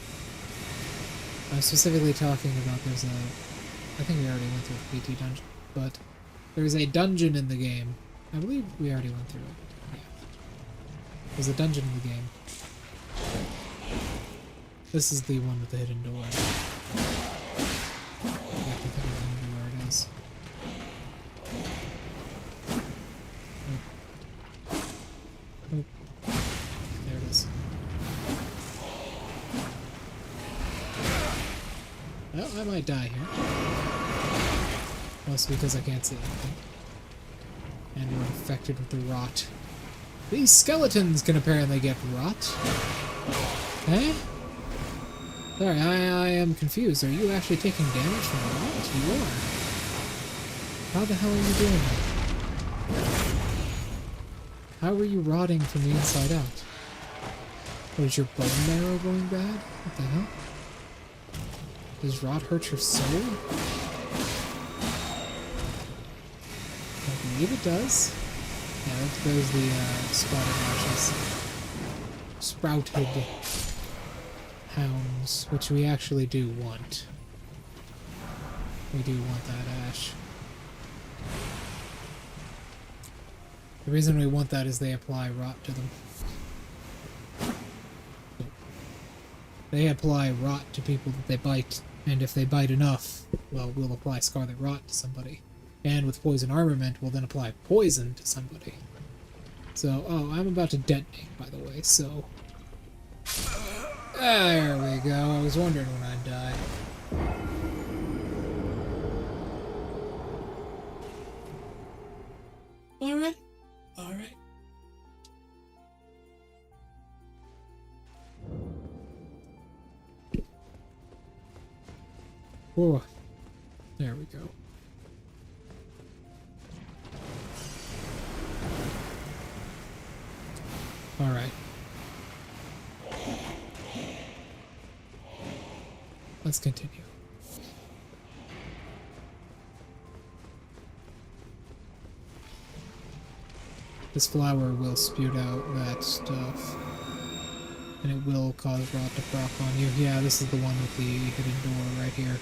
I'm specifically talking about I think we already went through the PT dungeon, but there's a dungeon in the game. I believe we already went through it. Yeah. There's a dungeon in the game. This is the one with the hidden door. I have to think of where it is. Oh. There it is. Well, I might die here. Mostly because I can't see anything. And we're infected with the rot. These skeletons can apparently get rot. Eh? Sorry, I am confused. Are you actually taking damage from rot? You are. How the hell are you doing that? How are you rotting from the inside out? What, is your bone marrow going bad? What the hell? Does rot hurt your soul? I believe it does. Yeah, there's the spotted ashes. Sprouted hounds, which we actually do want. We do want that ash. The reason we want that is they apply rot to them. They apply rot to people that they bite, and if they bite enough, well, we'll apply scarlet rot to somebody. And with poison armament, we'll then apply poison to somebody. So, oh, I'm about to detonate, by the way, so... There we go, I was wondering when I'd die. Alright, alright. Whoa, there we go. Alright. Let's continue. This flower will spew out that stuff. And it will cause rot to proc on you. Yeah, this is the one with the hidden door right here.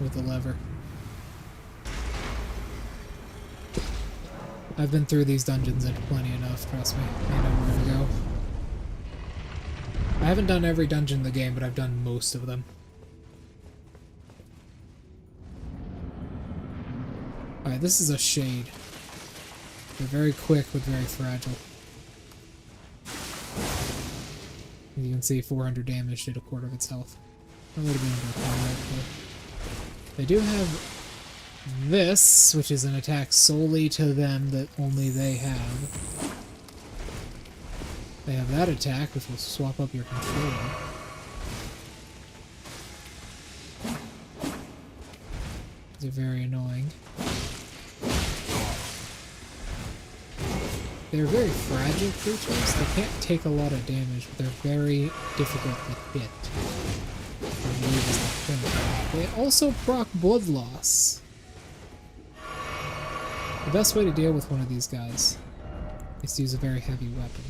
With the lever. I've been through these dungeons and plenty enough, trust me. I know where to go. I haven't done every dungeon in the game, but I've done most of them. Alright, this is a shade. They're very quick, but very fragile. As you can see, 400 damage did a quarter of its health. That would have been under combat, but they do have this, which is an attack solely to them that only they have. They have that attack, which will swap up your controller. They're very annoying. They're very fragile creatures. They can't take a lot of damage, but they're very difficult to hit. I believe is the thing. They also proc blood loss. The best way to deal with one of these guys is to use a very heavy weapon.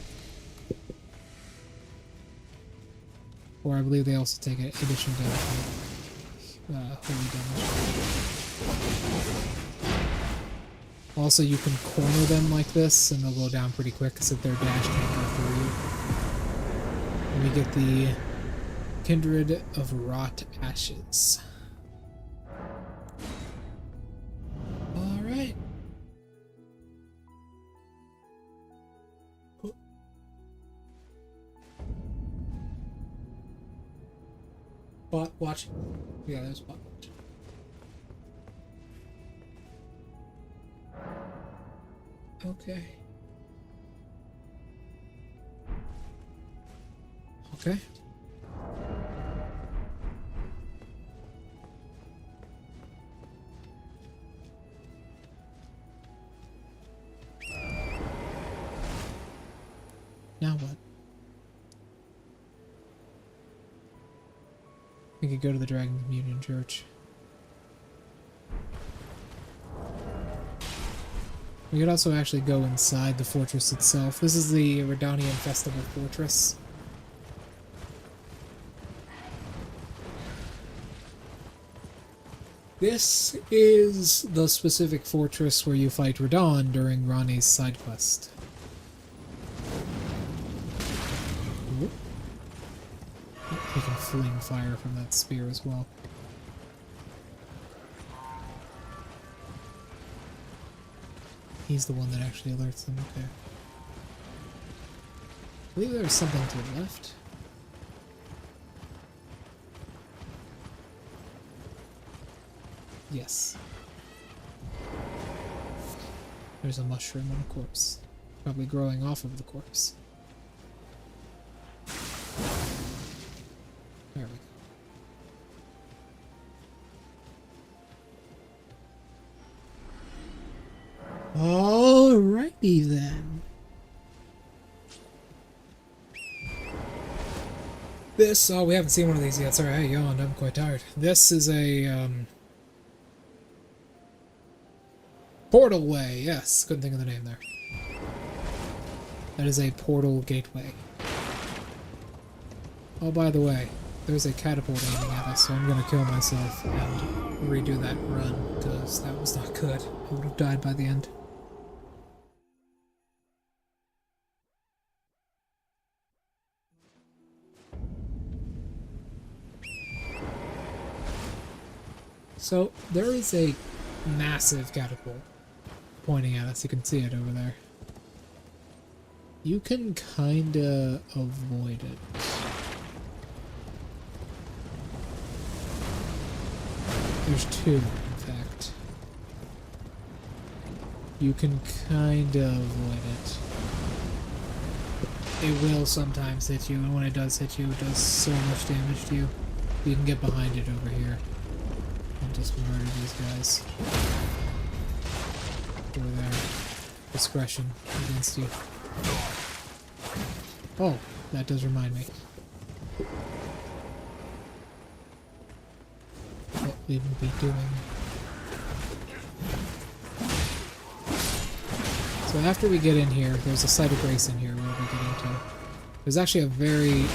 Or I believe they also take additional damage from holy damage. Also, you can corner them like this, and they'll go down pretty quick because their dash can't go through you. And we get the Kindred of Rot Ashes. Alright. Bot watching. Yeah, there's bot watching. Okay. Okay. Now what? We could go to the Dragon Communion Church. We could also actually go inside the fortress itself. This is the Redanian Festival Fortress. This is the specific fortress where you fight Radahn during Ranni's side quest. Whoop. He can fling fire from that spear as well. He's the one that actually alerts them. Okay. I believe there's something to the left. Yes. There's a mushroom on a corpse. Probably growing off of the corpse. There we go. Alrighty then. This, oh, we haven't seen one of these yet. Sorry, I yawned. I'm quite tired. This is a, Portal Way, yes. Couldn't think of the name there. That is a portal gateway. Oh, by the way, there's a catapult aiming at us, so I'm gonna kill myself and redo that run, because that was not good. I would have died by the end. So, there is a massive catapult pointing at us. You can see it over there. You can kinda avoid it. There's two, in fact. You can kinda avoid it. It will sometimes hit you, and when it does hit you, it does so much damage to you. You can get behind it over here and just murder these guys. For their discretion against you. Oh, that does remind me. What we will be doing. So after we get in here, there's a site of grace in here where we're getting to. There's actually a very,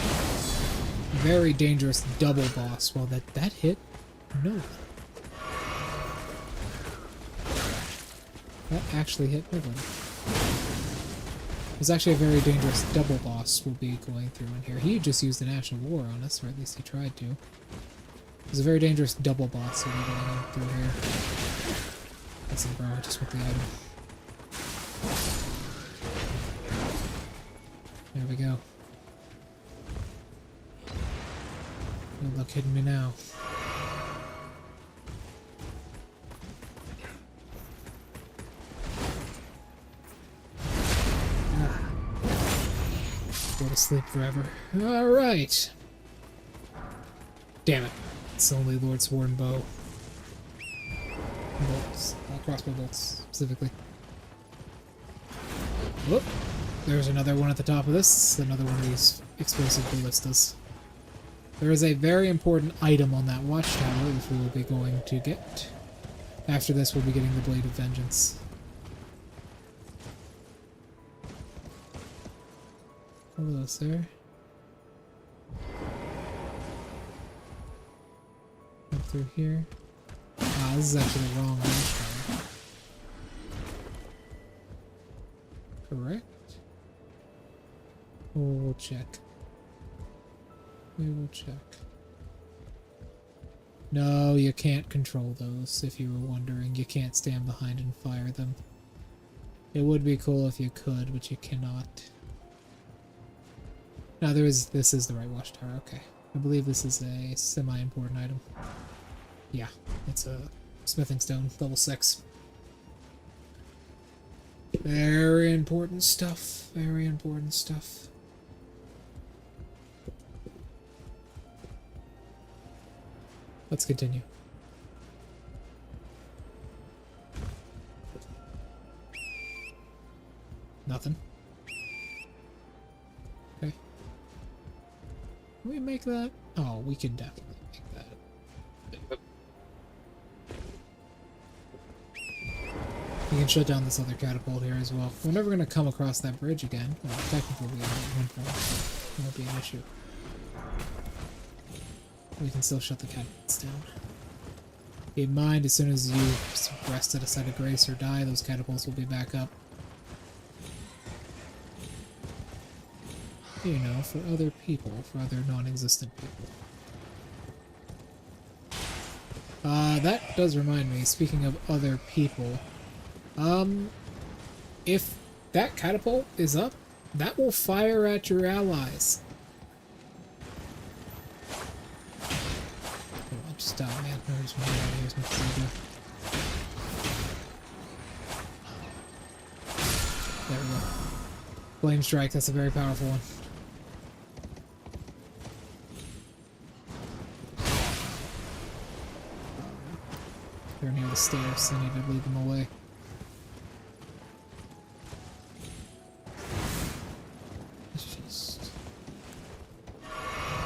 very dangerous double boss. Well, that hit? No. That actually hit nobody. There's actually a very dangerous double boss we'll be going through in here. He just used an Ash of War on us, or at least he tried to. There's a very dangerous double boss we'll be going through here. Listen, bro, I just want the item. There we go. Good luck hitting me now. Go to sleep forever. Alright. Damn it. It's only Lord Sword and Bow. Bolts. Crossbow bolts, specifically. Whoop. There's another one at the top of this. Another one of these explosive ballistas. There is a very important item on that watchtower which we will be going to get. After this, we'll be getting the Blade of Vengeance. Hello, sir. Up through here. Ah, this is actually the wrong watchtower. Correct? We'll check. We will check. No, you can't control those, if you were wondering. You can't stand behind and fire them. It would be cool if you could, but you cannot. No, this is the right watchtower, okay. I believe this is a semi-important item. Yeah, it's a smithing stone, level 6. Very important stuff. Very important stuff. Let's continue. Nothing. Okay. Can we make that? Oh, we can definitely make that. We can shut down this other catapult here as well. We're never going to come across that bridge again. Well, technically we have it won't be an issue. We can still shut the catapults down. Keep in mind, as soon as you rest at a site of grace or die, those catapults will be back up. You know, for other people, for other non-existent people. That does remind me, speaking of other people, if that catapult is up, that will fire at your allies. Oh, I'll just die, man. There's one down here, there's nothing to do. There we go. Flame strike, that's a very powerful one. They're near the stairs, so I need to lead them away. Just...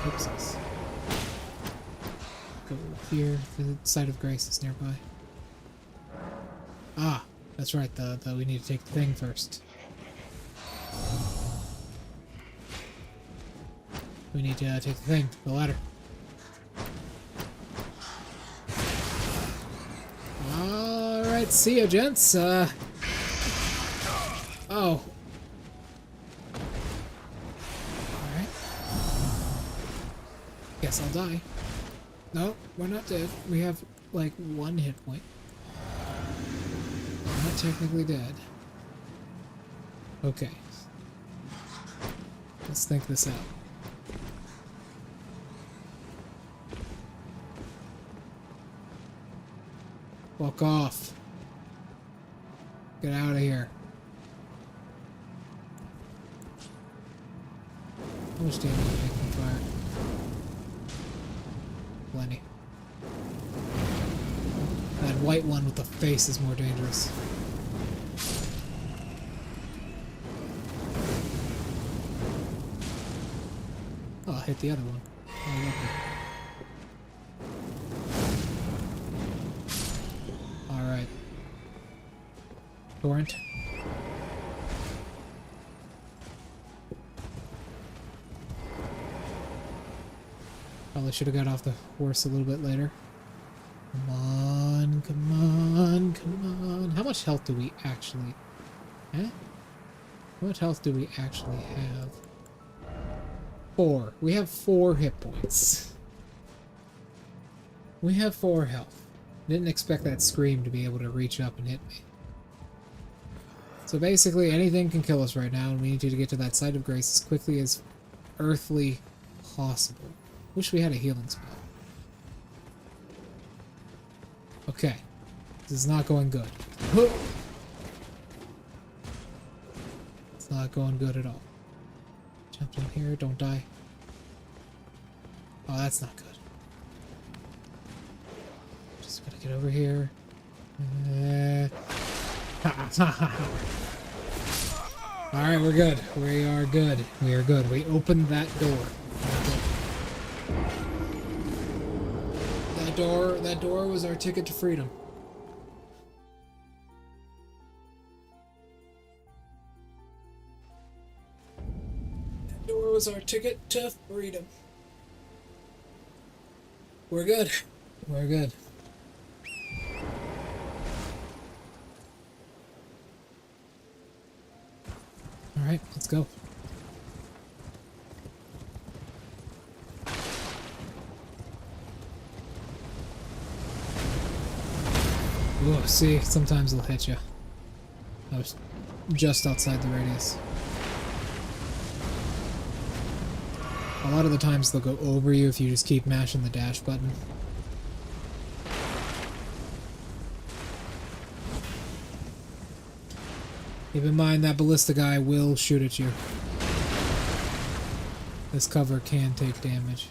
Oopsies. Go here. The site of grace is nearby. Ah, that's right. We need to take the thing first. We need to take the thing, the ladder. Alright, see ya, gents. Oh. Alright. Guess I'll die. No, we're not dead. We have, like, 1 hit point. We're not technically dead. Okay. Let's think this out. Walk off. Get out of here. How much damage did I make from fire? Plenty. That white one with the face is more dangerous. Oh, I hit the other one. Oh, lovely. Alright. Torrent. Probably should have got off the horse a little bit later. Come on, come on, come on. How much health do we actually... Eh? How much health do we actually have? 4. We have 4 hit points. We have 4 health. Didn't expect that scream to be able to reach up and hit me. So basically, anything can kill us right now, and we need you to get to that site of grace as quickly as earthly possible. Wish we had a healing spell. Okay. This is not going good. It's not going good at all. Jump in here, don't die. Oh, that's not good. Just gotta get over here. Alright, we're good. We are good. We are good. We opened that door. That door was our ticket to freedom. That door was our ticket to freedom. We're good. We're good. Alright, let's go. Whoa, see, sometimes they'll hit you. I was just outside the radius. A lot of the times they'll go over you if you just keep mashing the dash button. Keep in mind that ballista guy will shoot at you. This cover can take damage.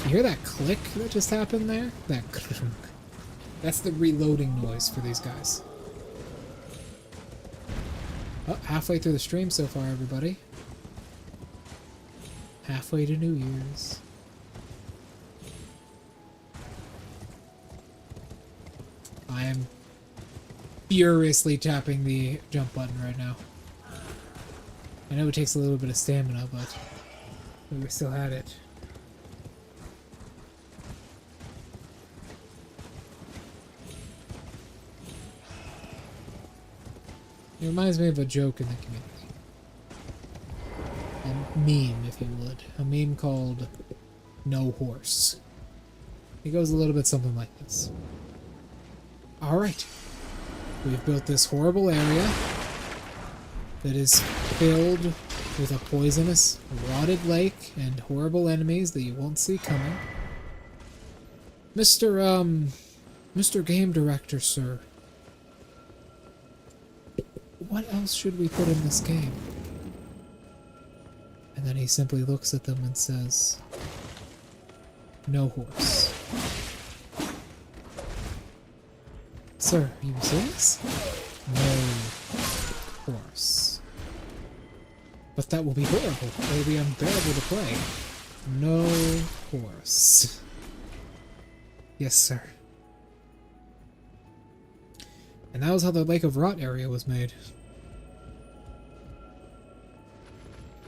You hear that click that just happened there? That crunk. That's the reloading noise for these guys. Oh, halfway through the stream so far, everybody. Halfway to New Year's. I am furiously tapping the jump button right now. I know it takes a little bit of stamina, but we still had it. It reminds me of a joke in the community. A meme, if you would. A meme called No Horse. It goes a little bit something like this. Alright. We've built this horrible area that is filled with a poisonous, rotted lake and horrible enemies that you won't see coming. Mr. Game Director, sir. What else should we put in this game? And then he simply looks at them and says, No horse. Sir, are you serious? No horse. But that will be horrible. It will be unbearable to play. No horse. Yes, sir. And that was how the Lake of Rot area was made.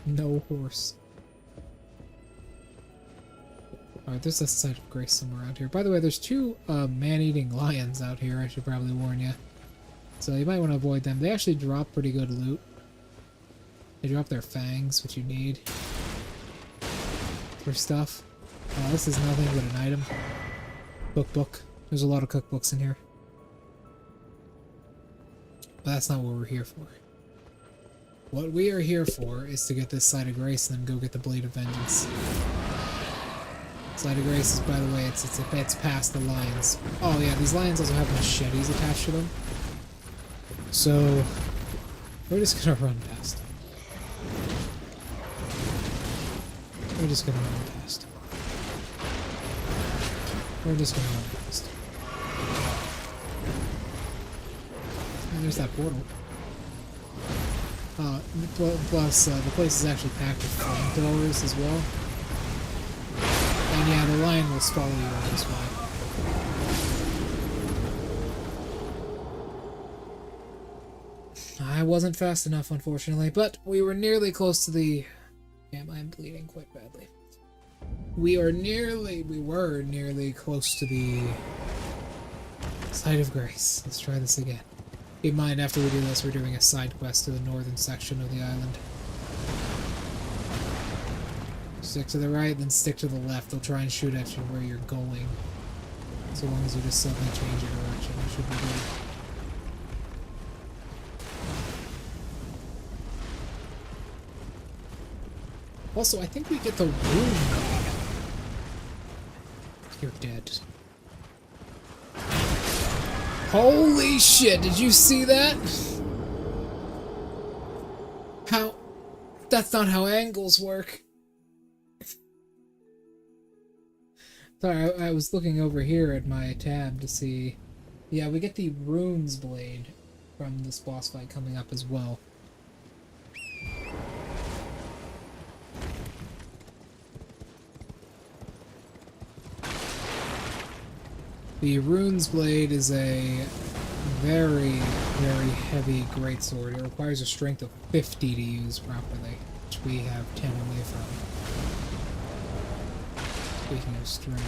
No horse. Alright, there's a site of grace somewhere around here. By the way, there's two man-eating lions out here, I should probably warn you. So you might want to avoid them. They actually drop pretty good loot. They drop their fangs, which you need for stuff. This is nothing but an item. Cookbook. There's a lot of cookbooks in here. But that's not what we're here for. What we are here for is to get this Site of Grace and then go get the Blade of Vengeance. Site of Grace is, by the way, it's past the lions. Oh yeah, these lions also have machetes attached to them. So, we're just gonna run past. We're just gonna run past. We're just gonna run past. And there's that portal. Plus, the place is actually packed with flamethrowers as well. And yeah, the lion will follow you on this way. I wasn't fast enough, unfortunately, but we were nearly close to the... Damn, I'm bleeding quite badly. We were nearly close to the Site of Grace. Let's try this again. Keep in mind, after we do this, we're doing a side quest to the northern section of the island. Stick to the right, then stick to the left. They'll try and shoot at you where you're going. So long as you just suddenly change your direction, you should be good. Also, I think we get the room. You're dead. Holy shit, did you see that? How? That's not how angles work. Sorry, I was looking over here at my tab to see... Yeah, we get the Runes Blade from this boss fight coming up as well. The Runes Blade is a very, very heavy greatsword. It requires a strength of 50 to use properly, which we have 10 away from. Speaking of strength.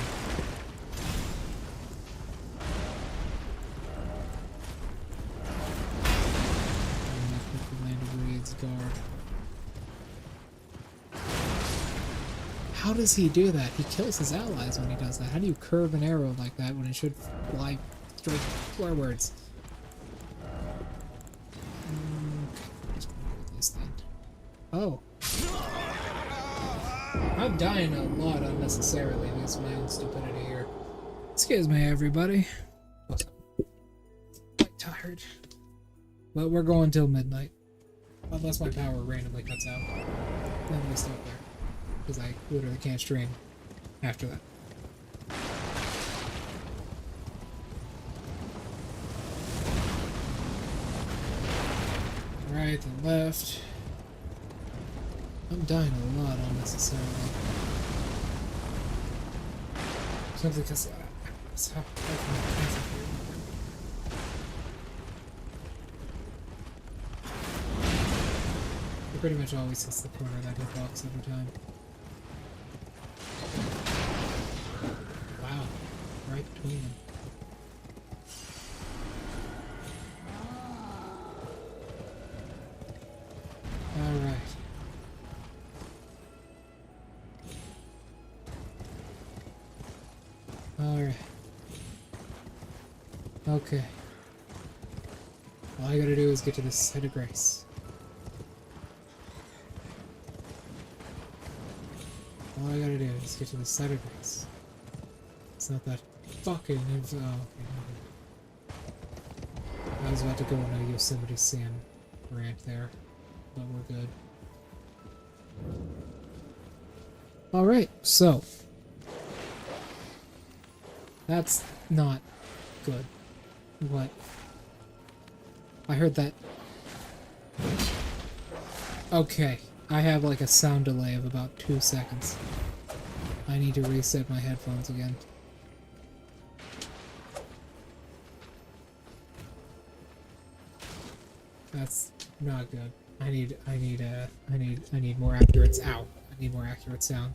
Land of Raids guard. How does he do that? He kills his allies when he does that. How do you curve an arrow like that when it should fly straight forwards? Oh. I'm dying a lot unnecessarily against my own stupidity here. Excuse me, everybody. I'm tired. But we're going till midnight. Unless my power randomly cuts out. Then we stop there. Because I literally can't stream after that. right, then left. I'm dying a lot unnecessarily. Simply because that's how I can concentrate. He pretty much always hits the corner that hitbox every time. Wow, right between them. Alright. Alright. Okay. All I gotta do is get to this site of grace. All I gotta do is get to the site of grace. It's not that fucking info. Oh, okay. I was about to go on a Yosemite Sam rant there, but we're good. Alright, so. That's not good. What? I heard that. Okay, I have like a sound delay of about 2 seconds. I need to reset my headphones again. That's not good. I need more accurate. Ow! I need more accurate sound.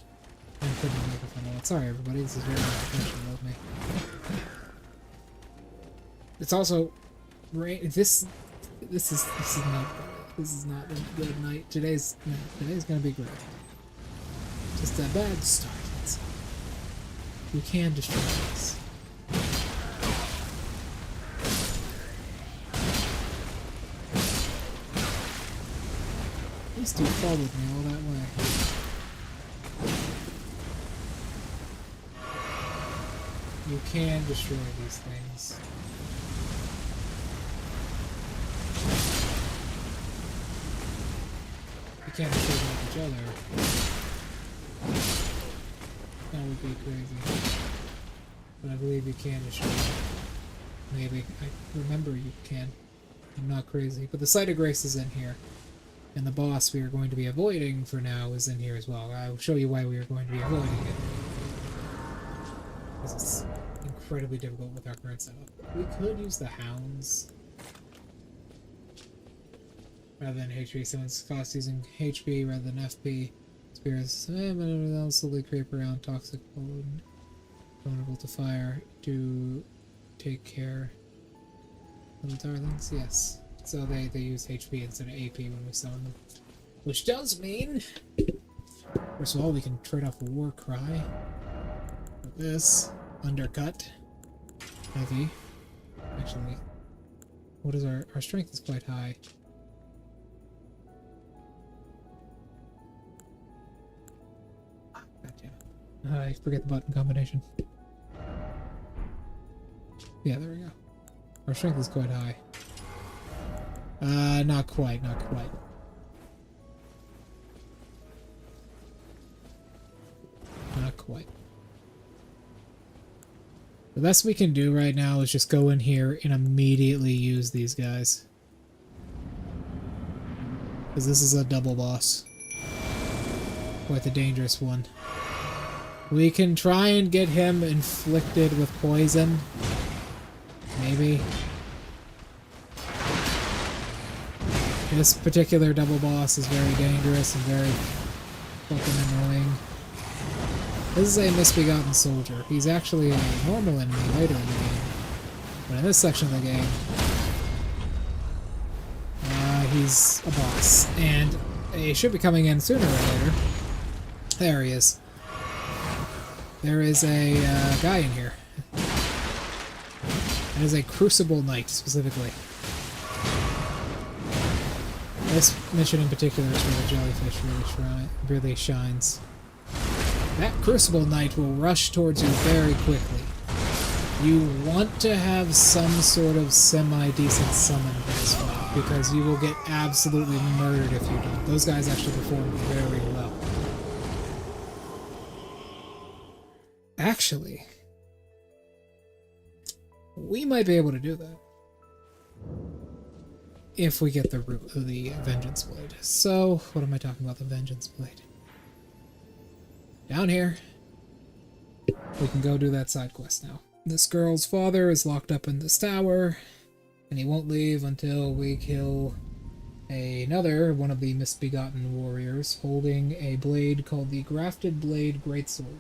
I'm putting the microphone on. Sorry, everybody. This is very unprofessional of me. It's also rain. This is not a good night. Today's gonna be great. Just a bad start. That's all. You can destroy this. These two followed me all that way. You can destroy these things. You can't destroy them with each other. That would be crazy. But I believe you can destroy them. Maybe. I remember you can. I'm not crazy. But the Site of Grace is in here. And the boss we are going to be avoiding for now is in here as well. I will show you why we are going to be avoiding it. Because it's incredibly difficult with our current setup. We could use the hounds rather than HP. So it's cost using HP rather than FP. Spears, they'll slowly creep around. Toxic mode. Vulnerable to fire. Do take care. Little darlings, yes. So they use HP instead of AP when we summon them. Which does mean, first of all, we can trade off a War Cry. With this. Undercut. Heavy. Actually, what is our strength is quite high. Goddamn. I forget the button combination. Yeah, there we go. Our strength is quite high. Not quite, not quite. Not quite. The best we can do right now is just go in here and immediately use these guys. Because this is a double boss. Quite the dangerous one. We can try and get him inflicted with poison. Maybe. This particular double boss is very dangerous and very fucking annoying. This is a misbegotten soldier. He's actually a normal enemy later in the game. But in this section of the game, he's a boss. And he should be coming in sooner or later. There he is. There is a guy in here. It is a Crucible Knight, specifically. This mission in particular is where the jellyfish really shines. That Crucible Knight will rush towards you very quickly. You want to have some sort of semi-decent summon for this fight, because you will get absolutely murdered if you don't. Those guys actually perform very well. Actually, we might be able to do that. if we get the root of the Vengeance Blade. So, what am I talking about, the Vengeance Blade? Down here. We can go do that side quest now. This girl's father is locked up in this tower, and he won't leave until we kill another one of the misbegotten warriors holding a blade called the Grafted Blade Greatsword.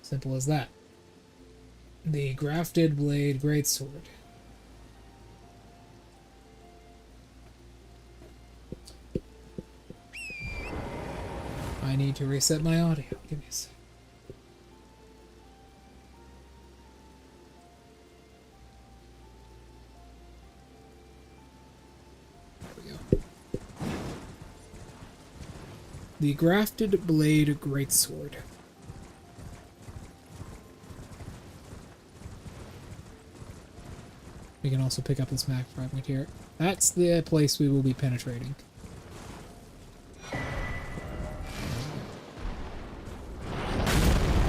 Simple as that. The Grafted Blade Greatsword. I need to reset my audio. Give me a sec. There we go. The Grafted Blade Greatsword. We can also pick up this mag fragment here. That's the place we will be penetrating.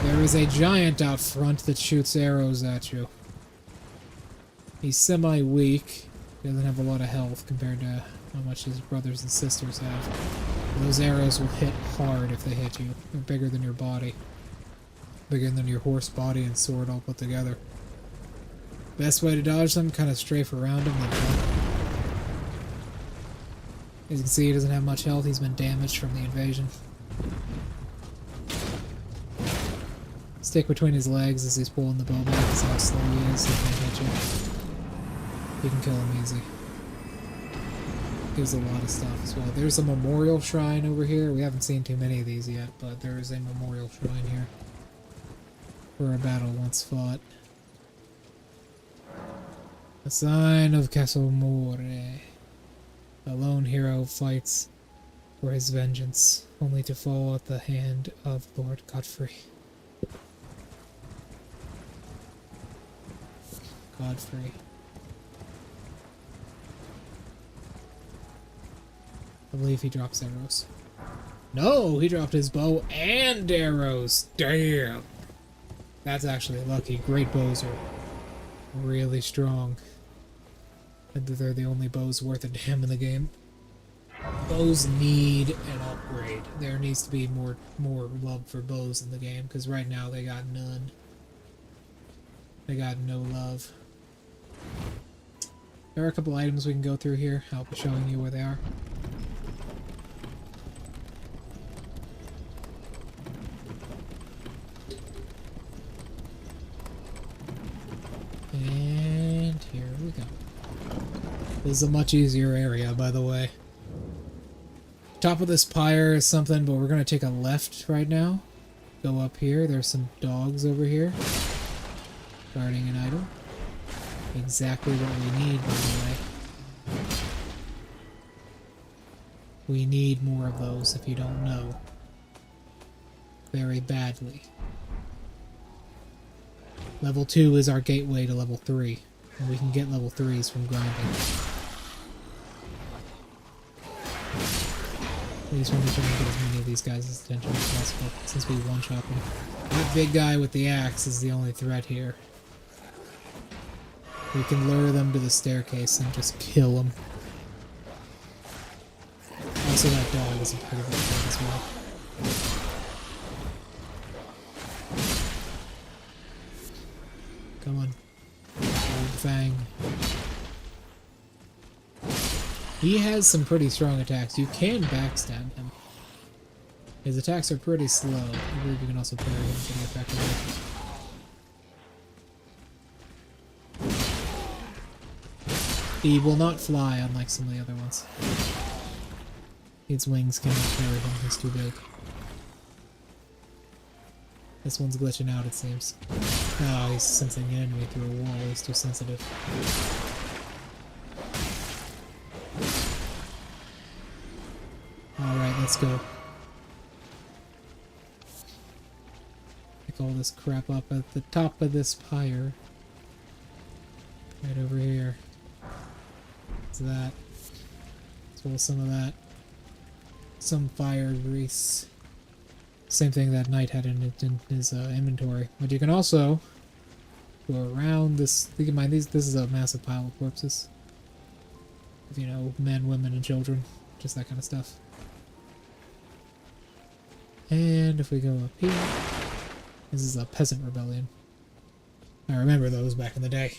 There is a giant out front that shoots arrows at you. He's semi-weak. He doesn't have a lot of health compared to how much his brothers and sisters have. Those arrows will hit hard if they hit you. They're bigger than your body. Bigger than your horse body and sword all put together. Best way to dodge them, kind of strafe around him and jump. As you can see, he doesn't have much health. He's been damaged from the invasion. Stick between his legs as he's pulling the bow back. That's how slow he is. He can't hit you. You can kill him easy. Gives a lot of stuff as well. There's a memorial shrine over here. We haven't seen too many of these yet, but there is a memorial shrine here for a battle once fought. A sign of Casamore. A lone hero fights for his vengeance, only to fall at the hand of Lord Godfrey. Godfrey. I believe he drops arrows. No, he dropped his bow and arrows. Damn. That's actually lucky. Great bows are really strong. And they're the only bows worth a damn in the game. Bows need an upgrade. There needs to be more love for bows in the game, because right now they got none. They got no love. There are a couple items we can go through here. I'll be showing you where they are. And here we go. This is a much easier area, by the way. Top of this pyre is something, but we're going to take a left right now. Go up here. There's some dogs over here. Guarding an item. Exactly what we need, by the way. We need more of those, if you don't know. Very badly. Level 2 is our gateway to level 3. And we can get level 3s from grinding. We just want to try and get as many of these guys' attention as possible, since we one-shot them. That big guy with the axe is the only threat here. We can lure them to the staircase and just kill them. Also, that dog is a pretty good threat as well. Come on. Old Fang. He has some pretty strong attacks. You can backstab him. His attacks are pretty slow. I believe you can also parry him pretty effectively. He will not fly, unlike some of the other ones. Its wings cannot carry him, he's too big. This one's glitching out, it seems. Oh, he's sensing an enemy through a wall, he's too sensitive. Alright, let's go. Pick all this crap up at the top of this pyre. Right over here. That, as well as some of that, some fire grease, same thing that Knight had in his inventory. But you can also Go around this. Keep in mind, this is a massive pile of corpses. You know, men, women, and children. Just that kind of stuff. And if we go up here, this is a peasant rebellion. I remember those back in the day.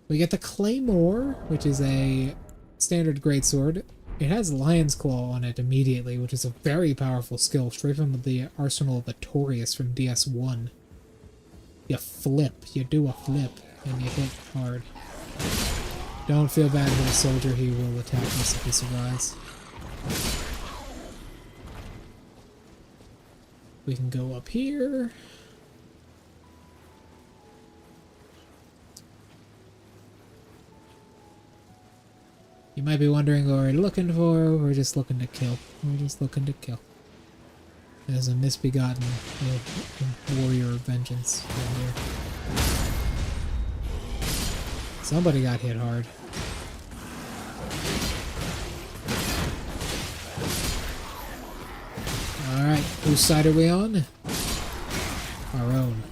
We get the Claymore, which is a standard greatsword. It has Lion's Claw on it immediately, which is a very powerful skill, straight from the Arsenal of Victorious from DS1. You flip, you do a flip, and you hit hard. Don't feel bad for the soldier, he will attack us if he survives. We can go up here. You might be wondering what we're looking for. We're just looking to kill. We're just looking to kill. There's a misbegotten warrior of vengeance right here. Somebody got hit hard. Alright, whose side are we on? Our own.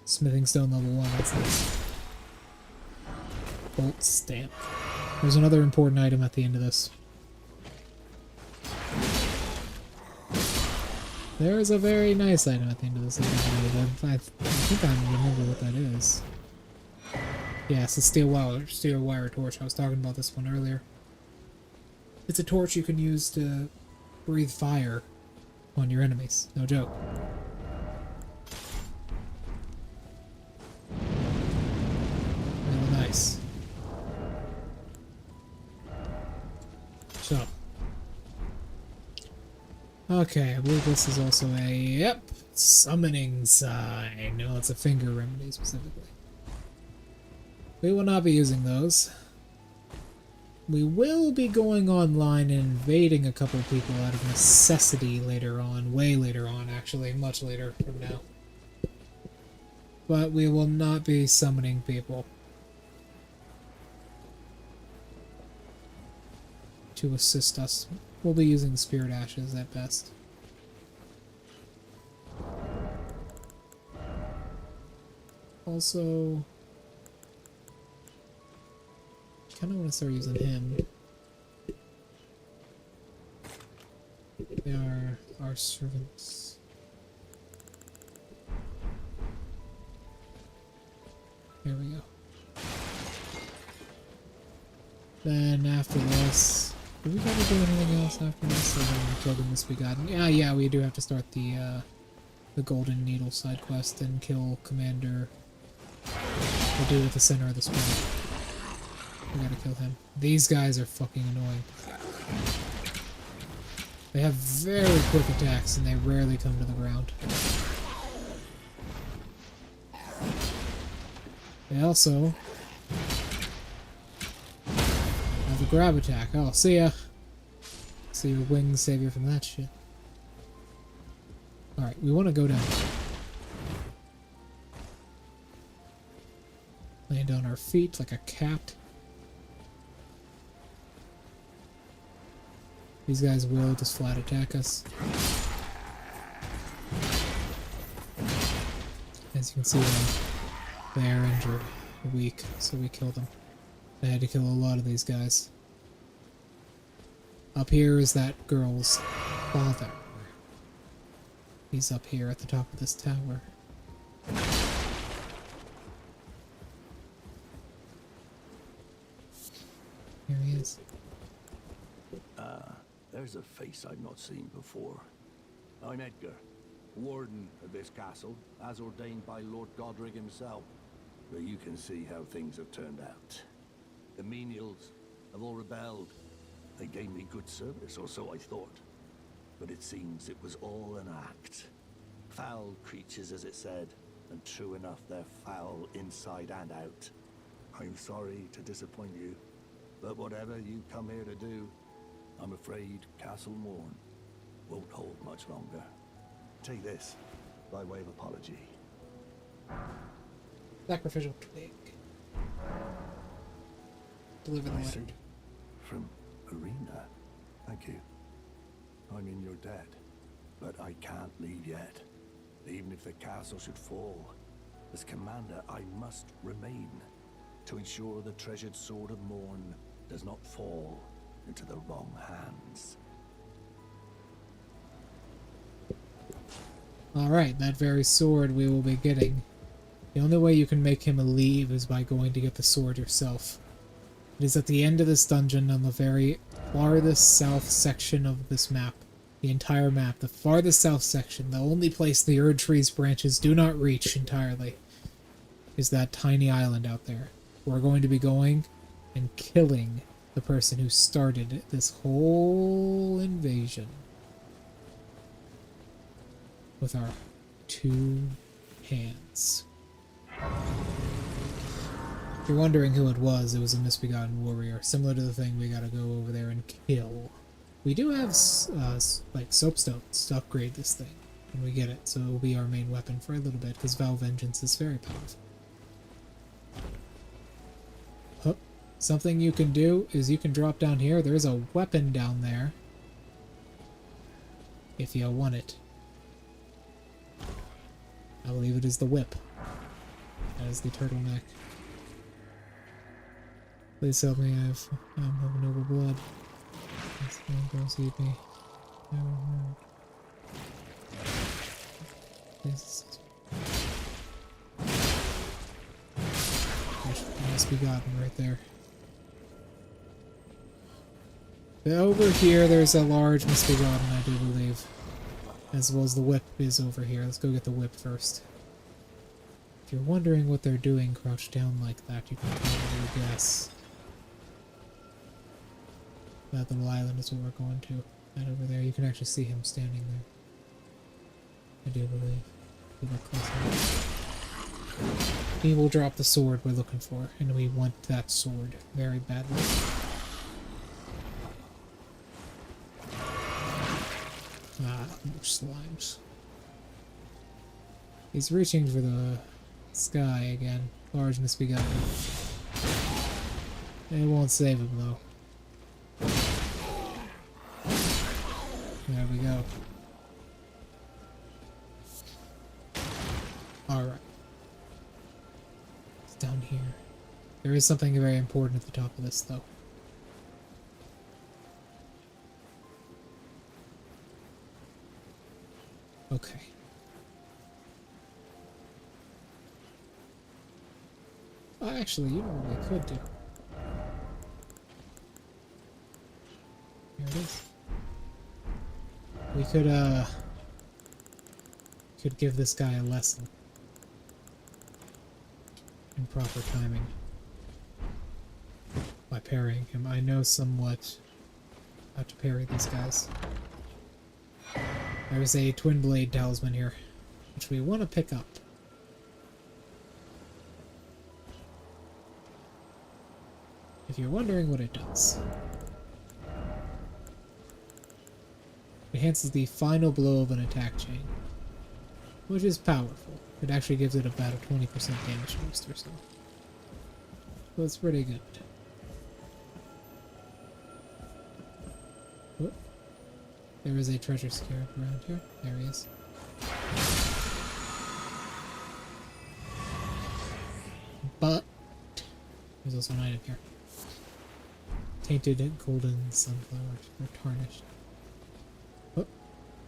Smithing stone level 1, that's nice. Bolt stamp. There's another important item at the end of this. There is a very nice item at the end of this. I think I remember what that is. Yeah, it's a steel wire torch. I was talking about this one earlier. It's a torch you can use to breathe fire on your enemies. No joke. Really nice. So. Okay, I believe this is also a, yep, summoning sign. No, it's a finger remedy specifically. We will not be using those. We will be going online and invading a couple people out of necessity later on. Way later on, actually. Much later from now. But we will not be summoning people to assist us. We'll be using spirit ashes at best. Also, kind of want to start using him. They are our servants. Here we go. Then after this, do we gotta do anything else after this? Or then we kill the misbegotten? Yeah, we do have to start the Golden Needle side quest and kill Commander. The dude at the center of the screen. We gotta kill him. These guys are fucking annoying. They have very quick attacks and they rarely come to the ground. They also have a grab attack. Oh, see ya. See your wings save you from that shit. Alright, we want to go down. Land on our feet like a cat. These guys will just flat attack us. As you can see, they are injured, weak, so we killed them. I had to kill a lot of these guys. Up here is that girl's father. He's up here at the top of this tower. Here he is. There's a face I've not seen before. I'm Edgar, warden of this castle, as ordained by Lord Godric himself. But you can see how things have turned out. The menials have all rebelled. They gave me good service, or so I thought. But it seems it was all an act. Foul creatures, as it said, and true enough, they're foul inside and out. I'm sorry to disappoint you, but whatever you come here to do, I'm afraid Castle Morn won't hold much longer. Take this, by way of apology. Sacrificial pig. Deliver the I letter. see. From Arena. Thank you. I mean, you're dead. But I can't leave yet. Even if the castle should fall, as commander, I must remain to ensure the treasured sword of Morn does not fall into the wrong hands. Alright, that very sword we will be getting. The only way you can make him leave is by going to get the sword yourself. It is at the end of this dungeon on the very farthest south section of this map. The entire map, the farthest south section, the only place the Erd Tree's branches do not reach entirely, is that tiny island out there. We're going to be going and killing the person who started this whole invasion with our 2 hands. If you're wondering who it was a misbegotten warrior, similar to the thing we gotta go over there and kill. We do have, like, soapstones to upgrade this thing when we get it, so it will be our main weapon for a little bit, because Vow Vengeance is very powerful. Oh, something you can do is you can drop down here. There's a weapon down there, if you want it. I believe it is the whip. That is the turtleneck. Please help me, I'm having over blood. This thing don't see me. Please. Must be gotten right there. But over here there's a large misbegotten, I do believe. As well as the whip is over here. Let's go get the whip first. If you're wondering what they're doing crouched down like that, you can probably guess. That little island is what we're going to. Right over there. You can actually see him standing there. I do believe. If you look close enough. He will drop the sword we're looking for, and we want that sword very badly. Ah, more slimes. He's reaching for the sky again. Large misbegotten. It won't save him though. There we go. Alright. It's down here. There is something very important at the top of this though. Okay. Actually, you know what we could do? Here it is. We could give this guy a lesson in proper timing by parrying him. I know somewhat how to parry these guys. There's a twin blade talisman here, which we want to pick up. If you're wondering what it does. It enhances the final blow of an attack chain, which is powerful. It actually gives it about a 20% damage boost or so. So it's pretty good. Whoop. There is a treasure scarab around here. There he is. But there's also an item here. Tainted golden sunflowers, or tarnished. Oh,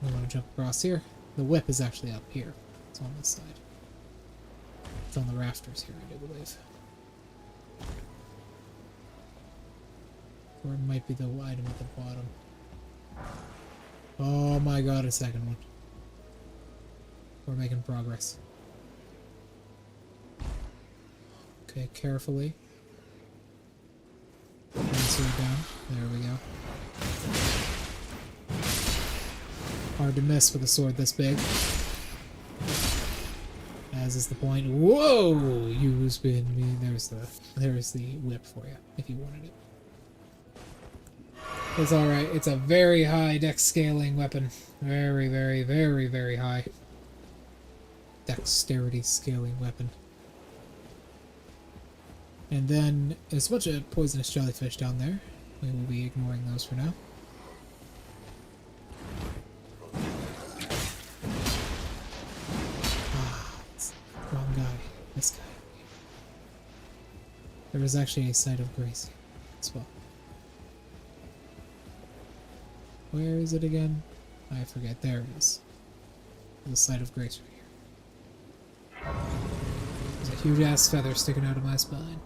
I want to jump across here. The whip is actually up here. It's on this side. It's on the rafters here, I do believe. Or it might be the item at the bottom. Oh my god, a second one. We're making progress. Okay, carefully. Sword down. There we go. Hard to miss with a sword this big. As is the point. Whoa! You spin me. There's the whip for you, if you wanted it. It's alright. It's a very high dex scaling weapon. Very, very, very, very high dexterity scaling weapon. And then there's a bunch of poisonous jellyfish down there. We will be ignoring those for now. There was actually a site of grace as well. Where is it again? I forget. There it is. There's a site of grace right here. There's a huge ass feather sticking out of my spine.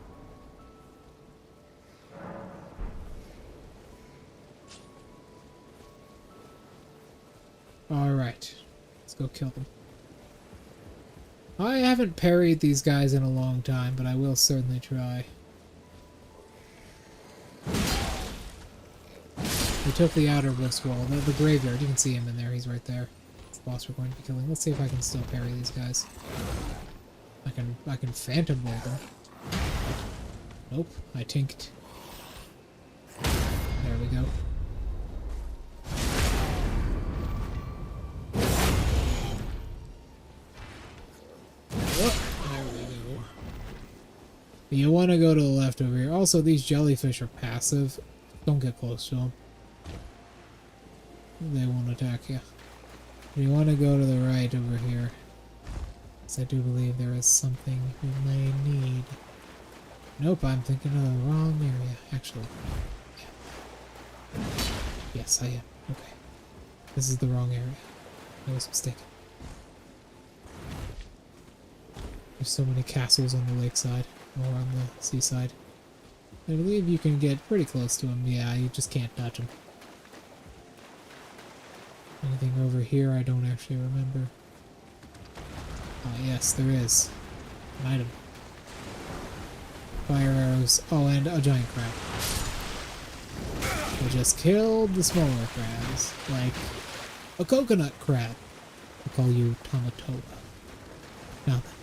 Alright. Let's go kill them. I haven't parried these guys in a long time, but I will certainly try. We took the outermost wall, the graveyard. You can see him in there. He's right there. It's the boss we're going to be killing. Let's see if I can still parry these guys. I can phantom roll them. Nope, I tinked. There we go. There we go. You want to go to the left over here. Also, these jellyfish are passive. Don't get close to them. They won't attack you. You want to go to the right over here. Because I do believe there is something we may need. Nope, I'm thinking of the wrong area, actually. Yeah. Yes, I am. Okay. This is the wrong area. I was mistaken. There's so many castles on the lakeside, or on the seaside. I believe you can get pretty close to them. Yeah, you just can't touch them. Anything over here I don't actually remember. Ah, yes, there is. An item. Fire arrows. Oh, and a giant crab. I just killed the smaller crabs. Like a coconut crab. I call you Tamatoa. Now then.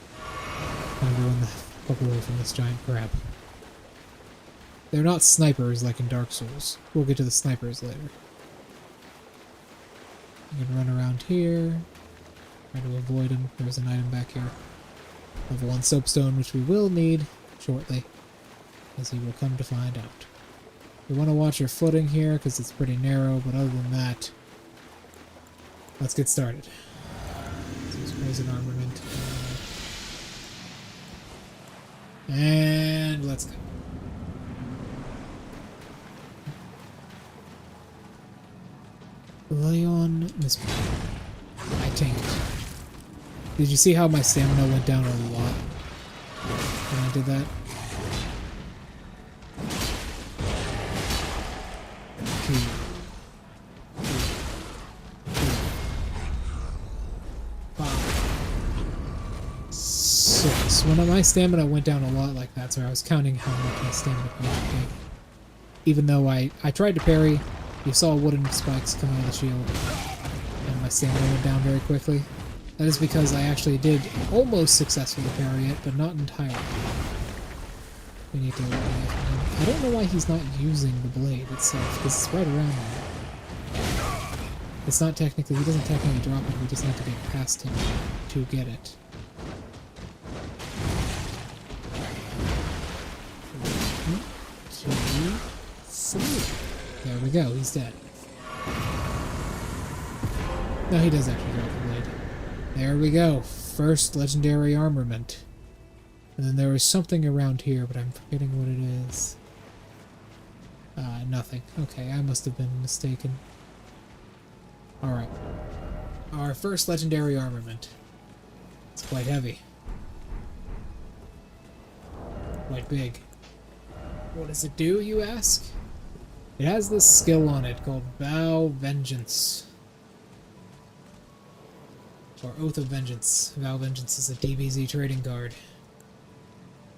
Time to run the fuck away from this giant crab. They're not snipers like in Dark Souls. We'll get to the snipers later. You can run around here. Try to avoid him. There's an item back here. Level 1 soapstone, which we will need shortly, as he will come to find out. You want to watch your footing here, because it's pretty narrow, but other than that, let's get started. This poison armament. And let's go. Leon Miss. I tanked. Did you see how my stamina went down a lot when I did that? Six. When my stamina went down a lot like that, so I was counting how much my stamina went down. Even though I tried to parry, you saw wooden spikes coming out of the shield, and my stamina went down very quickly. That is because I actually did almost successfully parry it, but not entirely. We need to look away from him. I don't know why he's not using the blade itself, because it's right around there. It's not technically, he doesn't technically drop it, we just need to get past him to get it. There we go, he's dead. No, he does actually drop the blade. There we go. First legendary armament. And then there was something around here, but I'm forgetting what it is. Nothing. Okay, I must have been mistaken. Alright. Our first legendary armament. It's quite heavy. Quite big. What does it do, you ask? It has this skill on it called Vow Vengeance. Or Oath of Vengeance. Vow Vengeance is a DBZ trading card.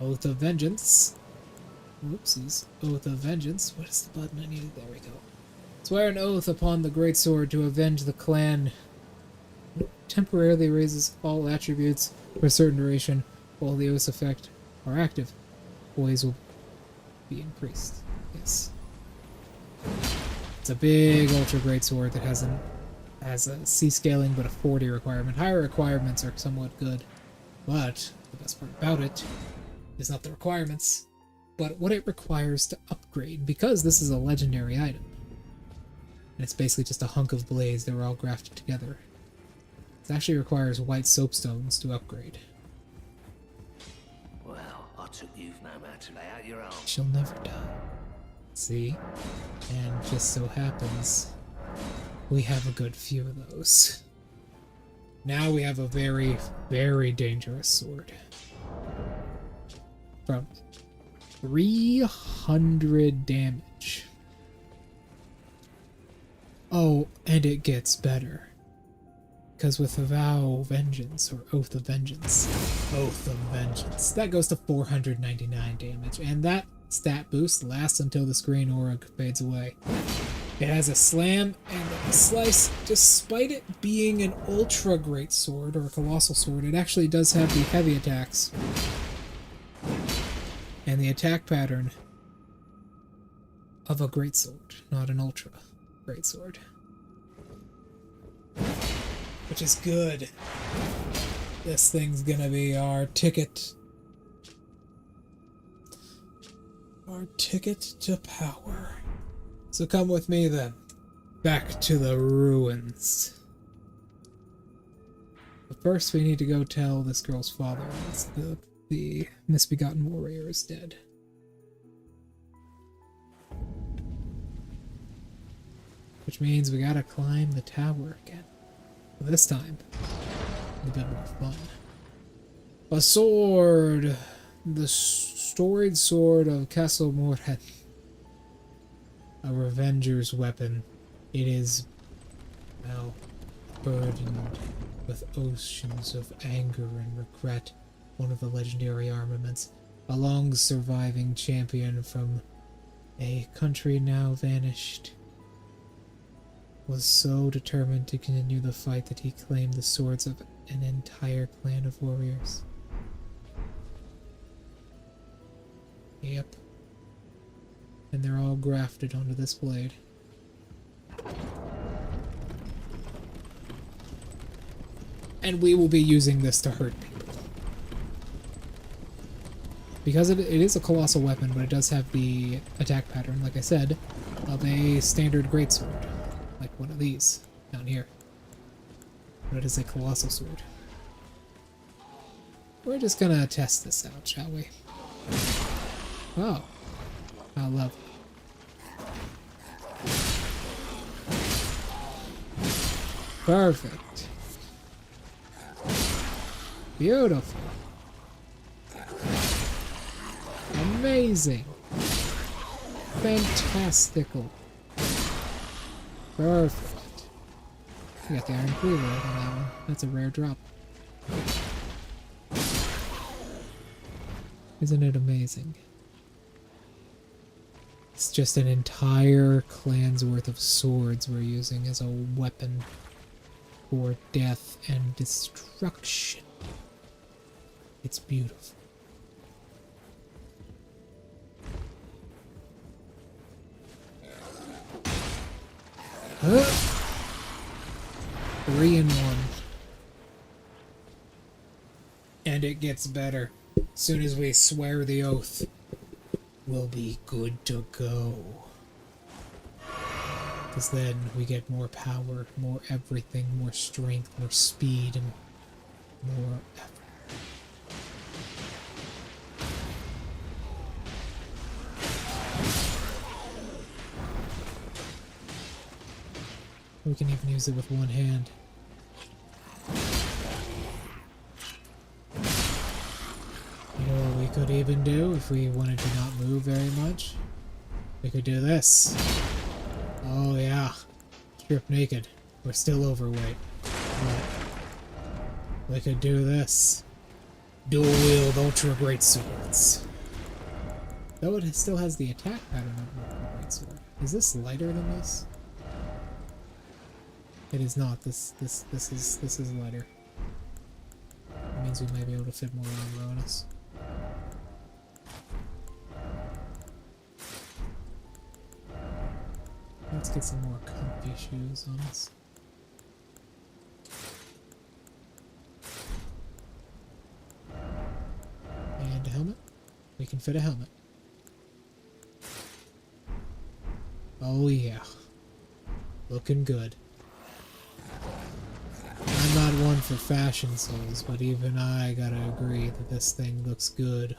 Oath of Vengeance. Whoopsies. Oath of Vengeance. What is the button I needed? There we go. Swear an oath upon the greatsword to avenge the clan. Temporarily raises all attributes for a certain duration while the oath's effect are active. Boys will be increased. Yes. It's a big ultra greatsword that has a C scaling but a 40 requirement. Higher requirements are somewhat good, but the best part about it is not the requirements, but what it requires to upgrade, because this is a legendary item. And it's basically just a hunk of blades that were all grafted together. It actually requires white soapstones to upgrade. Well, I took youth no matter to lay out your arms. She'll never die. See? And just so happens, we have a good few of those. Now we have a very, very dangerous sword. From 300 damage. Oh, and it gets better. Because with the Vow of Vengeance, or Oath of Vengeance, that goes to 499 damage. And that stat boost lasts until the screen aura fades away. It has a slam and a slice. Despite it being an ultra great sword, or a colossal sword, it actually does have the heavy attacks. And the attack pattern of a great sword, not an ultra great sword. Which is good. This thing's gonna be our ticket. Our ticket to power. So come with me then. Back to the ruins. But first we need to go tell this girl's father the misbegotten warrior is dead. Which means we gotta climb the tower again. This time, a bit more fun. A sword! The storied sword of Castle Morhen. A revenger's weapon. It is, well, burdened with oceans of anger and regret. One of the legendary armaments. A long surviving champion from a country now vanished. Was so determined to continue the fight that he claimed the swords of an entire clan of warriors. Yep. And they're all grafted onto this blade. And we will be using this to hurt people. Because it is a colossal weapon, but it does have the attack pattern, like I said, of a standard greatsword. Like one of these, down here. But it is a colossal sword. We're just gonna test this out, shall we? Oh. How lovely. Perfect. Beautiful. Amazing. Fantastical. Perfect. We got the Iron Cleaver on that one. That's a rare drop. Isn't it amazing? It's just an entire clan's worth of swords we're using as a weapon for death and destruction. It's beautiful. Huh? 3 in 1. And it gets better. As soon as we swear the oath, we'll be good to go. Because then we get more power, more everything, more strength, more speed, and more effort. We can even use it with one hand. You know what we could even do if we wanted to not move very much? We could do this. Oh yeah. Strip naked. We're still overweight. But we could do this. Dual wield ultra great swords. Though it still has the attack pattern of a great sword. Is this lighter than this? It is not. This is lighter. That means we might be able to fit more armor on us. Let's get some more comfy shoes on us. And a helmet. We can fit a helmet. Oh yeah. Looking good. I'm not one for fashion souls, but even I gotta agree that this thing looks good.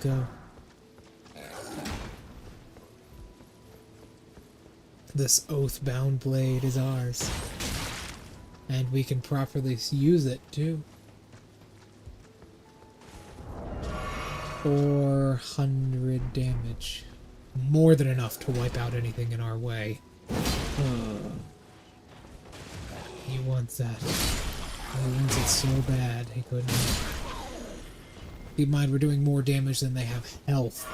go. This oath-bound blade is ours. And we can properly use it, too. 400 damage. More than enough to wipe out anything in our way. He wants that. He wants it so bad, he couldn't. Keep in mind, we're doing more damage than they have health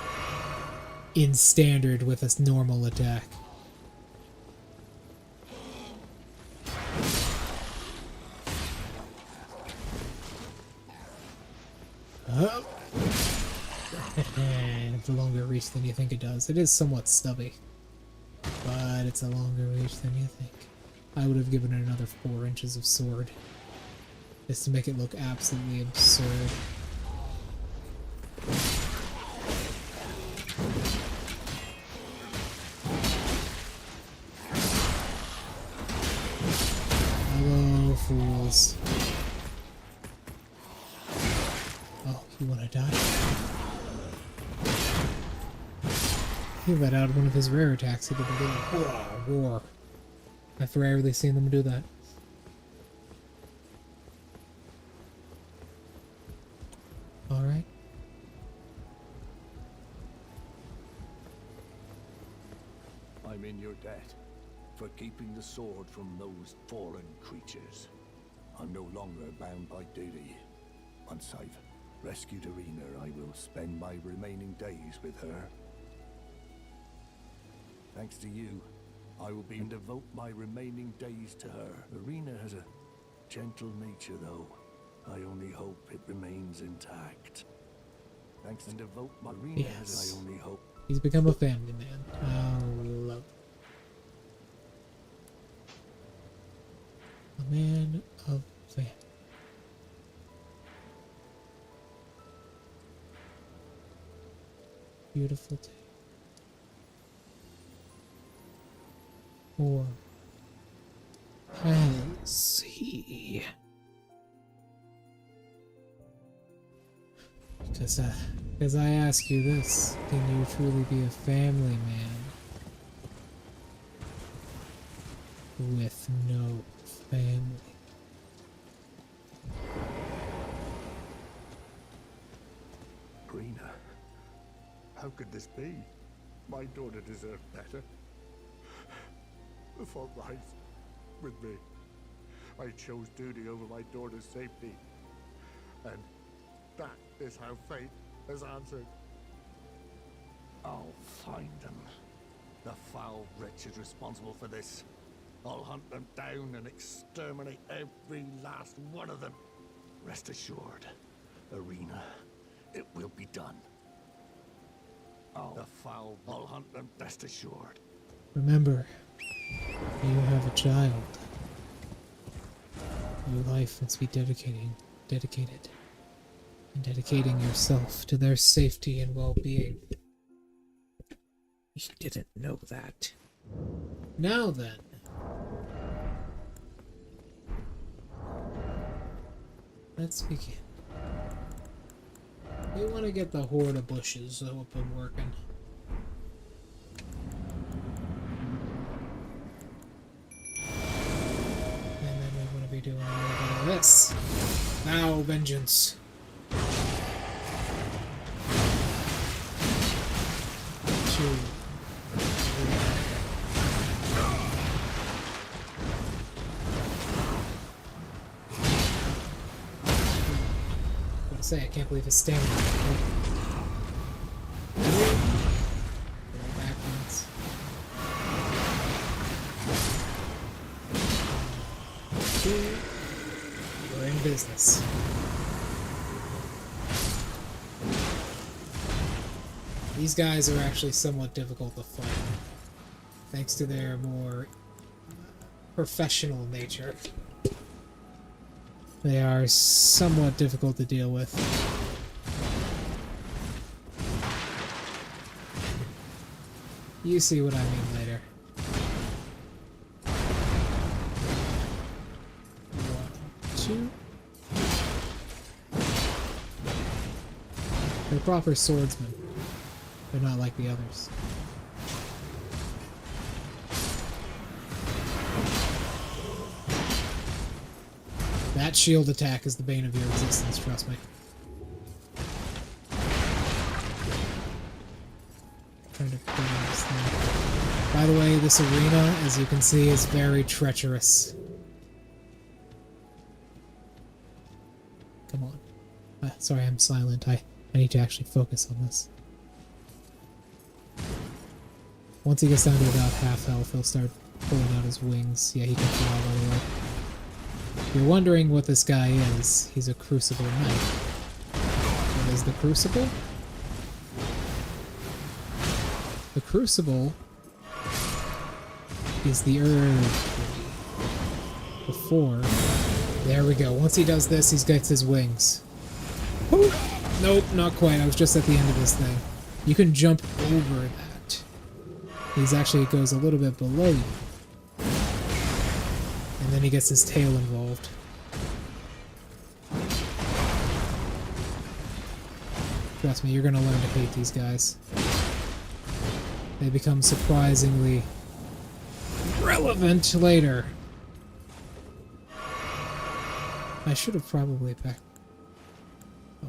in standard with a normal attack. Oh. It's a longer reach than you think it does. It is somewhat stubby, but it's a longer reach than you think. I would have given it another 4 inches of sword, just to make it look absolutely absurd. Hello, fools. Oh, you wanna die? He let out one of his rare attacks. He did a little roar. I've rarely seen them do that. Alright. I'm in your debt for keeping the sword from those fallen creatures. I'm no longer bound by duty. Once I've rescued Irina, I will spend my remaining days with her. Thanks to you, I will be and devote my remaining days to her. Irina has a gentle nature, though. I only hope it remains intact. Thanks and devote my Irina has I only hope. He's become a family man. Oh, love. A man of family. Beautiful day. Or has he? Because I ask you this, can you truly be a family man with no family? Irina, how could this be? My daughter deserved better. The fault lies with me. I chose duty over my daughter's safety. And that is how fate has answered. I'll find them. The foul wretches responsible for this. I'll hunt them down and exterminate every last one of them. Rest assured, Irina, it will be done. I'll hunt them, rest assured. Remember, you have a child. Your life must be dedicated, and dedicating yourself to their safety and well-being. You didn't know that. Now then. Let's begin. We want to get the horde of bushes up and working. And then we want to be doing a little bit of this. Now, vengeance. Two. Say, I can't believe it's standing there. Backwards. We're in business. These guys are actually somewhat difficult to fight, thanks to their more professional nature. They are somewhat difficult to deal with. You see what I mean later. 1, 2. They're proper swordsmen. They're not like the others. That shield attack is the bane of your existence, trust me. Trying to put on this thing. By the way, this arena, as you can see, is very treacherous. Come on. Sorry, I'm silent. I need to actually focus on this. Once he gets down to about half health, he'll start pulling out his wings. Yeah, he can fly, by the way. If you're wondering what this guy is, he's a Crucible Knight. What is the Crucible? The Crucible is the herb before. There we go. Once he does this, he gets his wings. Woo! Nope, not quite. I was just at the end of this thing. You can jump over that. He's actually, it goes a little bit below you. And then he gets his tail involved. Trust me, you're gonna learn to hate these guys. They become surprisingly relevant later. I should have probably backed. Oh.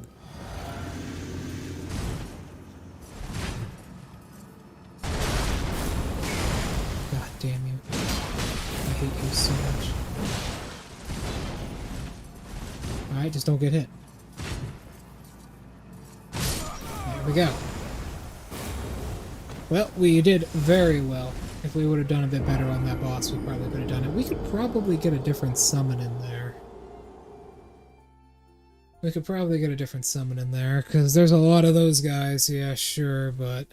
God damn you. I hate you so much. Alright, just don't get hit. There we go. Well, we did very well. If we would have done a bit better on that boss, we probably could have done it. We could probably get a different summon in there. We could probably get a different summon in there, because there's a lot of those guys. Yeah, sure, but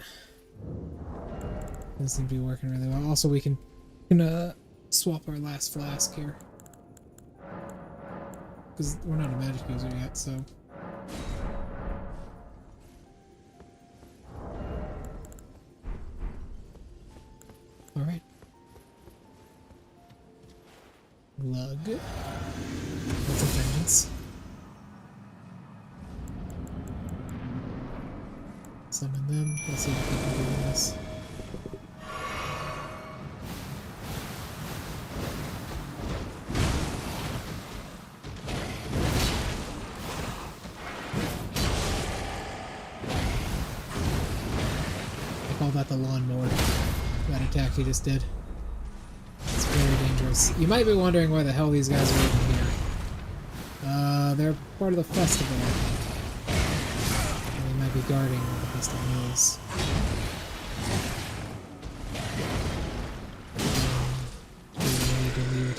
doesn't seem to be working really well. Also, we can swap our last flask here, because we're not a magic user yet, so. Alright. Lug. That's a vengeance. Summon them. Let's see if we can do this. I call that the lawnmower. That attack he just did. It's very dangerous. You might be wondering why the hell these guys are even here. They're part of the festival, I think. And they might be guarding what the festival is.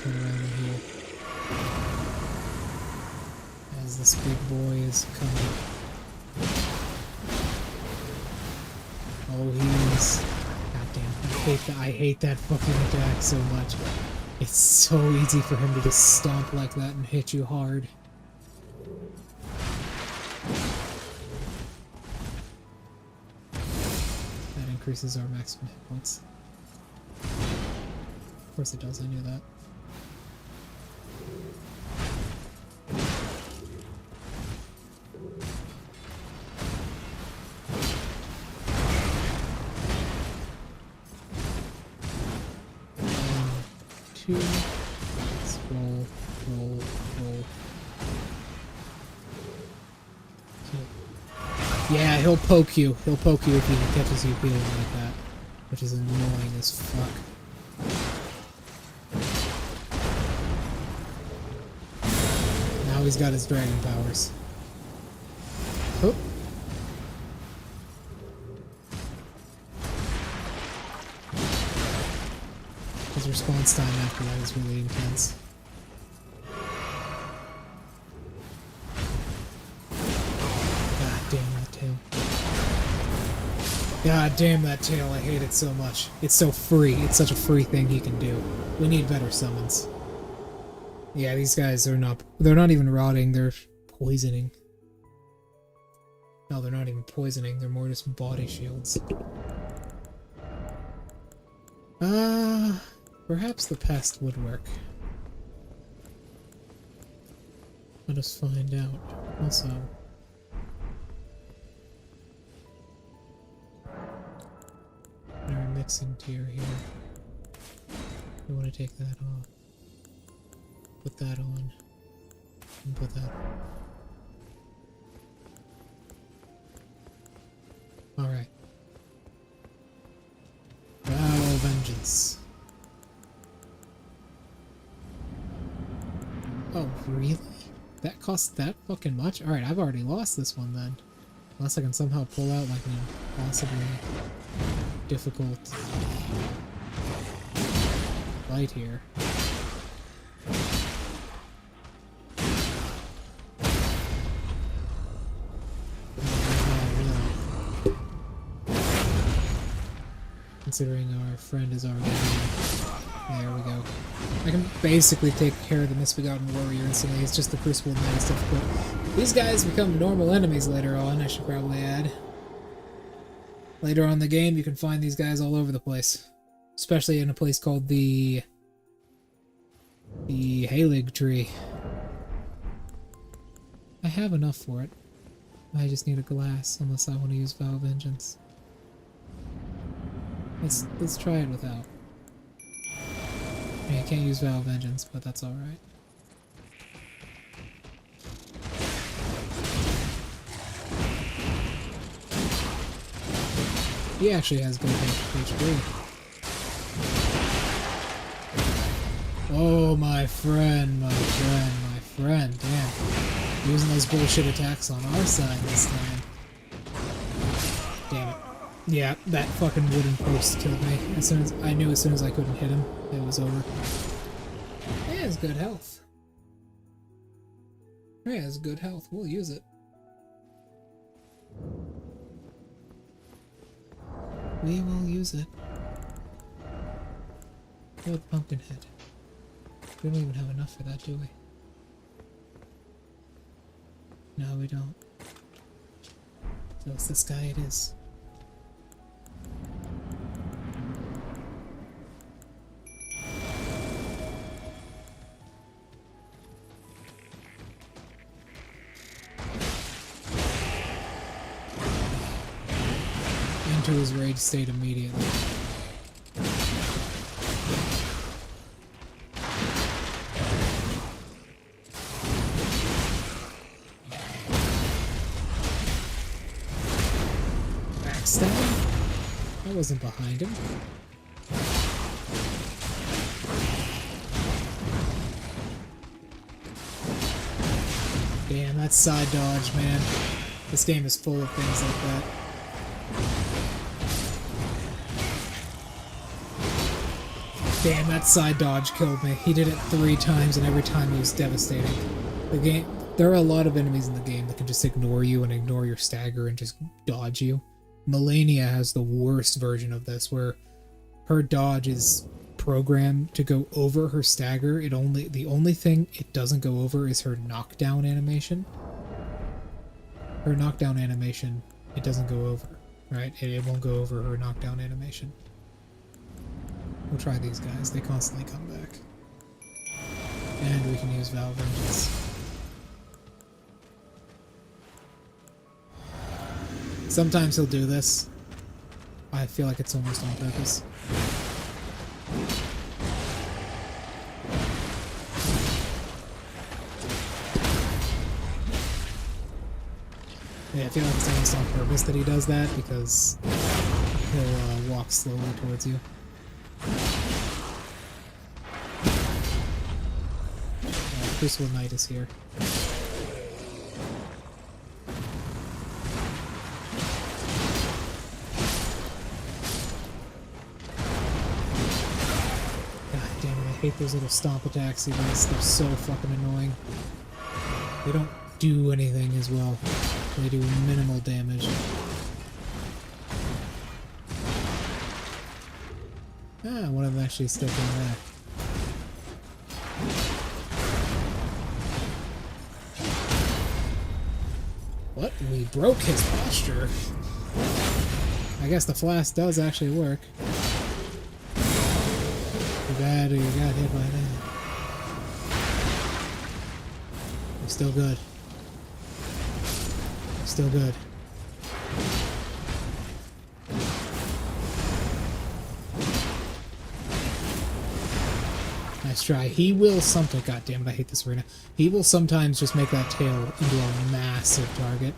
Turn around and heal. As this big boy is coming. Oh, he's... I hate that fucking attack so much. It's so easy for him to just stomp like that and hit you hard. That increases our maximum hit points. Of course it does, I knew that. Let's roll. Yeah, he'll poke you. He'll poke you if he catches you feeling like that. Which is annoying as fuck. Now he's got his dragon powers. Oh. His response time after that is really intense. God damn that tail. God damn that tail, I hate it so much. It's so free. It's such a free thing he can do. We need better summons. Yeah, these guys are not... They're not even rotting, they're poisoning. No, they're not even poisoning, they're more just body shields. Perhaps the pest would work. Let us find out. Also... doxing tier here. I want to take that off. Put that on. And put that on. Alright. Vow vengeance. Oh, really? That costs that fucking much? Alright, I've already lost this one then. Unless I can somehow pull out like an impossibly difficult fight here. Considering our friend is already here. There we go. I can basically take care of the misbegotten warrior instantly. It's just the Crucible Knight is difficult. These guys become normal enemies later on, I should probably add. Later on in the game, you can find these guys all over the place. Especially in a place called the Halig Tree. I have enough for it. I just need a glass, unless I want to use Vow Vengeance. Let's try it without. I can't use Vow Vengeance, but that's alright. He actually has good HP. Oh, my friend. Damn. Using those bullshit attacks on our side this time. Damn it. Yeah, that fucking wooden post killed me. As soon as I couldn't hit him, it was over. He has good health. He has good health. We'll use it. We will use it. Good Pumpkinhead. We don't even have enough for that, do we? No, we don't. So it's this guy it is. Into his rage state immediately. Backstab? I wasn't behind him. Damn, that's side dodge, man. This game is full of things like that. Damn, that side dodge killed me. He did it 3 times, and every time he was devastating. There are a lot of enemies in the game that can just ignore you and ignore your stagger and just dodge you. Melania has the worst version of this, where her dodge is programmed to go over her stagger. The only thing it doesn't go over is her knockdown animation. Her knockdown animation, it doesn't go over, right? It won't go over her knockdown animation. We'll try these guys. They constantly come back. And we can use Vow Vengeance. Sometimes he'll do this. I feel like it's almost on purpose. Yeah, I feel like it's almost on purpose that he does that, because he'll walk slowly towards you. Crucible Knight is here. God damn it, I hate those little stomp attacks he does. They're so fucking annoying. They don't do anything as well. They do minimal damage. Ah, one of them actually stuck in there. What? We broke his posture. I guess the flask does actually work. Too bad you got hit by that. We're still good. Still good. Nice try. He will sometimes... God damn it, I hate this arena. He will sometimes just make that tail into a massive target.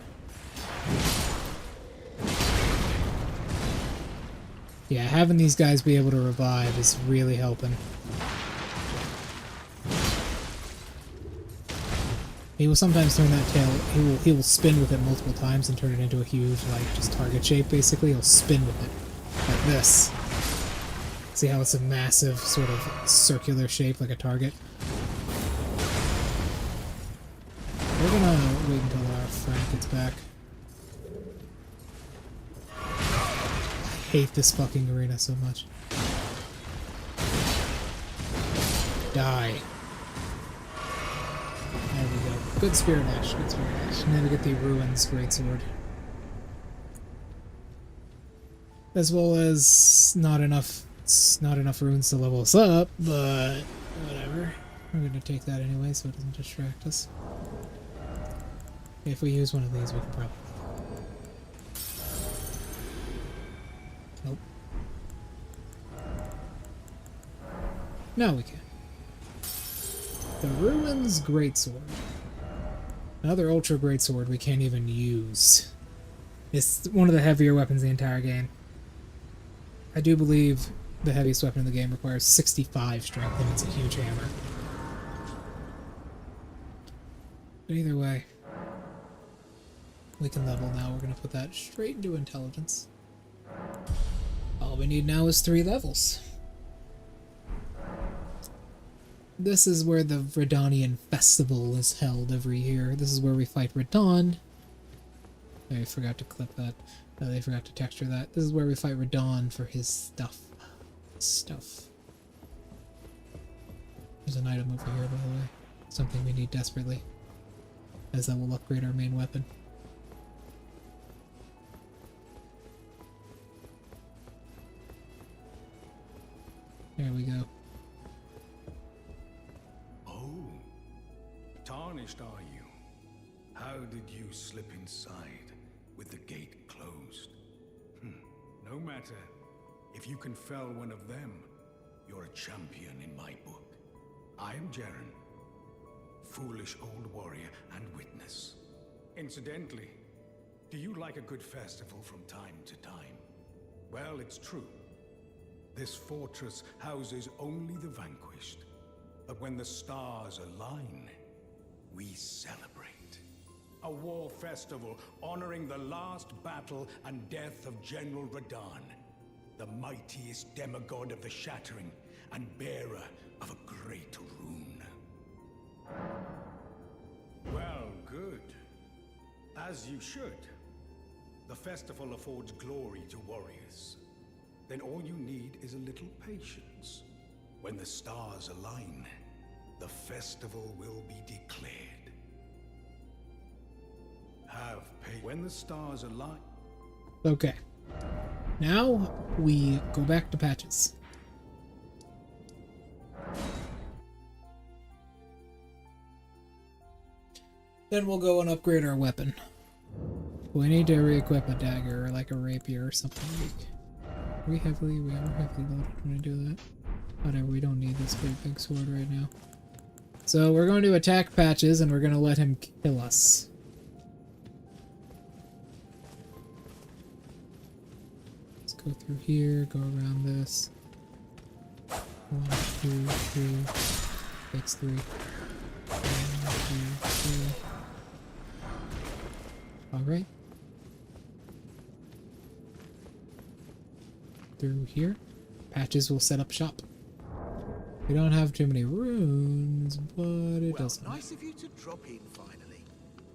Yeah, having these guys be able to revive is really helping. He will sometimes turn that tail, he will spin with it multiple times and turn it into a huge, like, just target shape, basically. He'll spin with it, like this. See how it's a massive, sort of, circular shape, like a target? We're gonna wait until our friend gets back. I hate this fucking arena so much. Die. There we go. Good Spirit Ash, good Spirit Ash. And then we get the Ruins Greatsword. As well as not enough runes to level us up, but whatever. We're gonna take that anyway so it doesn't distract us. If we use one of these, we can probably... Nope. No, we can't. The Ruins Greatsword. Another Ultra Greatsword we can't even use. It's one of the heavier weapons in the entire game. I do believe the heaviest weapon in the game requires 65 strength, and it's a huge hammer. But either way, we can level now. We're going to put that straight into intelligence. All we need now is 3 levels. This is where the Redanian Festival is held every year. This is where we fight Radon. I forgot to clip that. No, they forgot to texture that. This is where we fight Radon for his stuff. There's an item over here, by the way. Something we need desperately, as that will upgrade our main weapon. There we go. Oh, tarnished are you? How did you slip inside with the gate closed? No matter. If you can fell one of them, you're a champion in my book. I am Jaren, foolish old warrior and witness. Incidentally, do you like a good festival from time to time? Well, it's true. This fortress houses only the vanquished. But when the stars align, we celebrate. A war festival honoring the last battle and death of General Radon, the mightiest demigod of the Shattering and bearer of a great rune. Well, good. As you should. The festival affords glory to warriors. Then all you need is a little patience. When the stars align, the festival will be declared. Have patience. When the stars align... Okay. Now, we go back to Patches. Then we'll go and upgrade our weapon. We need to re-equip a dagger or like a rapier or something. We are heavily loaded when we do that. Whatever, we don't need this great big sword right now. So we're going to attack Patches and we're going to let him kill us. Let's go through here, go around this. 1, 2, 3. Takes 3. 1, 2, 3. Alright. Through here. Patches will set up shop. We don't have too many runes, but it doesn't matter. Nice of you to drop in finally.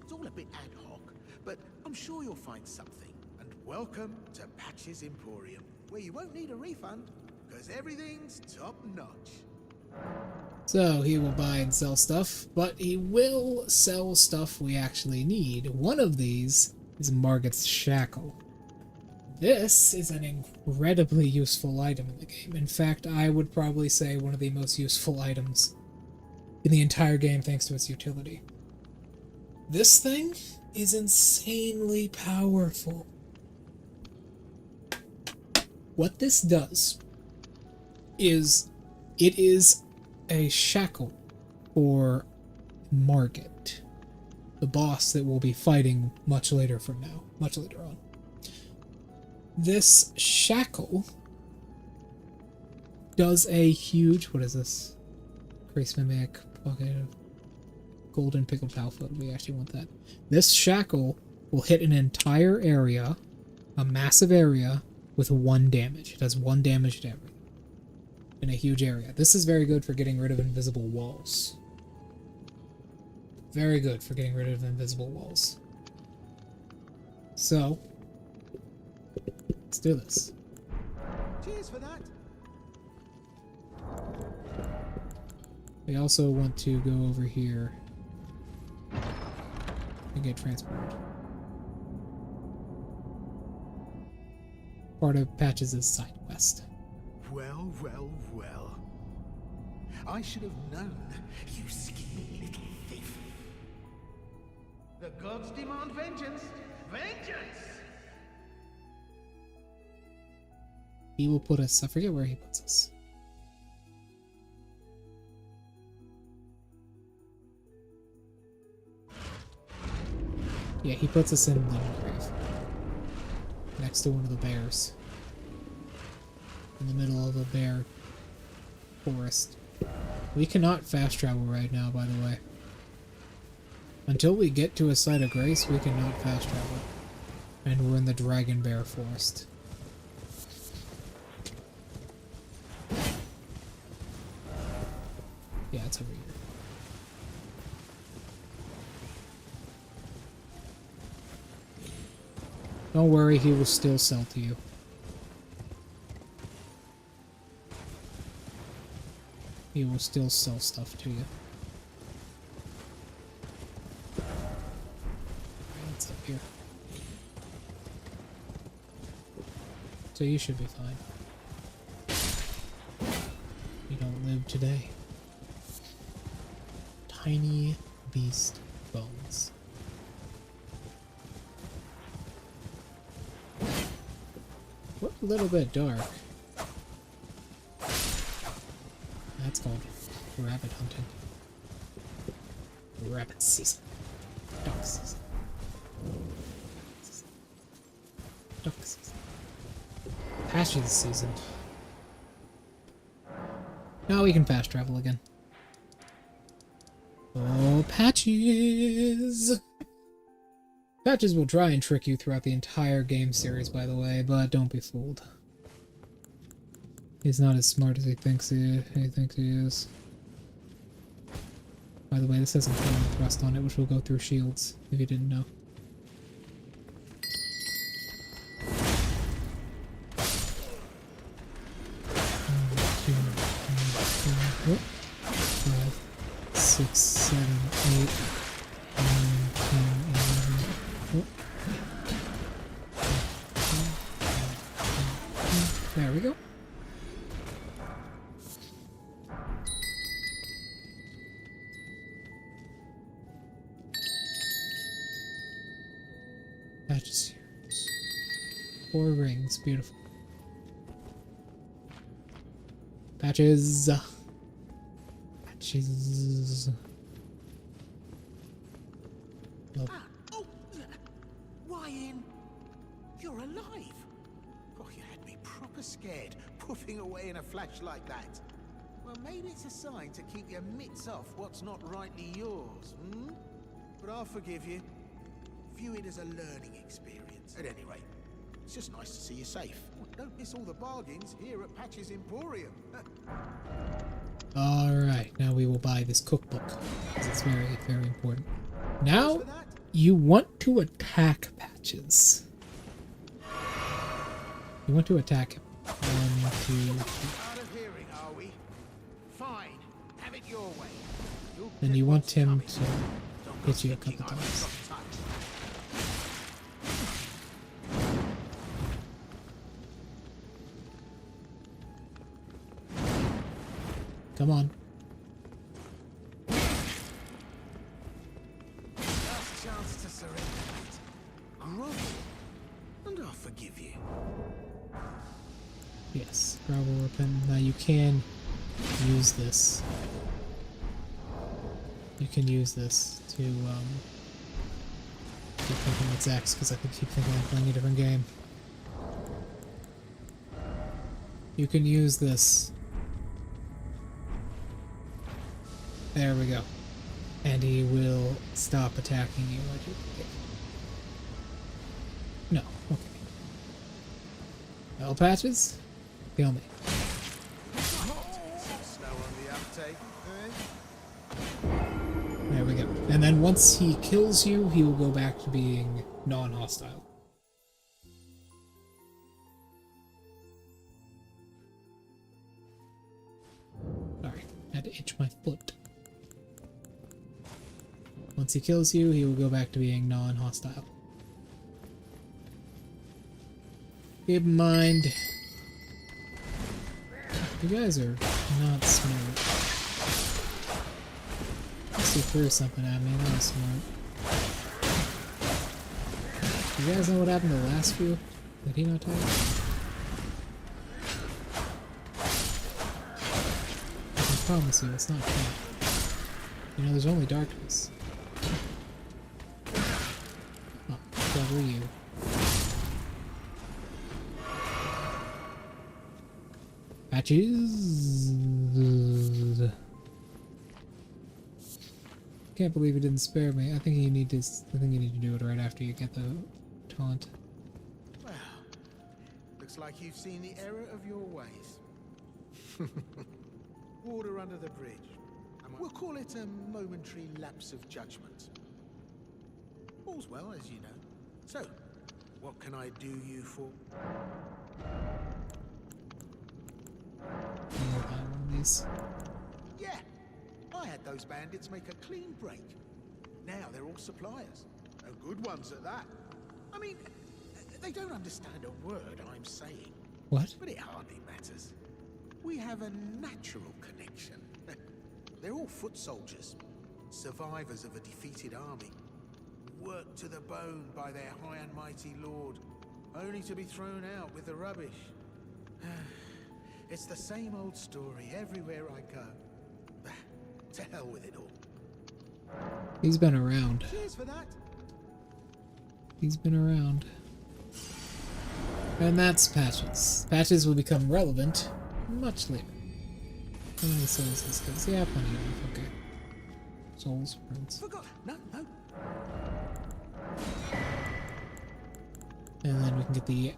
It's all a bit ad hoc, but I'm sure you'll find something. And welcome to Patches Emporium, where you won't need a refund, because everything's top notch. So he will buy and sell stuff, but he will sell stuff we actually need. One of these is Margit's Shackle. This is an incredibly useful item in the game. In fact, I would probably say one of the most useful items in the entire game thanks to its utility. This thing is insanely powerful. What this does is it is a shackle for Margit, the boss that we'll be fighting much later on. This shackle does a huge, what is this? Grace Mimic, pocket of golden pickled palfoot. We actually want that. This shackle will hit an entire area, a massive area, with 1 damage. It does 1 damage to everything in a huge area. This is very good for getting rid of invisible walls. Very good for getting rid of invisible walls. So, let's do this. Cheers for that. We also want to go over here and get transported. Part of Patches' side quest. Well, well, well. I should have known, you skinny little thief. The gods demand vengeance. Vengeance! He will put us, I forget where he puts us. Yeah, he puts us in the grave. Next to one of the bears. In the middle of a bear forest. We cannot fast travel right now, by the way. Until we get to a site of grace, we cannot fast travel. And we're in the dragon bear forest. Yeah, it's over here. Don't worry, he will still sell to you. He will still sell stuff to you. It's up here. So you should be fine. You don't live today. Tiny beast bones. We're a little bit dark. That's called rabbit hunting. Rabbit season. Duck season. Duck season. Patches season. Now we can fast travel again. Oh, Patches! Patches will try and trick you throughout the entire game series, by the way, but don't be fooled. He's not as smart as he thinks he is. By the way, this has a flame thrust on it, which will go through shields, if you didn't know. One, 2, 3, 4, 5, 6, 7, 8, 9, 10, 11. There we go. Patches here. 4 rings, beautiful. Patches. Patches. Nope. Oh, why in? You're alive. Oh, you had me proper scared, puffing away in a flash like that. Well, maybe it's a sign to keep your mitts off what's not rightly yours, hmm? But I'll forgive you. View it as a learning experience. At any rate, it's just nice to see you safe. Don't miss all the bargains here at Patches Emporium. Alright, now we will buy this cookbook, because it's very, very important. Now, you want to attack Patches. You want to attack him. 1, 2, 3. Out of hearing, are we? Fine. Have it your way. Then you want him to hit you a couple times. Come on. Last chance to surrender, mate. Grovel, and I'll forgive you. Yes, grovel, repent. Now you can use this You can use this to, keep thinking it's X, because I keep thinking I'm playing a different game. You can use this. There we go. And he will stop attacking you. No, okay. Well, Patches, kill me. Snow on the uptake, eh? There we go. And then once he kills you, he will go back to being non-hostile. Sorry, I had to itch my foot. Once he kills you, he will go back to being non-hostile. Keep in mind, you guys are not smart. He threw something at me, that was smart. You guys know what happened to the last few? Did he not tell you? I can promise you, it's not fun. You know, there's only darkness. Oh, clever you. Patches. Can't believe he didn't spare me. I think you need to do it right after you get the taunt. Well, looks like you've seen the error of your ways. Water under the bridge. We'll call it a momentary lapse of judgment. All's well, as you know. So, what can I do you for? I'll buy one of these. Yeah, I had those bandits make a clean break. Now they're all suppliers, and good ones at that. I mean, they don't understand a word I'm saying. What? But it hardly matters. We have a natural connection. They're all foot soldiers, survivors of a defeated army, worked to the bone by their high and mighty lord, only to be thrown out with the rubbish. It's the same old story everywhere I go. To hell with it all. He's been around. Cheers for that. He's been around. And that's Patches. Patches will become relevant much later. How many souls is this? Yeah, plenty enough. Okay. Souls, friends. Forgot. No. And then we can get the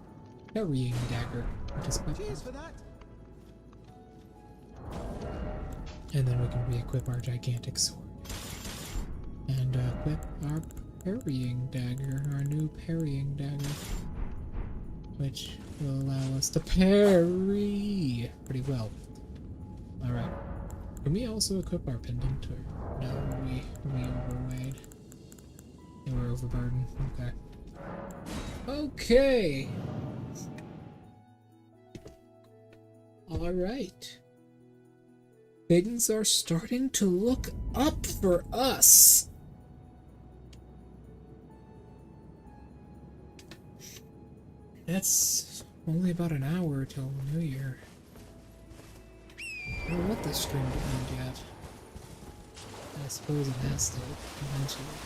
Carrying Dagger, which is quite Cheers fun. for that. And then we can re-equip our gigantic sword. And equip our parrying dagger, our new parrying dagger. Which will allow us to parry pretty well. Alright. Can we also equip our pendant? Or no, we overweighed. And we're overburdened. Okay. Okay! Alright. Things are starting to look up for us. It's only about an hour till New Year. I don't know what this stream to end yet. I suppose it has to eventually.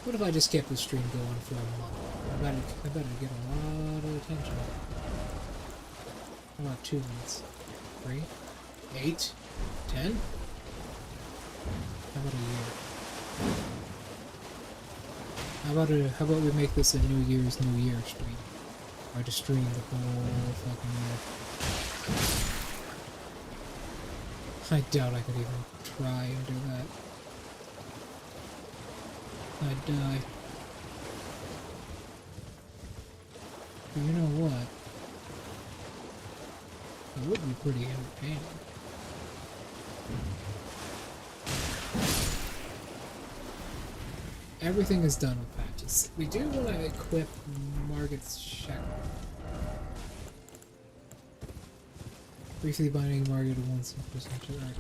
What if I just kept the stream going for a month? I better get a lot of attention. How about 2 months? 3? 8? 10? How about a year? How about we make this a New Year's New Year stream? Or to stream the whole fucking year. I doubt I could even try and do that. I'd die. But you know what? It would be pretty entertaining. Everything is done with patches. We do want to equip Margit's Shackle. Briefly binding Margit to 1% to Earth.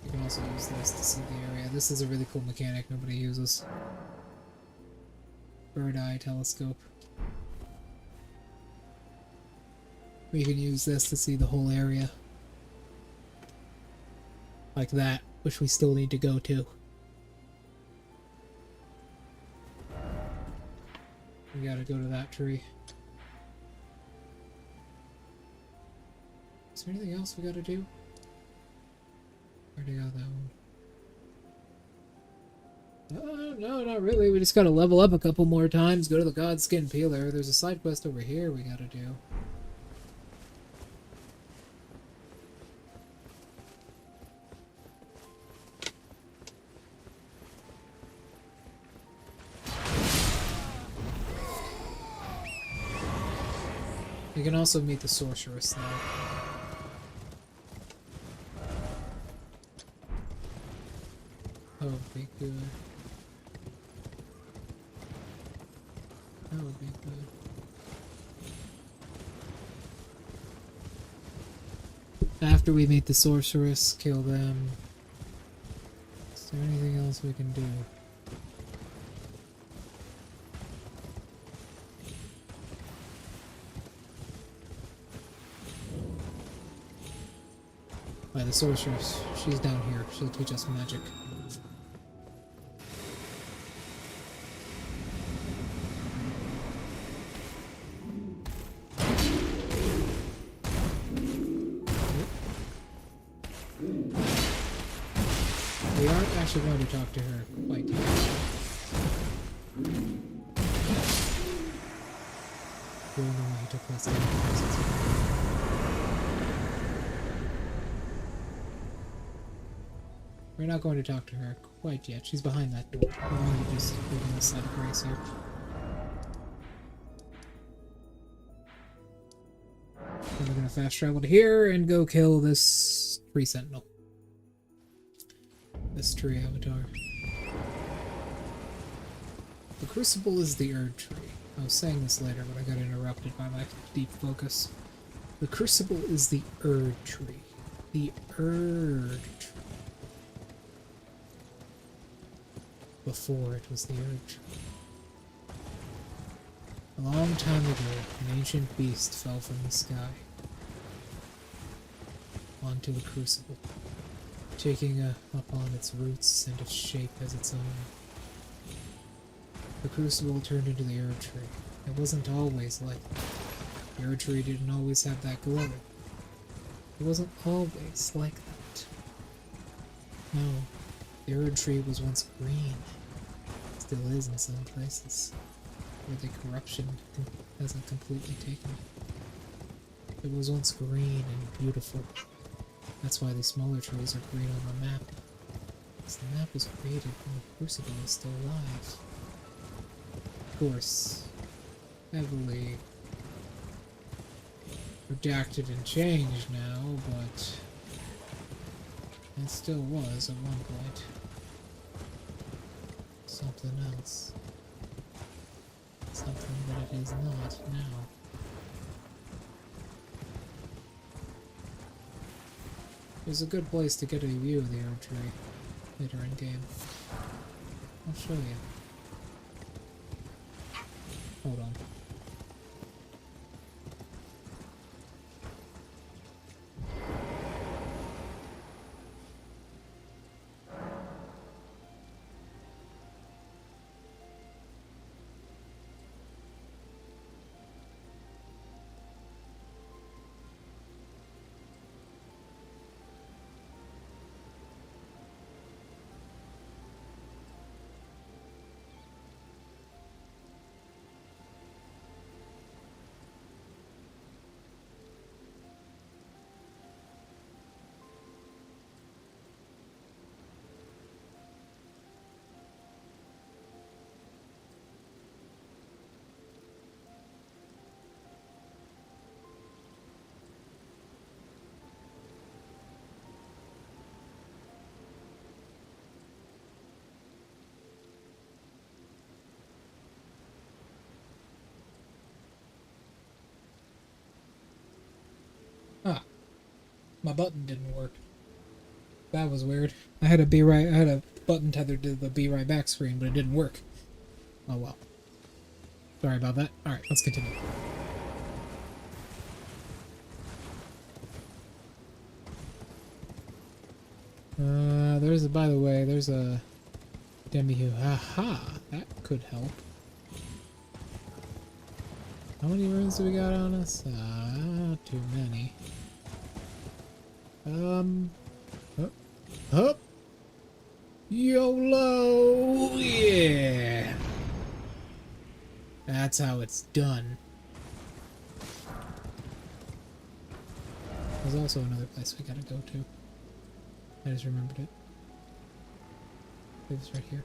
You can also use this to see the area. This is a really cool mechanic nobody uses. Bird eye telescope. We can use this to see the whole area. Like that, which we still need to go to. We gotta go to that tree. Is there anything else we gotta do? Already got that one. No, not really. We just gotta level up a couple more times, go to the Godskin Peeler. There's a side quest over here we gotta do. We can also meet the sorceress now. That would be good. That would be good. After we meet the sorceress, kill them. Is there anything else we can do? By the sorceress, she's down here. She'll teach us magic. We aren't actually going to talk to her quite yet. We don't know why he took less damage. We're not going to talk to her quite yet. She's behind that door. We're going to just go on this side of grace here. Then we're going to fast travel to here and go kill this tree sentinel. This tree avatar. The crucible is the Erd tree. I was saying this later, but I got interrupted by my deep focus. The crucible is the Erd tree. The Erd tree. Before it was the Erd tree. A long time ago, an ancient beast fell from the sky onto the crucible, taking upon its roots and its shape as its own. The crucible turned into the Erd tree. It wasn't always like that. The Erd tree didn't always have that glow. It wasn't always like that. No, the Erd tree was once green. It still is in some places, where the corruption hasn't completely taken it. It was once green and beautiful. That's why the smaller trees are green on the map. Because the map was created when the crucible was still alive. Of course, heavily redacted and changed now, but it still was at one point something else. Something that it is not now. There's a good place to get a view of the Erd tree later in game. I'll show you. Hold on. Ah, my button didn't work. That was weird. I had a button tethered to the be right back screen, but it didn't work. Oh well. Sorry about that. Alright, let's continue. there's a, by the way, there's a demi who, aha, that could help. How many runes do we got on us? Not too many. Up. YOLO, yeah. That's how it's done. There's also another place we gotta go to. I just remembered it. It's right here.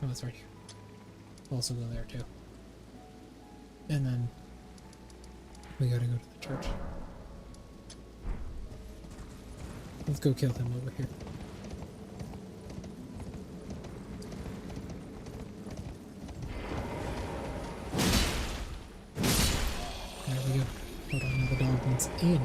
Oh, it's right here. Also go there too. And then we gotta go to the church. Let's go kill him over here. There we go. Hold on, now the dog wants in.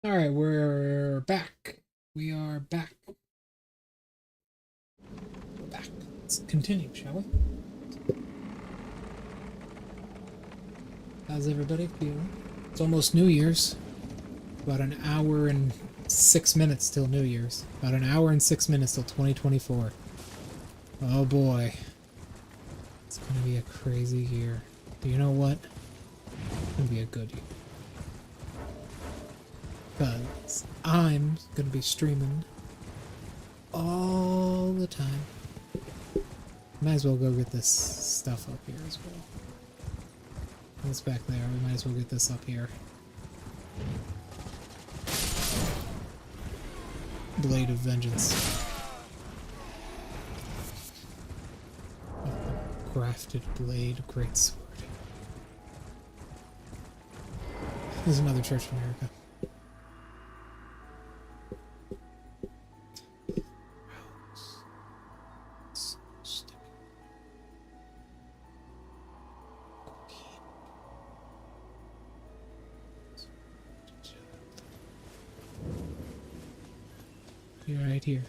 Alright, we're back. We are back. We're back. Let's continue, shall we? How's everybody feeling? It's almost New Year's. About an hour and 6 minutes till New Year's. About an hour and 6 minutes till 2024. Oh boy. It's gonna be a crazy year. But you know what? It's gonna be a good year. Because I'm gonna be streaming all the time. Might as well go get this stuff up here as well. What's back there? We might as well get this up here. Blade of Vengeance. Crafted blade, great sword. There's another church in America. You're right here.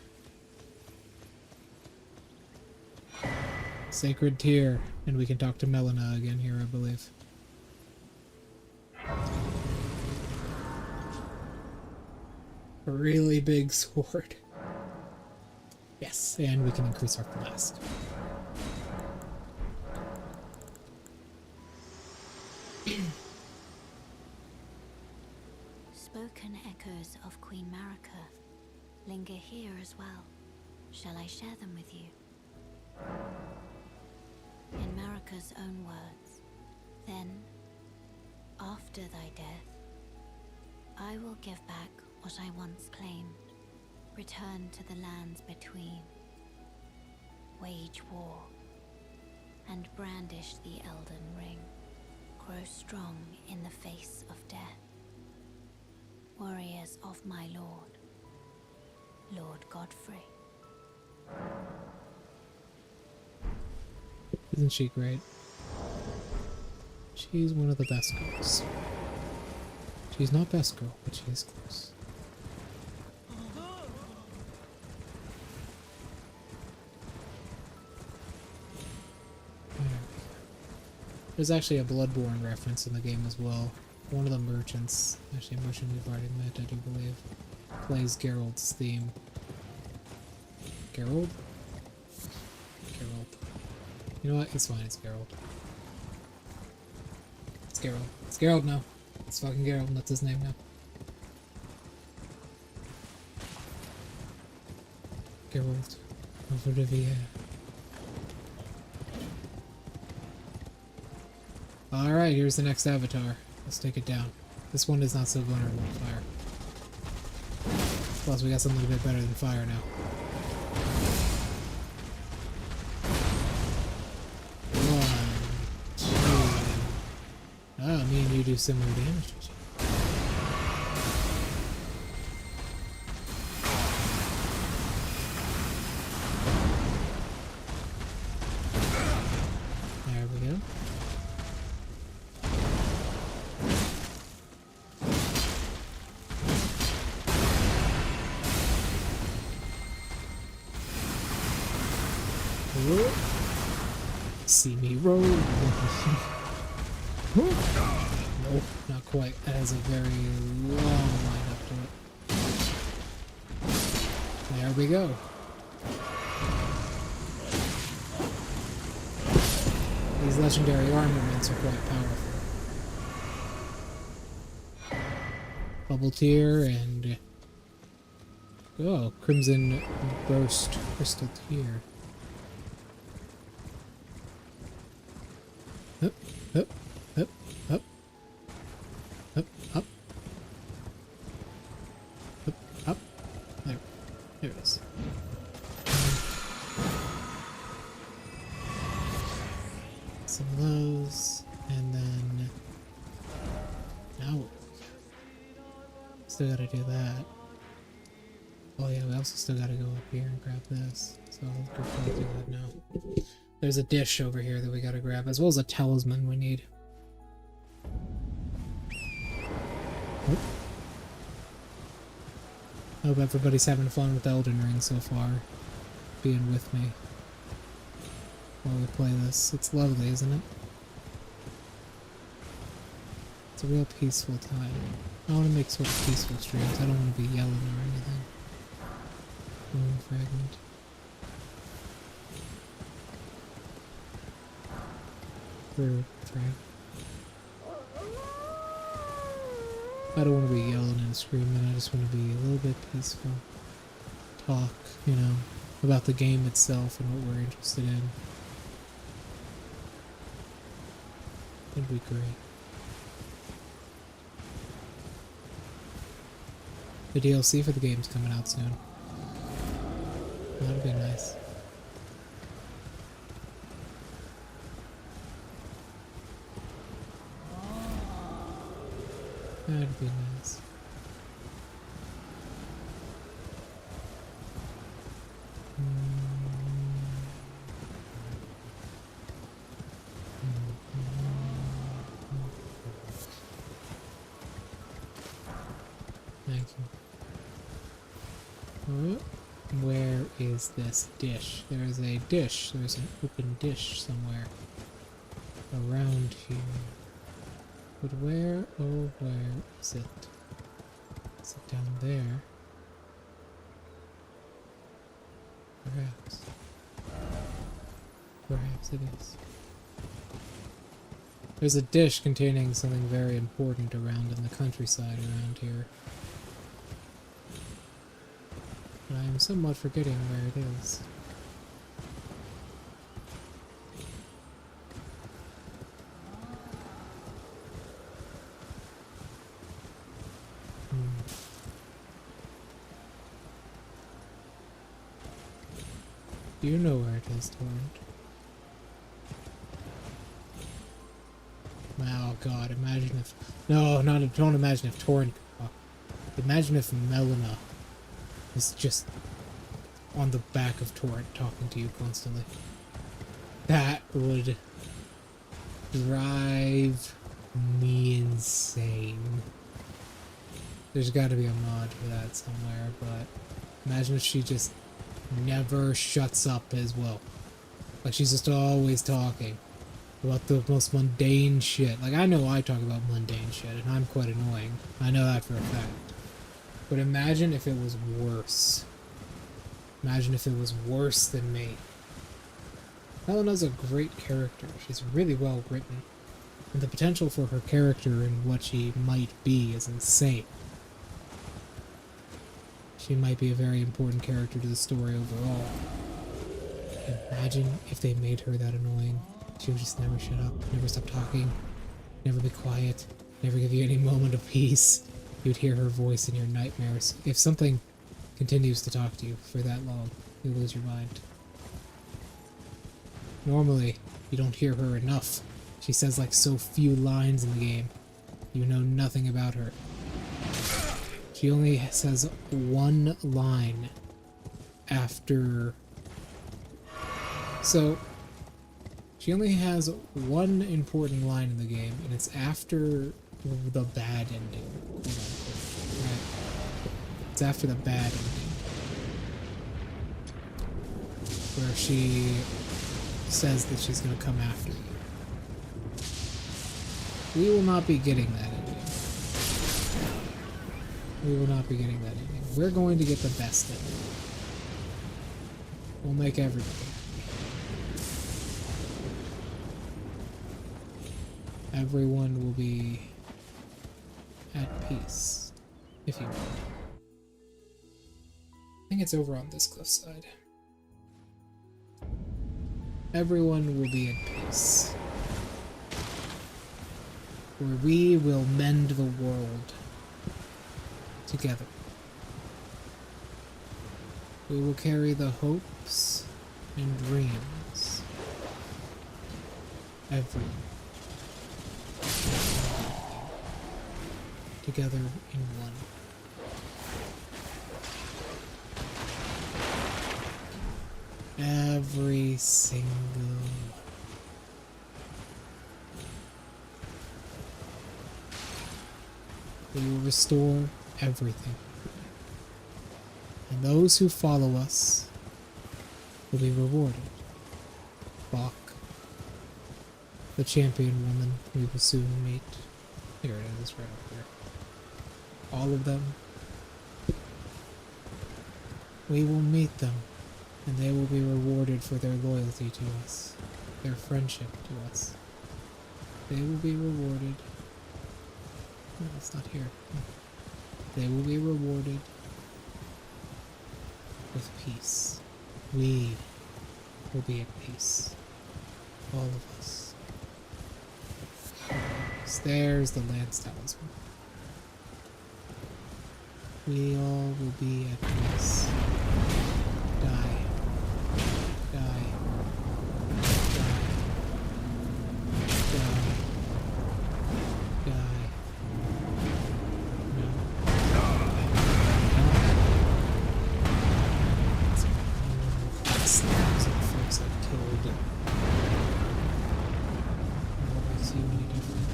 Sacred Tear, and we can talk to Melina again here, I believe. A really big sword. Yes, and we can increase our flask. Spoken echoes of Queen Marika linger here as well. Shall I share them with you? In Marika's own words, then, after thy death, I will give back what I once claimed, return to the lands between, wage war, and brandish the Elden ring. Grow strong in the face of death. Warriors of my lord, Lord Godfrey. Isn't she great? She's one of the best girls. She's not best girl, but she is close. There's actually a Bloodborne reference in the game as well. One of the merchants, actually a merchant we've already met, I do believe, plays Geralt's theme. Geralt? Geralt. You know what? It's fine, it's Geralt. It's Geralt. It's Geralt now. It's fucking Geralt, that's his name now. Geralt of Rivia. Alright, here's the next avatar. Let's take it down. This one is not so vulnerable to fire. Plus, we got something a bit better than fire now. One, two. Ah, me and you do similar damage to each other. There we go. See me roll. Nope, not quite. It has a very long line up to it. There we go. These legendary armaments are quite powerful. Bubble Tear and oh, Crimson Burst Crystal Tear. Up, up, up, up, up, up, up, up. There it is. Some of those, and then now still gotta do that. Oh yeah, we also still gotta go up here and grab this. So I'll probably do that now. There's a dish over here that we gotta grab, as well as a talisman we need. Oh. Hope everybody's having fun with Elden Ring so far, being with me while we play this. It's lovely, isn't it? It's a real peaceful time. I want to make sort of peaceful streams. I don't want to be yelling or anything. Moon fragment. I don't want to be yelling and screaming, I just want to be a little bit peaceful. Talk, you know, about the game itself and what we're interested in. It'd be great. The DLC for the game's coming out soon. That'd be nice. That'd be nice. Thank you. Where is this dish? There is a dish. There's an open dish somewhere around here. But where, oh where is it? Is it down there? Perhaps. Perhaps it is. There's a dish containing something very important around in the countryside around here. But I am somewhat forgetting where it is. You know where it is, Torrent. Oh god, imagine if... No, don't imagine if Torrent could talk. Imagine if Melina is just on the back of Torrent talking to you constantly. That would drive me insane. There's got to be a mod for that somewhere, but imagine if she just never shuts up as well. Like she's just always talking about the most mundane shit. Like I know I talk about mundane shit and I'm quite annoying. I know that for a fact. But imagine if it was worse. Imagine if it was worse than me. Helena's a great character. She's really well written. And the potential for her character and what she might be is insane. She might be a very important character to the story overall. Imagine if they made her that annoying. She would just never shut up, never stop talking, never be quiet, never give you any moment of peace. You'd hear her voice in your nightmares. If something continues to talk to you for that long, you'll lose your mind. Normally, you don't hear her enough. She says like so few lines in the game. You know nothing about her. She only says one line after... So, she only has one important line in the game, and it's after the bad ending, quote unquote, right? It's after the bad ending. Where she says that she's gonna come after you. We will not be getting that ending. We will not be getting that ending. We're going to get the best ending. We'll make everybody happy. Everyone will be at peace, if you will. I think it's over on this cliffside. Everyone will be at peace. Where we will mend the world together. We will carry the hopes and dreams. Everyone. Together in one. Every single one. We will restore everything. And those who follow us will be rewarded. Bach, the champion woman we will soon meet. Here it is, right up here. All of them. We will meet them, and they will be rewarded for their loyalty to us, their friendship to us. They will be rewarded. No, it's not here. They will be rewarded with peace. We will be at peace. All of us. There's the Lance Talisman. We all will be at peace. Die. Die. Die. Die. Die. No. It's 1,000 folks I've killed. What makes you any different?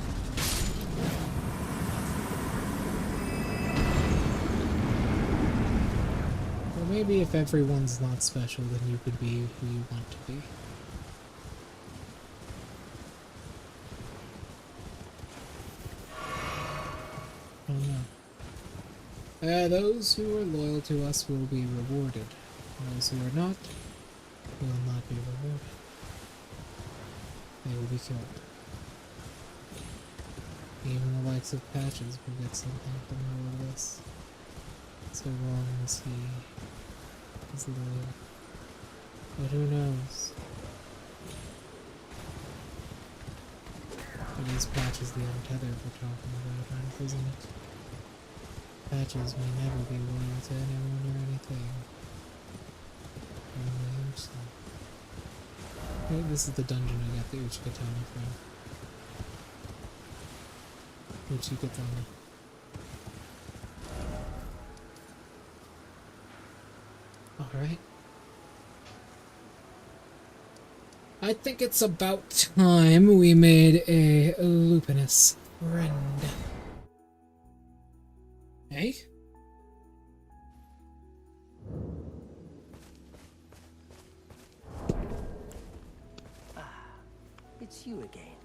Maybe if everyone's not special, then you could be who you want to be. I don't know. Those who are loyal to us will be rewarded. Those who are not will not be rewarded. They will be killed. Even the likes of Patches will get something from all of this. So long as he is loyal. But who knows? It is Patches the Untethered we're talking about, isn't it? Patches may never be loyal to anyone or anything. Only Okay, this is the dungeon I got the Uchikatani from. Uchikatani. Alright. I think it's about time we made a lupinous friend. Hey? It's you again.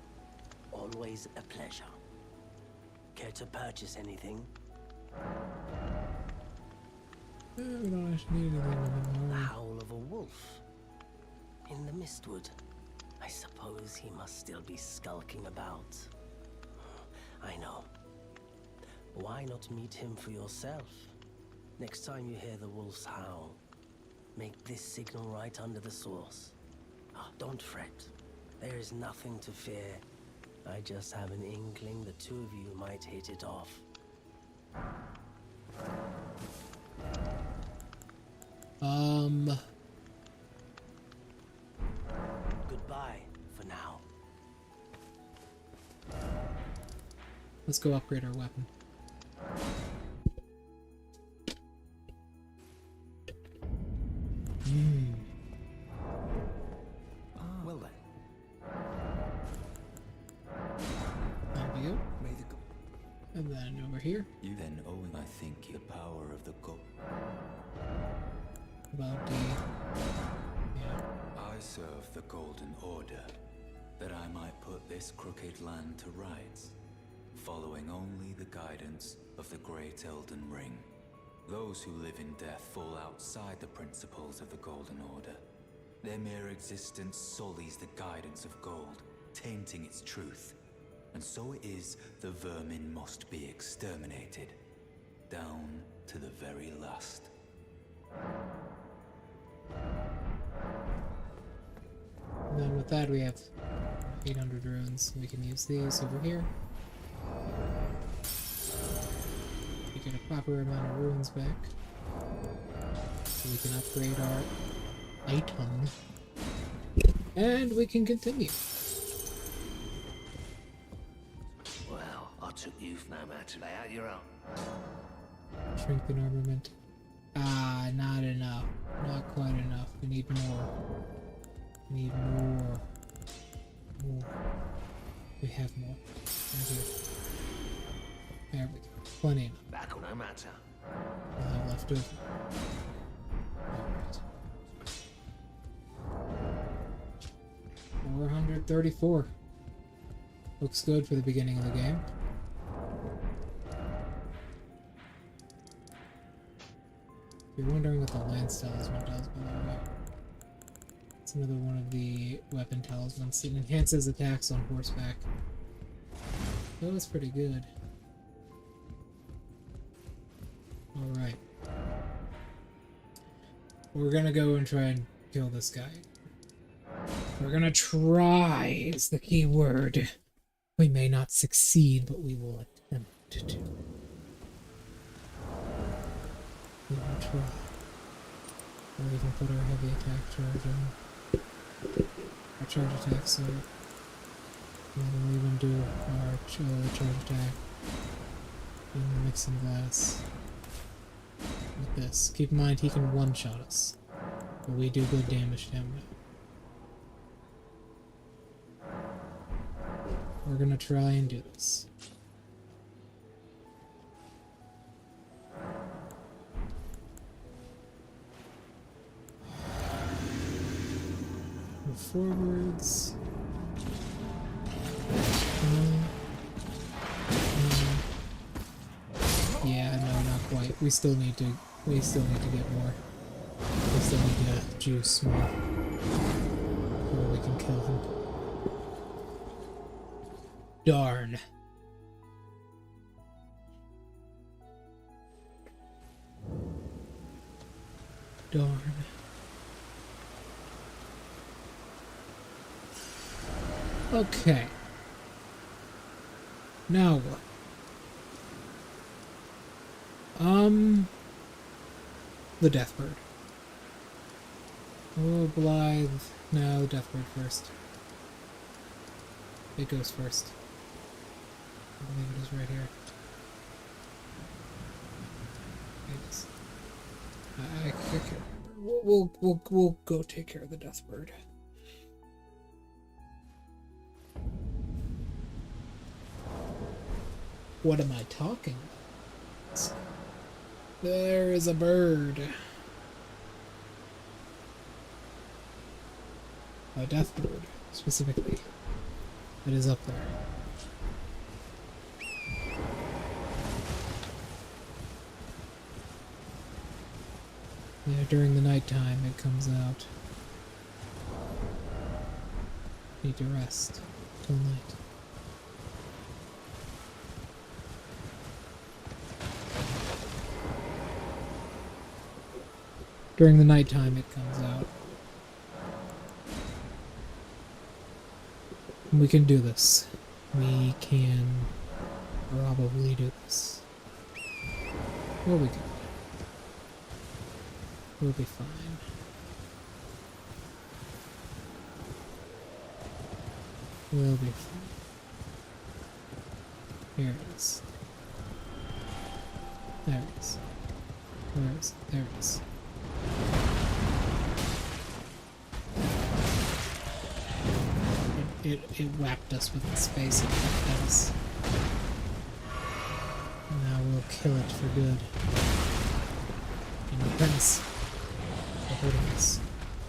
Always a pleasure. Care to purchase anything? We don't actually need anything The anymore. howl of a wolf. In the mistwood. I suppose he must still be skulking about. I know. Why not meet him for yourself? Next time you hear the wolf's howl, make this signal right under the source. Oh, don't fret. There is nothing to fear. I just have an inkling the two of you might hit it off. Goodbye for now. Let's go upgrade our weapon. Well then, There we go. may the go And then over here, You then own, I think, the power of the gold. about the... Yeah. I serve the Golden Order, that I might put this crooked land to rights, following only the guidance of the great Elden Ring. Those who live in death fall outside the principles of the Golden Order. Their mere existence sullies the guidance of gold, tainting its truth. And so it is the vermin must be exterminated, down to the very last. And then with that we have 800 runes. We can use these over here. We get a proper amount of runes back. So we can upgrade our item. And we can continue. Well, I took youth no matter. Lay out your own. Strengthen armament. Ah, not enough. Not quite enough. We need more. We need more. More. We have more. Right here. There we go. Plenty enough. Back on no matter. We'll have left over. Alright. 434. Looks good for the beginning of the game. If you're wondering what the Lance Talisman does, by the way, it's another one of the weapon talismans. It enhances attacks on horseback. That was pretty good. Alright. We're gonna go and try and kill this guy. We're gonna try is the key word. We may not succeed, but we will attempt to. We will try. Or we can put our heavy attack charge on. Our charge attack, so and then we'll even do our charge attack in the mixing glass with this. Keep in mind he can one-shot us, but we do good damage to him now. We're gonna try and do this. Move forwards. Yeah, no, not quite. We still need to get more. We still need to juice more before we can kill him. Darn. Darn. Okay. Now what? The Deathbird. Oh, Blythe. No, Deathbird first. It goes first. I believe it is right here. It is. I can't remember. We'll go take care of the Deathbird. What am I talking about? There is a bird. A Deathbird, specifically. It is up there. Yeah, during the nighttime it comes out. Need to rest till night. During the nighttime it comes out. We can do this. We can probably do this. We'll be good. We'll be fine. We'll be fine. Here it is. There it is. Where is it? There it is. It whacked us with its face and kept us. Now we'll kill it for good. And the prince are hurting us.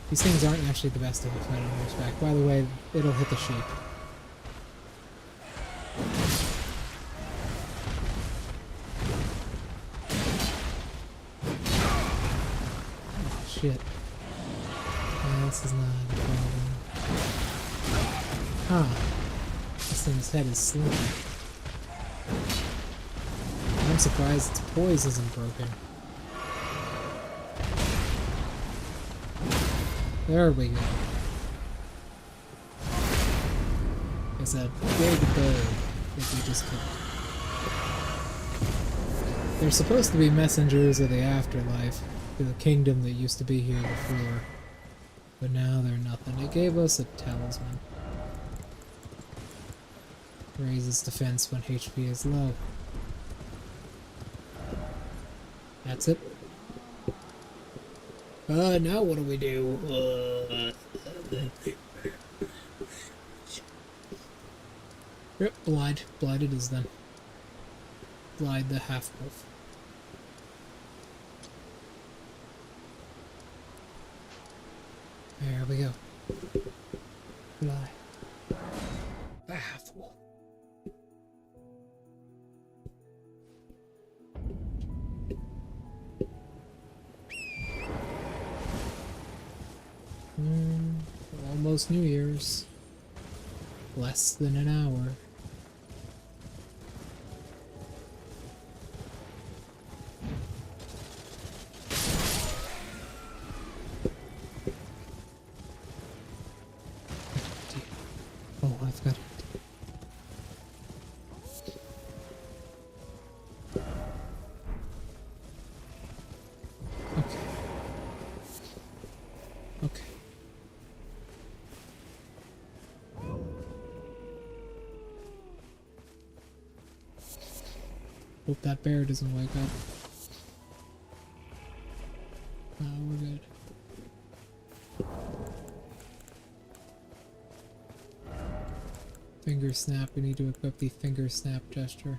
These things aren't actually the best of the fight on horseback. By the way, it'll hit the sheep. Oh, shit. Yeah, this is not a problem. Huh. This thing's head is slim. I'm surprised its poise isn't broken. There we go. It's a big bird that we just killed. They're supposed to be messengers of the afterlife, to the kingdom that used to be here before. But now they're nothing. It gave us a talisman. Raises defense when HP is low. That's it. Now what do we do? Yep, Blind. Blind it is then. Blind the half-wolf. There we go. Fly. The half-wolf. Almost New Year's. Less than an hour. Oh, I've got it. Okay. Okay. Hope that bear doesn't wake up. No, we're good. Finger snap. We need to equip the finger snap gesture.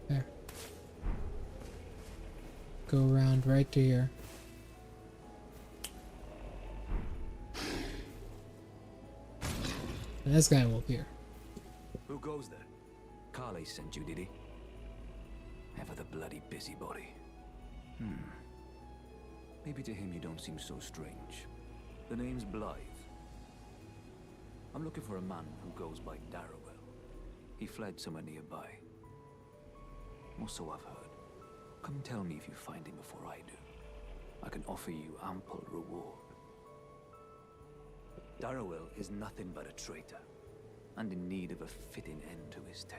There. Go around right to here. And this guy will appear. Who goes there? Carly sent you, did he? Ever the bloody busybody. Maybe to him you don't seem so strange. The name's Blythe. I'm looking for a man who goes by Darrowell. He fled somewhere nearby. Or so I've heard. Come tell me if you find him before I do. I can offer you ample reward. Darrowell is nothing but a traitor, and in need of a fitting end to his tale.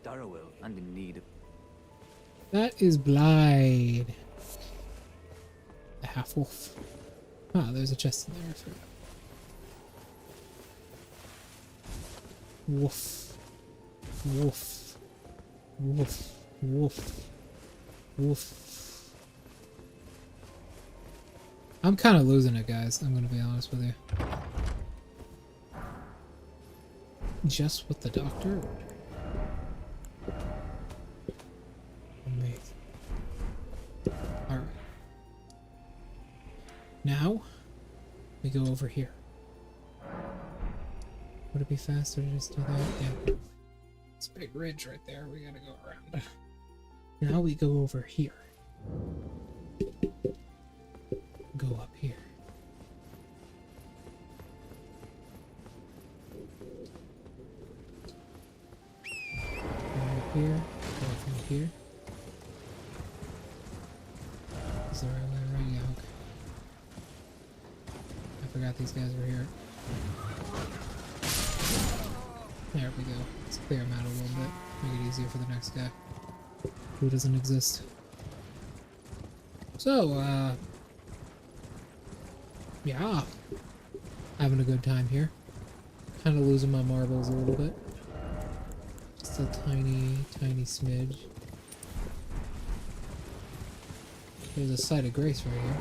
Darrowell, and in need of... That is Blide. The half-wolf. Ah, there's a chest in there. I forgot. Woof. Woof. Woof. Woof. Woof. I'm kind of losing it, guys. I'm gonna be honest with you. Just what the doctor ordered. Amazing. Alright. Now, we go over here. Would it be faster to just do that? Yeah. It's a big ridge right there. We gotta go around. Now we go over here. Go up here. Go up here. Go from here. Is the right way around? Yeah, okay. I forgot these guys were here. There we go. Let's clear him out a little bit. Make it easier for the next guy. Who doesn't exist. So, yeah. Having a good time here. Kind of losing my marbles a little bit. Just a tiny, tiny smidge. There's a site of grace right here.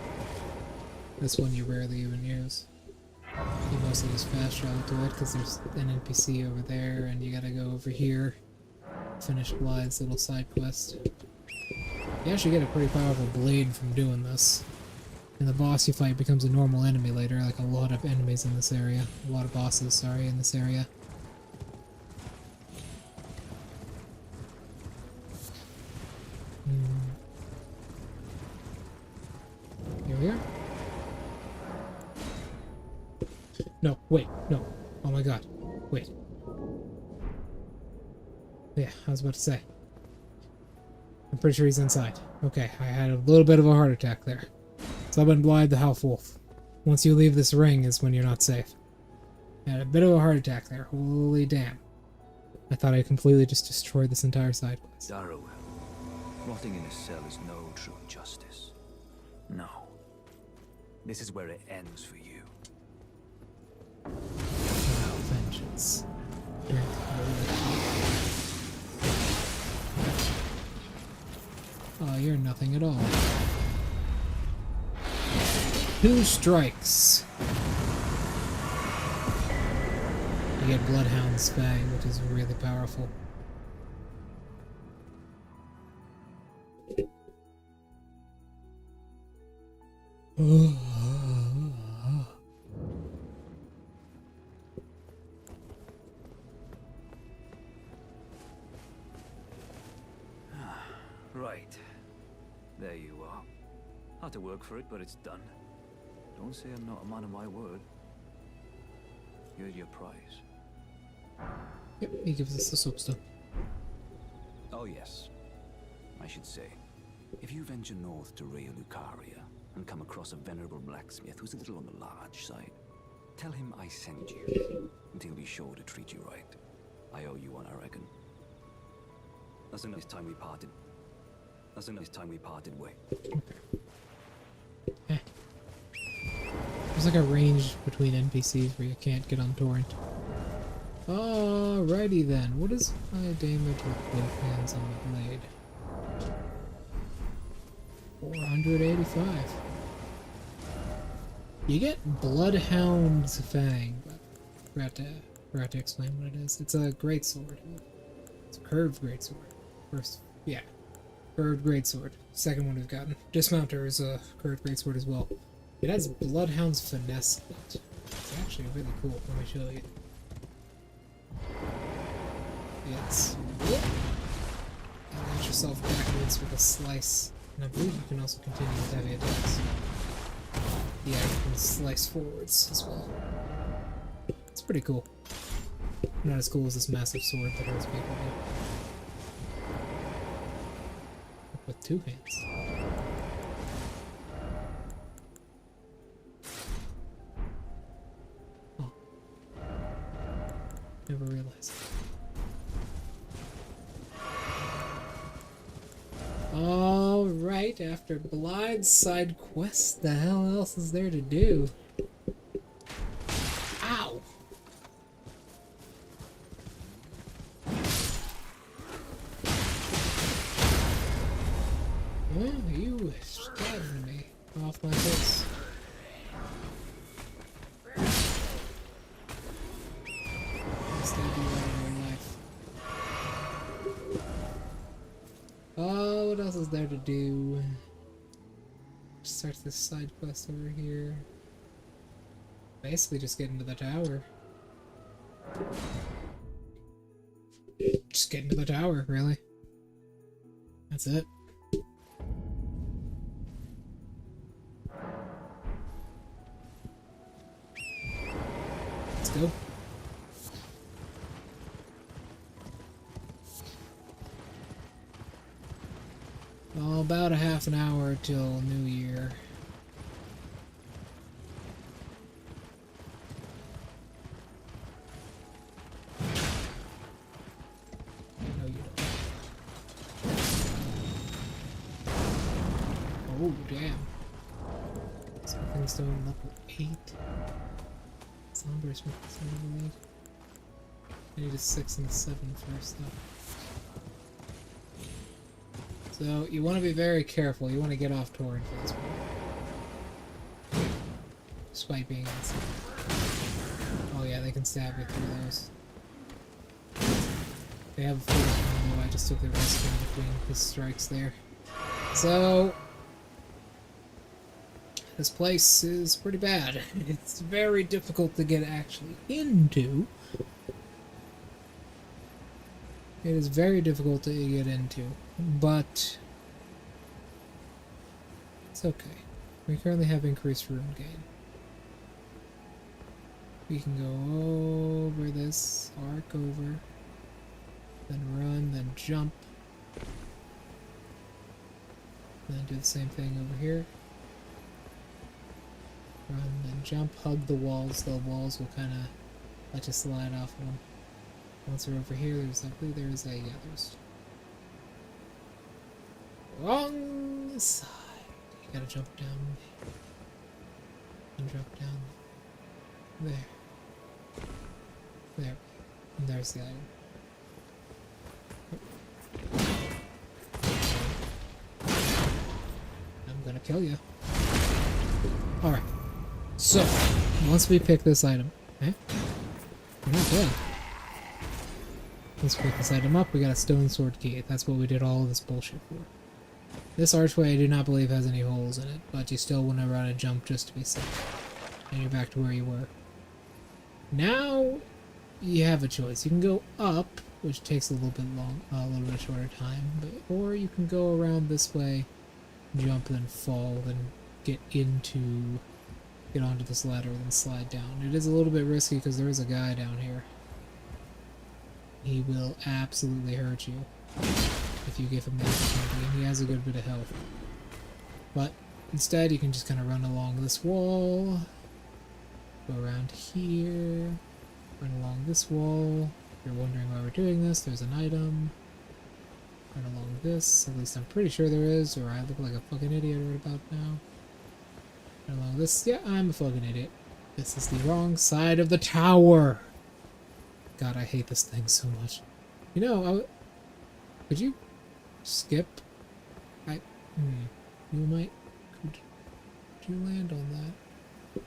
This one you rarely even use. You mostly just fast travel to it because there's an NPC over there and you gotta go over here. Finish Blide's little side quest. You actually get a pretty powerful blade from doing this. And the boss you fight becomes a normal enemy later, like a lot of enemies in this area. A lot of bosses, sorry, in this area. Here we are. No, wait, no. Oh my god. Wait. Yeah, I was about to say. I'm pretty sure he's inside. Okay, I had a little bit of a heart attack there. So I've been Blide the half-wolf. Once you leave this ring is when you're not safe. I had a bit of a heart attack there. Holy damn. I thought I completely just destroyed this entire side quest. Darrowell. Rotting in a cell is no true justice. No. This is where it ends for you. Vengeance. Oh, you're nothing at all. 2 strikes. You get Bloodhound's Fang, which is really powerful. Right. There you are. Had to work for it, but it's done. Don't say I'm not a man of my word. Here's your prize. Yep, he gives us the soapstone. Oh yes. I should say, if you venture north to Rea Lucaria and come across a venerable blacksmith who's a little on the large side, tell him I sent you, and he'll be sure to treat you right. I owe you one, I reckon. That's the next time we parted. That's the next time we parted way. Eh. There's like a range between NPCs where you can't get on torrent. Alrighty then. What is my damage with both hands on the blade? 485. You get Bloodhound's Fang, but forgot to explain what it is. It's a greatsword. It's a curved greatsword. First, yeah. Curved greatsword. Second one we've gotten. Dismounter is a curved greatsword as well. It has Bloodhound's Finesse in it. It's actually really cool. Let me show you. It's... launch yourself backwards with a slice. And I believe you can also continue with heavy attacks. Yeah, you can slice forwards as well. It's pretty cool. Not as cool as this massive sword that hurts people, but with 2 hands. Oh. Never realized. Alright, after Blythe's side quest, the hell else is there to do? Ow! Well, you stabbed me off my face. Stab you out of your life. Oh, what else is there to do? Start this side quest over here. Basically just get into the tower. Just get into the tower, really. That's it. Let's go. Well, about a half an hour till New Year. No, you don't. Oh, damn. Something's doing level 8. Somber's level 8. I need a 6 and a 7 first, though. So, you want to be very careful. You want to get off Torrent for this one. Despite being inside. Oh yeah, they can stab you through those. They have a full combo. I just took the risk in between his strikes there. So, this place is pretty bad. It's very difficult to get actually into. It is very difficult to get into. But it's okay. We currently have increased rune gain. We can go over this, arc over, then run, then jump. Then do the same thing over here. Run, then jump, hug the walls. The walls will kind of let you slide off of them. Once we're over here, there's there's wrong side. You gotta jump down. And drop down. There. There. And there's the item. I'm gonna kill you. Alright. So, once we pick this item, we're not dead. Let's pick this item up. We got a stone sword key. That's what we did all of this bullshit for. This archway I do not believe has any holes in it, but you still want to run a jump just to be safe. And you're back to where you were. Now you have a choice. You can go up, which takes a little bit shorter time, or you can go around this way, jump, then fall, then get onto this ladder, then slide down. It is a little bit risky because there is a guy down here. He will absolutely hurt you if you give him the opportunity, and he has a good bit of health. But instead, you can just kind of run along this wall, go around here, run along this wall. If you're wondering why we're doing this, there's an item. Run along this, at least I'm pretty sure there is, or I look like a fucking idiot right about now. Run along this, yeah, I'm a fucking idiot. This is the wrong side of the tower! God, I hate this thing so much. You know, could you skip? You might. Could you land on that?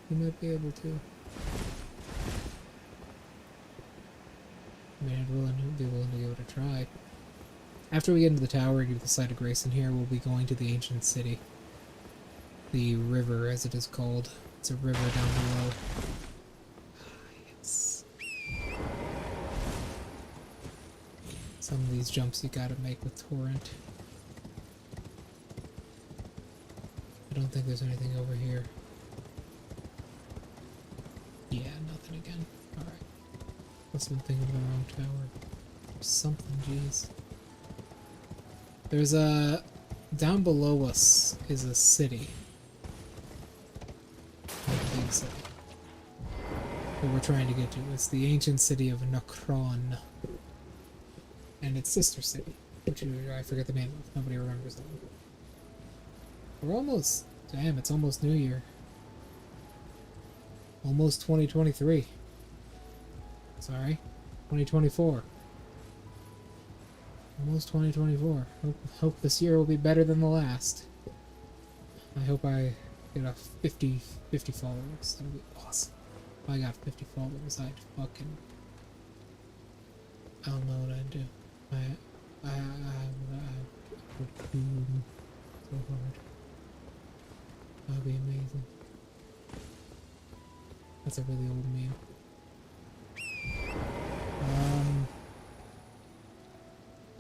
You might be able to. I mean, I'd be willing to give it a try. After we get into the tower and get to the site of Grace in here, we'll be going to the ancient city. The river, as it is called. It's a river down below. Some of these jumps you gotta make with Torrent. I don't think there's anything over here. Yeah, nothing again. Alright. Must have been thinking of the wrong tower. Something, jeez. There's a... Down below us is a city. A big city. That we're trying to get to. It's the ancient city of Nokron. And its sister city, which I forget the name of. Nobody remembers that one. We're almost... Damn, it's almost New Year. Almost 2023. Sorry. 2024. Almost 2024. Hope this year will be better than the last. I hope I get a 50 followers. That'll be awesome. If I got 50 followers, I'd fucking... I don't know what I'd do. I would boom so hard. That'd be amazing. That's a really old meme.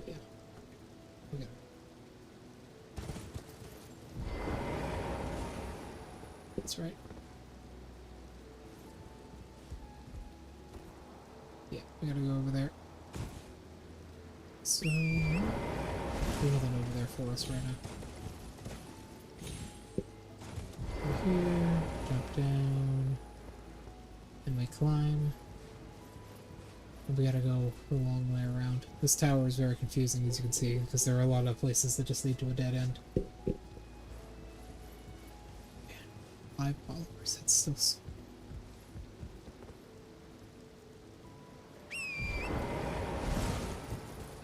Yeah. Okay. That's right. Yeah, we gotta go over there. So, there's nothing over there for us right now. Over here, jump down, and we climb. And we gotta go the long way around. This tower is very confusing, as you can see, because there are a lot of places that just lead to a dead end. Man, 5 followers, that's still...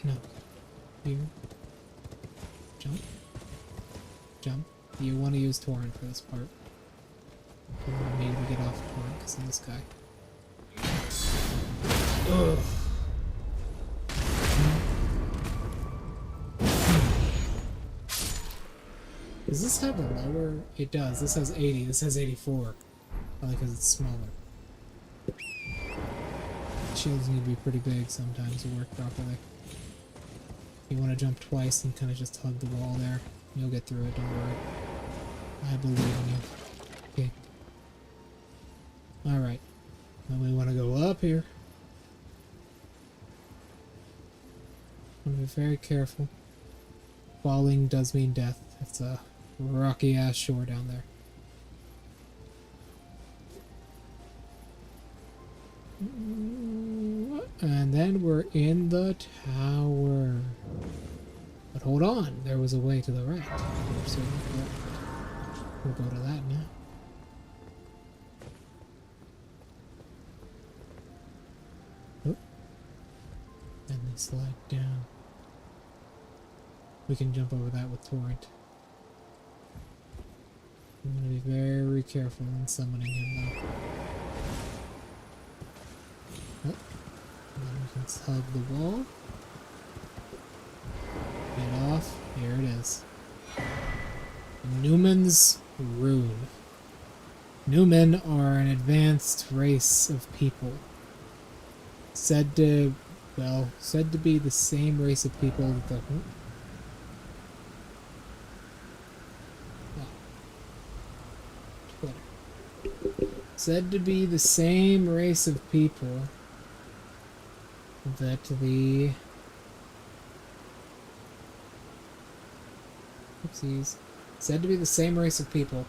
No. Here. Jump. Jump. You want to use Torrent for this part. You want me to get off Torrent because of this guy. Ugh. Does this have a lower? It does. This has 80. This has 84. Probably because it's smaller. Shields need to be pretty big sometimes to work properly. You want to jump twice and kind of just hug the wall there. You'll get through it, don't worry. I believe in you. Okay. Alright. Now we want to go up here. Want to be very careful. Falling does mean death. It's a rocky ass shore down there. And then we're in the tower. But hold on, there was a way to the right. We'll go to that now. Oh. And they slide down. We can jump over that with Torrent. I'm gonna be very careful in summoning him though. Oh. And then we can hug the wall. Get off. Here it is. Newman's Rune. Newmen are an advanced race of people. Said to be the same race of people that the... Twitter. Said to be the same race of people that the... Oopsies. Said to be the same race of people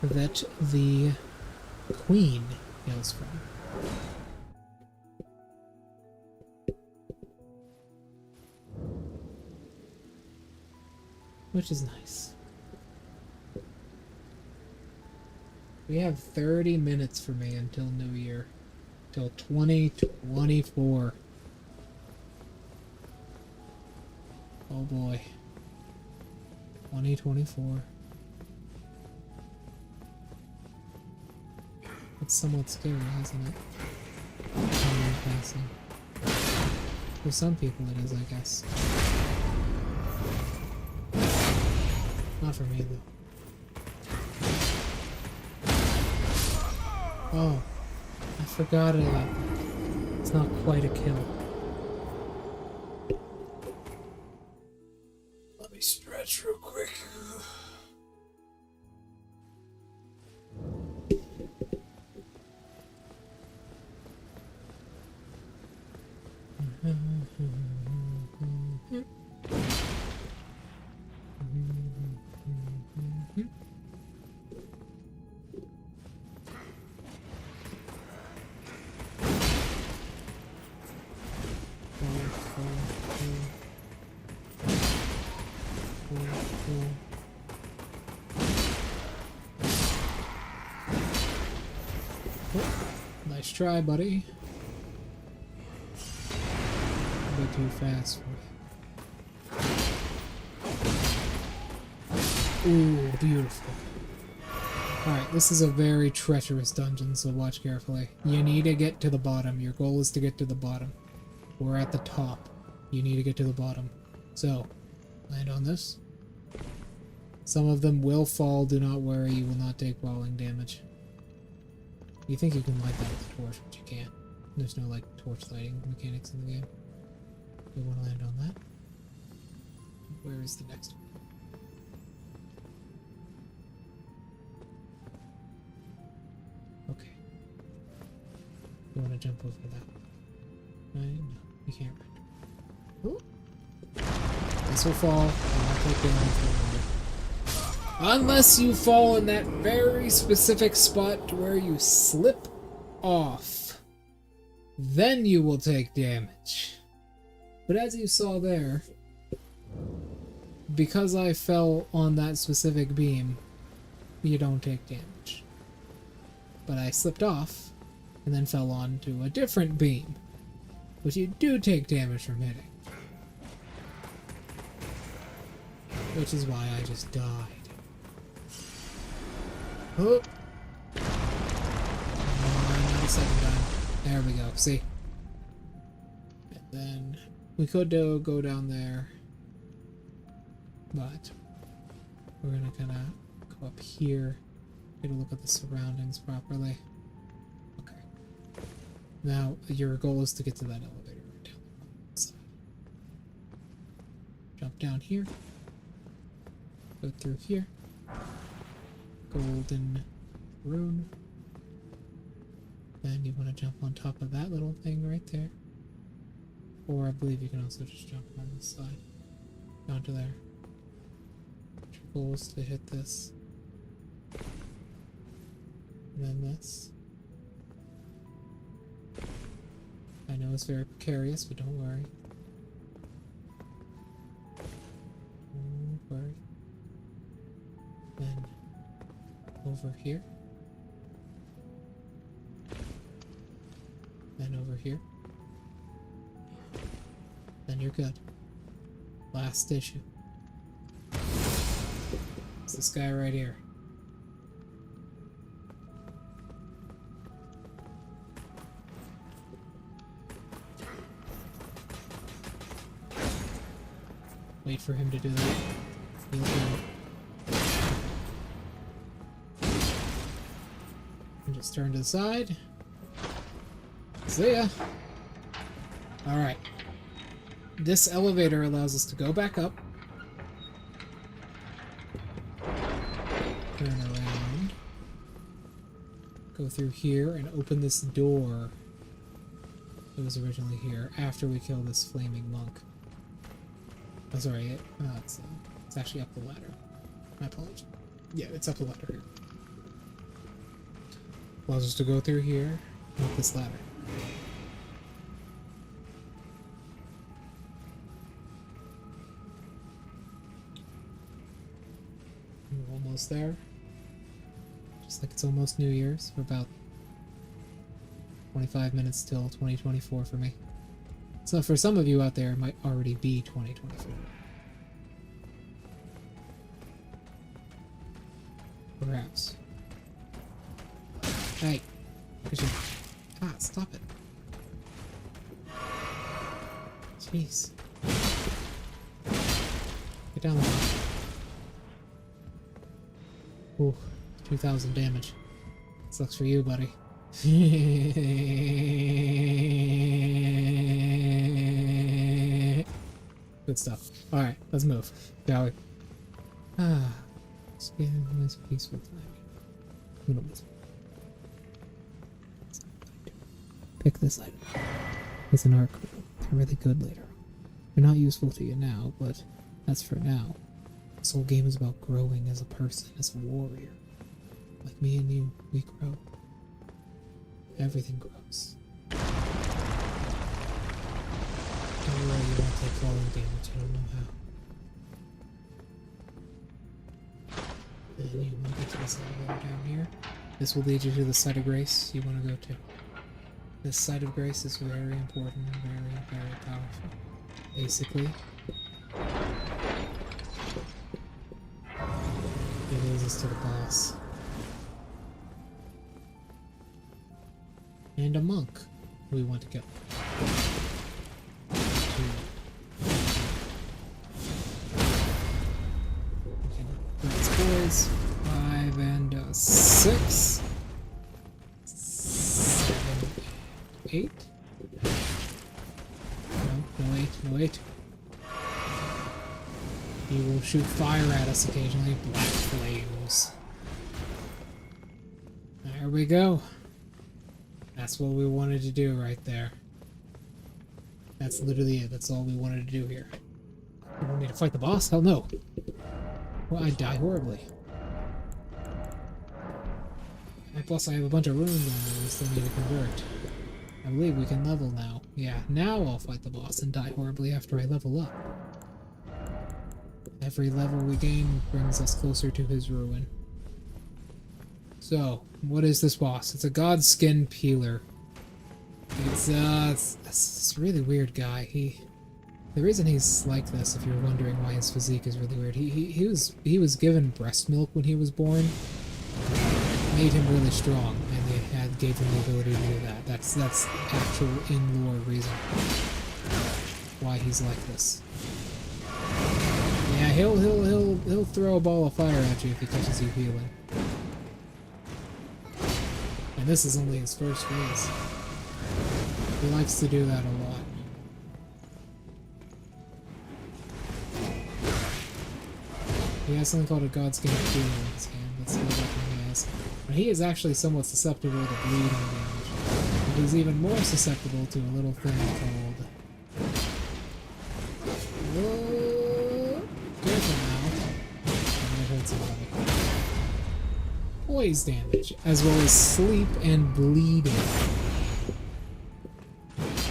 that the Queen hails from. Which is nice. We have 30 minutes for me until New Year. Till 2024. Oh boy. 2024. It's somewhat scary, isn't it? Time passing. For some people it is, I guess. Not for me, though. Oh, I forgot about that. It's not quite a kill. Let me stretch real quick. Nice try, buddy. A bit too fast for you. Ooh, beautiful. Alright, this is a very treacherous dungeon, so watch carefully. You need to get to the bottom. Your goal is to get to the bottom. We're at the top. You need to get to the bottom. So, land on this. Some of them will fall, do not worry, you will not take falling damage. You think you can light that with a torch, but you can't. There's no, like, torch lighting mechanics in the game. We want to land on that. Where is the next one? Okay. You want to jump over that. Right? No, you can't. Ooh. This will fall. You won't take damage from it. Unless you fall in that very specific spot where you slip off. Then you will take damage. But as you saw there, because I fell on that specific beam, you don't take damage. But I slipped off, and then fell onto a different beam, which you do take damage from hitting. Which is why I just died. Oh! Not a second time. There we go, see? And then we could go down there, but we're gonna kinda go up here, get a look at the surroundings properly. Okay. Now, your goal is to get to that elevator right down the side. Jump down here. Go through here. Golden rune. Then you want to jump on top of that little thing right there. Or I believe you can also just jump on this side. Down to there. Your goal is to hit this. And then this. I know it's very precarious, but don't worry. Don't worry. Then over here. Then over here. Then you're good. Last issue. It's this guy right here. Wait for him to do that. He'll do it. And just turn to the side. See ya. Alright. This elevator allows us to go back up. Turn around. Go through here and open this door. It was originally here after we kill this flaming monk. Oh, sorry. It's actually up the ladder. My apologies. Yeah, it's up the ladder here. Allows us to go through here with this ladder. We're almost there. Just like it's almost New Year's. We're about 25 minutes till 2024 for me. So for some of you out there, it might already be 2024. Perhaps. Hey. Stop it. Jeez. Get down there. Ooh, 2,000 damage. Sucks for you, buddy. Good stuff. Alright, let's move. Shall we? Let's get a nice peaceful time. Pick this item. It's an arc. They're really good later. They're not useful to you now, but that's for now. This whole game is about growing as a person, as a warrior. Like me and you, we grow. Everything grows. Don't worry, you won't take falling damage, I don't know how. Then you want to get to this elevator down here. This will lead you to the site of grace you want to go to. This site of grace is very important, very, very powerful. Basically, it leads us to the boss. And a monk we want to kill. That's boys. 5 and 6. 7, 8. No, wait. He will shoot fire at us occasionally. Black flames. There we go. That's what we wanted to do right there. That's literally it. That's all we wanted to do here. You want me to fight the boss? Hell no. Well, I'd die horribly. And plus, I have a bunch of runes on me we still need to convert. I believe we can level now. Yeah, now I'll fight the boss and die horribly after I level up. Every level we gain brings us closer to his ruin. So, what is this boss? It's a god skin peeler. It's a really weird guy. The reason he's like this, if you're wondering why his physique is really weird, he was given breast milk when he was born. Made him really strong, and they gave him the ability to do that. That's actual in-lore reason why he's like this. Yeah, he'll throw a ball of fire at you if he catches you healing. And this is only his first phase. He likes to do that a lot. He has something called a God's Gift Feeling in his hand. That's the weapon he has. But he is actually somewhat susceptible to bleeding damage. But he's even more susceptible to a little thing called... Whoa! Careful now. I'm gonna hurt somebody. Poise damage, as well as sleep and bleeding.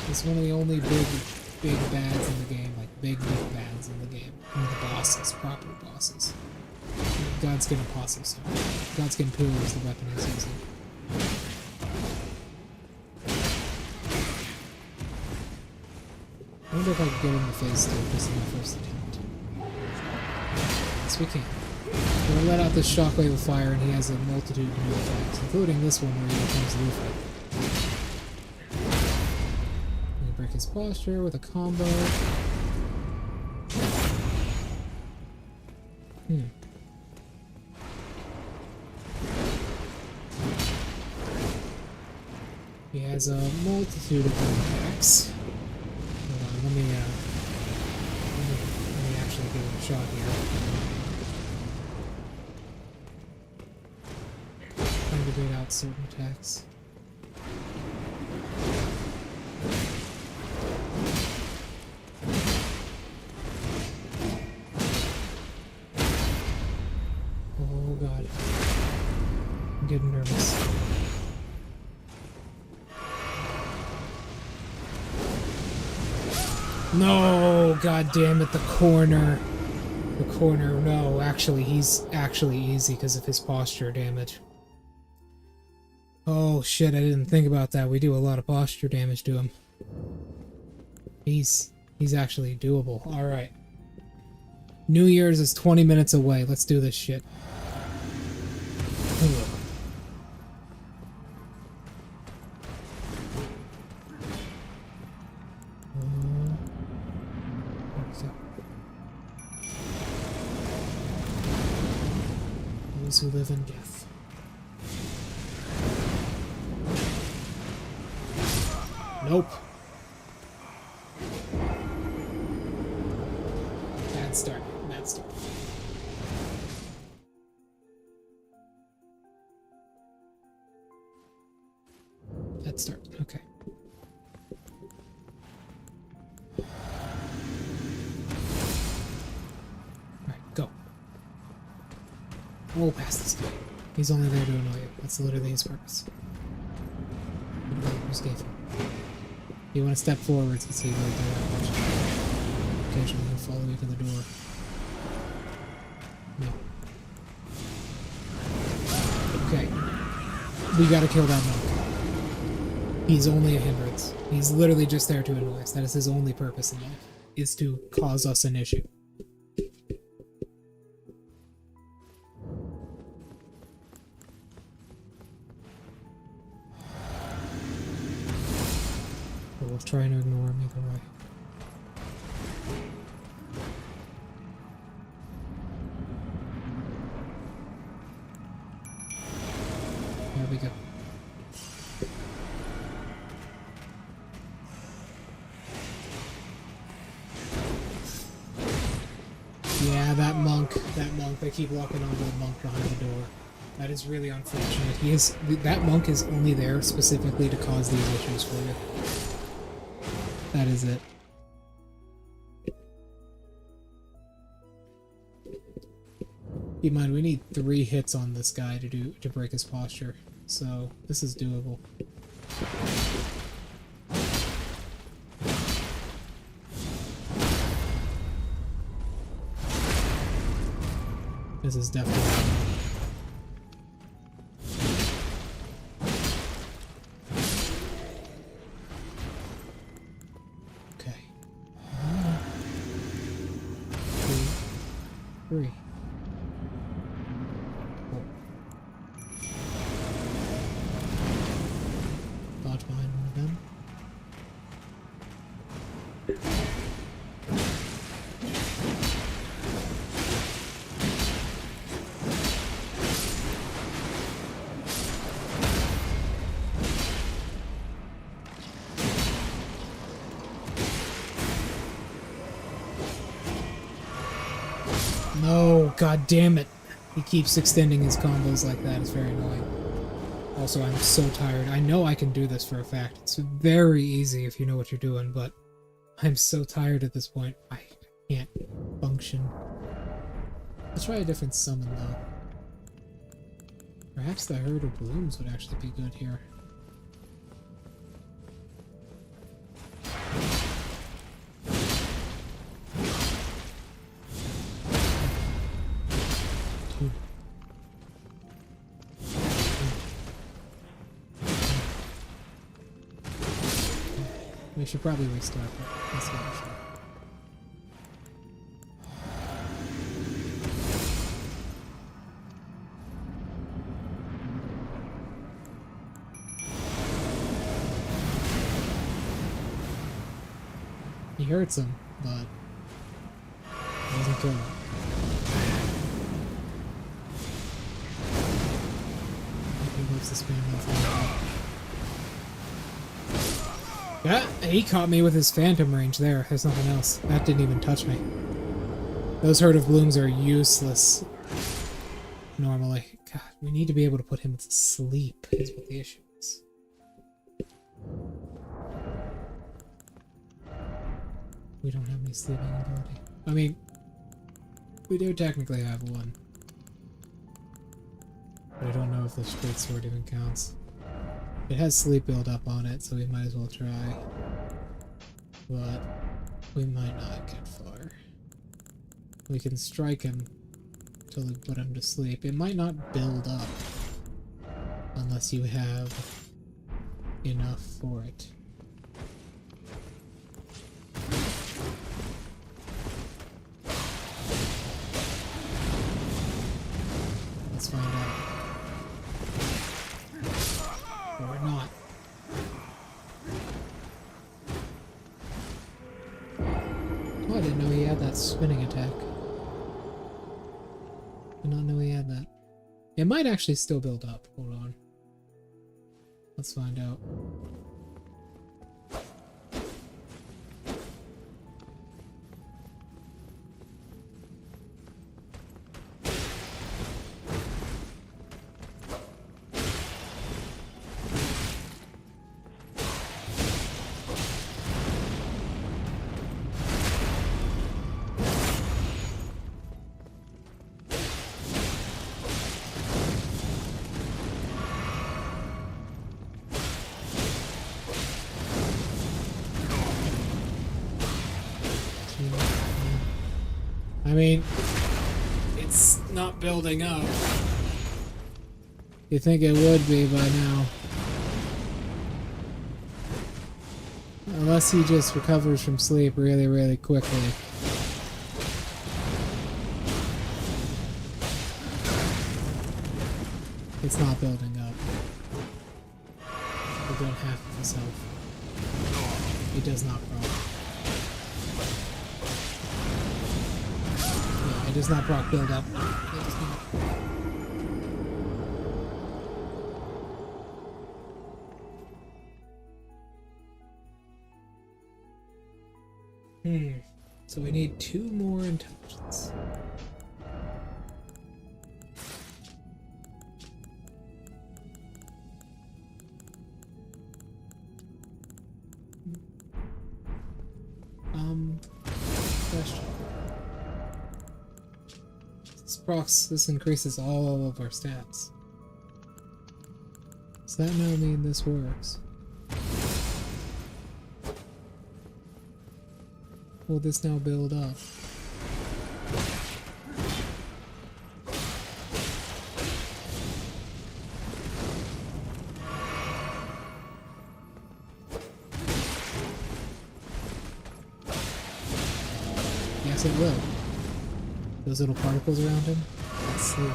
It's one of the only big bads in the game, like big bads in the game. One of the bosses, proper bosses. Godskin Apostle, sorry. Godskin Pillar is the weapon he's using. I wonder if I could get him to phase 2 just in my first attempt. Yes, we can. We're gonna let out this shockwave of fire, and he has a multitude of new effects, including this one where he becomes Luffy. We break his posture with a combo. He has a multitude of attacks. Hold on, let me actually give it a shot here. Trying to beat out certain attacks. Oh god. I'm getting nervous. No, god damn it, the corner. The corner, no, actually, he's actually easy because of his posture damage. Oh shit, I didn't think about that. We do a lot of posture damage to him. He's actually doable. Alright. New Year's is 20 minutes away. Let's do this shit. Ugh. Those who live in death. Nope. Bad start. Bad start. Bad start. Okay. Alright, go. We'll pass this guy. He's only there to annoy you. That's literally his purpose. Who's gave him? You want to step forwards and see where they're at. Occasionally he'll follow you to the door. No. Okay. We gotta kill that monk. He's only a hindrance. He's literally just there to annoy us. That is his only purpose in life, is to cause us an issue. But we'll try to ignore him either way. There we go. Yeah, that monk, they keep locking onto the monk behind the door. That is really unfortunate. That monk is only there specifically to cause these issues for you. That is it. Keep in mind, we need 3 hits on this guy to break his posture, so this is doable. This is definitely... Okay. 2, 3. 4. Dodge behind one of them. No, god damn it. He keeps extending his combos like that. It's very annoying. Also, I'm so tired. I know I can do this for a fact. It's very easy if you know what you're doing, but I'm so tired at this point. I can't function. Let's try a different summon, though. Perhaps the Herd of Blooms would actually be good here. We should probably restart, but let's give it a shot. He hurts him, but doesn't kill him. He loves to spam that. Yeah, he caught me with his phantom range there. There's nothing else. That didn't even touch me. Those Herd of Blooms are useless normally. God, we need to be able to put him to sleep is what the issue is. We don't have any sleeping ability. I mean, we do technically have one. But I don't know if the straight sword even counts. It has sleep build up on it, so we might as well try. But we might not get far. We can strike him until we put him to sleep. It might not build up unless you have enough for it. Let's find out. Or not. Oh, I didn't know he had that spinning attack. Did not know he had that. It might actually still build up. Hold on. Let's find out. I mean, it's not building up. You think it would be by now. Unless he just recovers from sleep really, really quickly. It's not building up. He'll build half of his health. He does not proc. Yeah, it does not proc build up. It does not. So we need 2 more intelligence. Question. This increases all of our stats. Does that now mean this works? Will this now build up? Yes, it will. Those little particles around him? Let's see.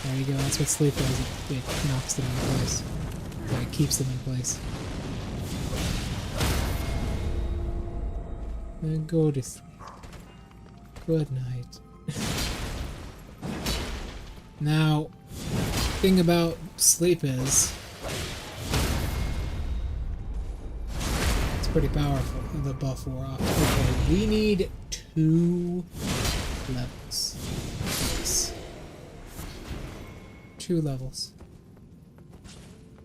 There you go, that's what sleep does. It knocks them in place. Or it keeps them in place. And go to sleep. Good night. Now, thing about sleep is it's pretty powerful. The buff wore off. Okay, we need 2 levels. Yes. 2 levels.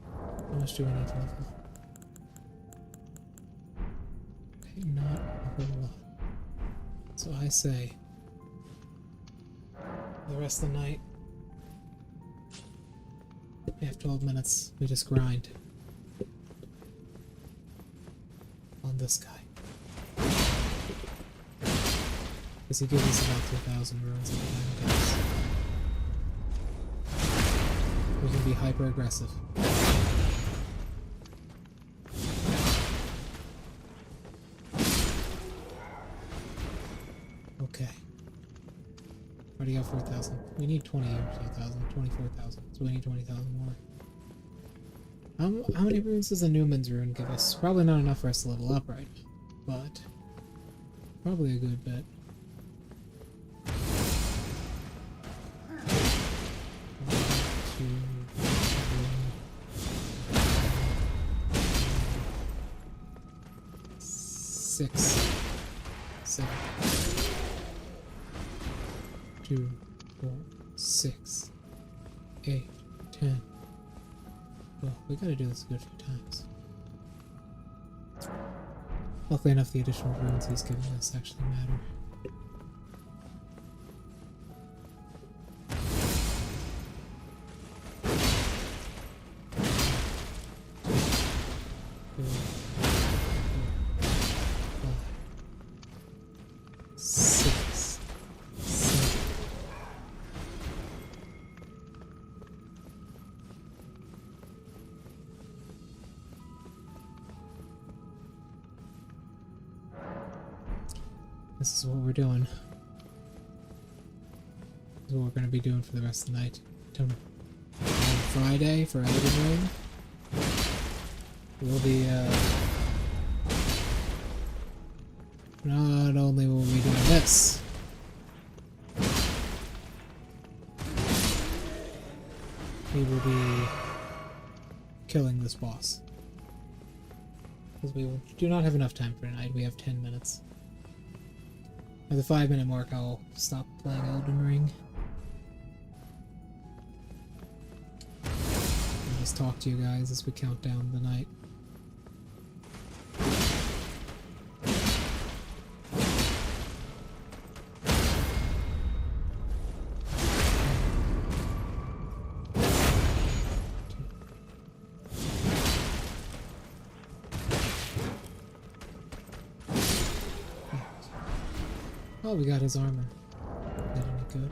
How much do I need to level? Okay, not a whole lot. So I say the rest of the night we have 12 minutes. We just grind on this guy. Because he gives us about 2,000 runes every time he goes. We can be hyper aggressive. Okay. Already got 4,000. We need 20 or 2,000, 24,000. So we need 20,000 more. How many runes does a Newman's rune give us? Probably not enough for us to level up right now, but probably a good bit. Six, 7, 2, 4, 6, 8, 10. Well, we gotta do this a good few times. Luckily enough, the additional runes he's giving us actually matter. This is what we're doing. This is what we're going to be doing for the rest of the night. On Friday for Elden Ring, we'll be, not only will we be doing this, we will be killing this boss. Because we do not have enough time for tonight. We have 10 minutes. At the 5-minute mark, I'll stop playing Elden Ring. And just talk to you guys as we count down the night. Oh, we got his armor. that any good?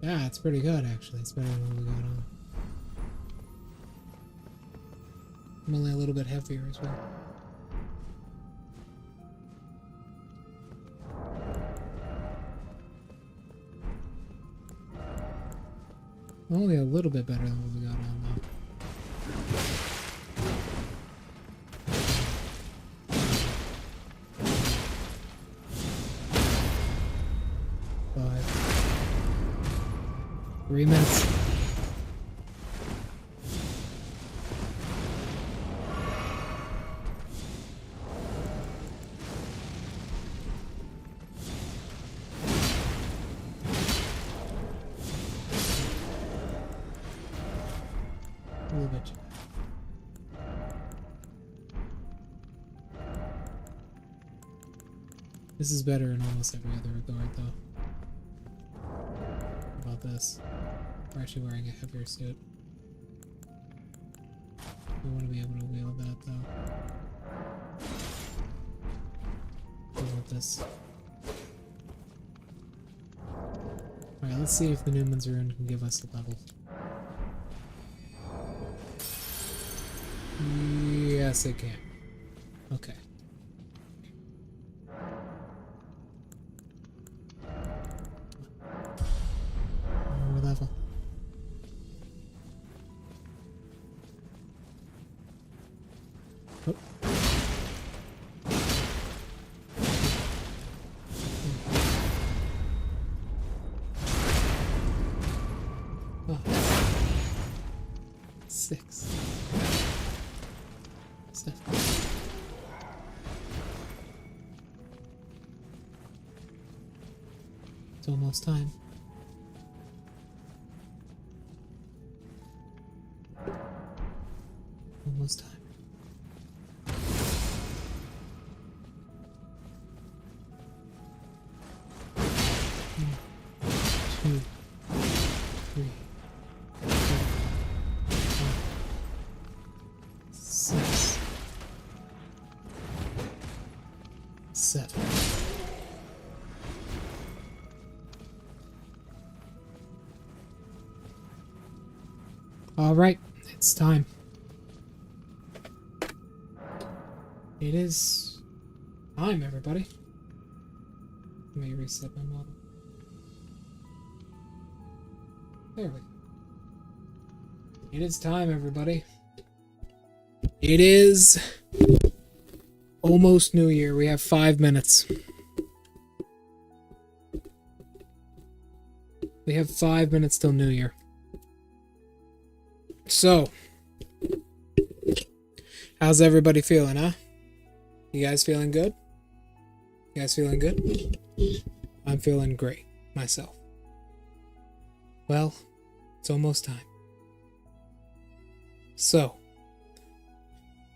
Yeah, it's pretty good actually. It's better than what we got on. I'm only a little bit heavier as well. Only a little bit better than what we got on though. Five. 3 minutes. A little bit. This is better in almost every other regard, though. How about this? We're actually wearing a heavier suit. We want to be able to wield that, though. We want this. Alright, let's see if the Newman's Rune can give us a level. Yes, it can. Okay. More level. Oh. Oh. 6. 7. It's almost time. Almost time. Two, 3, 4, 5, 6, 7. All right, it's time. It is time, everybody. Let me reset my model. There we go. It is time, everybody. It is almost New Year. We have 5 minutes. We have 5 minutes till New Year. So, how's everybody feeling, huh? You guys feeling good? You guys feeling good? I'm feeling great, myself. Well, it's almost time. So,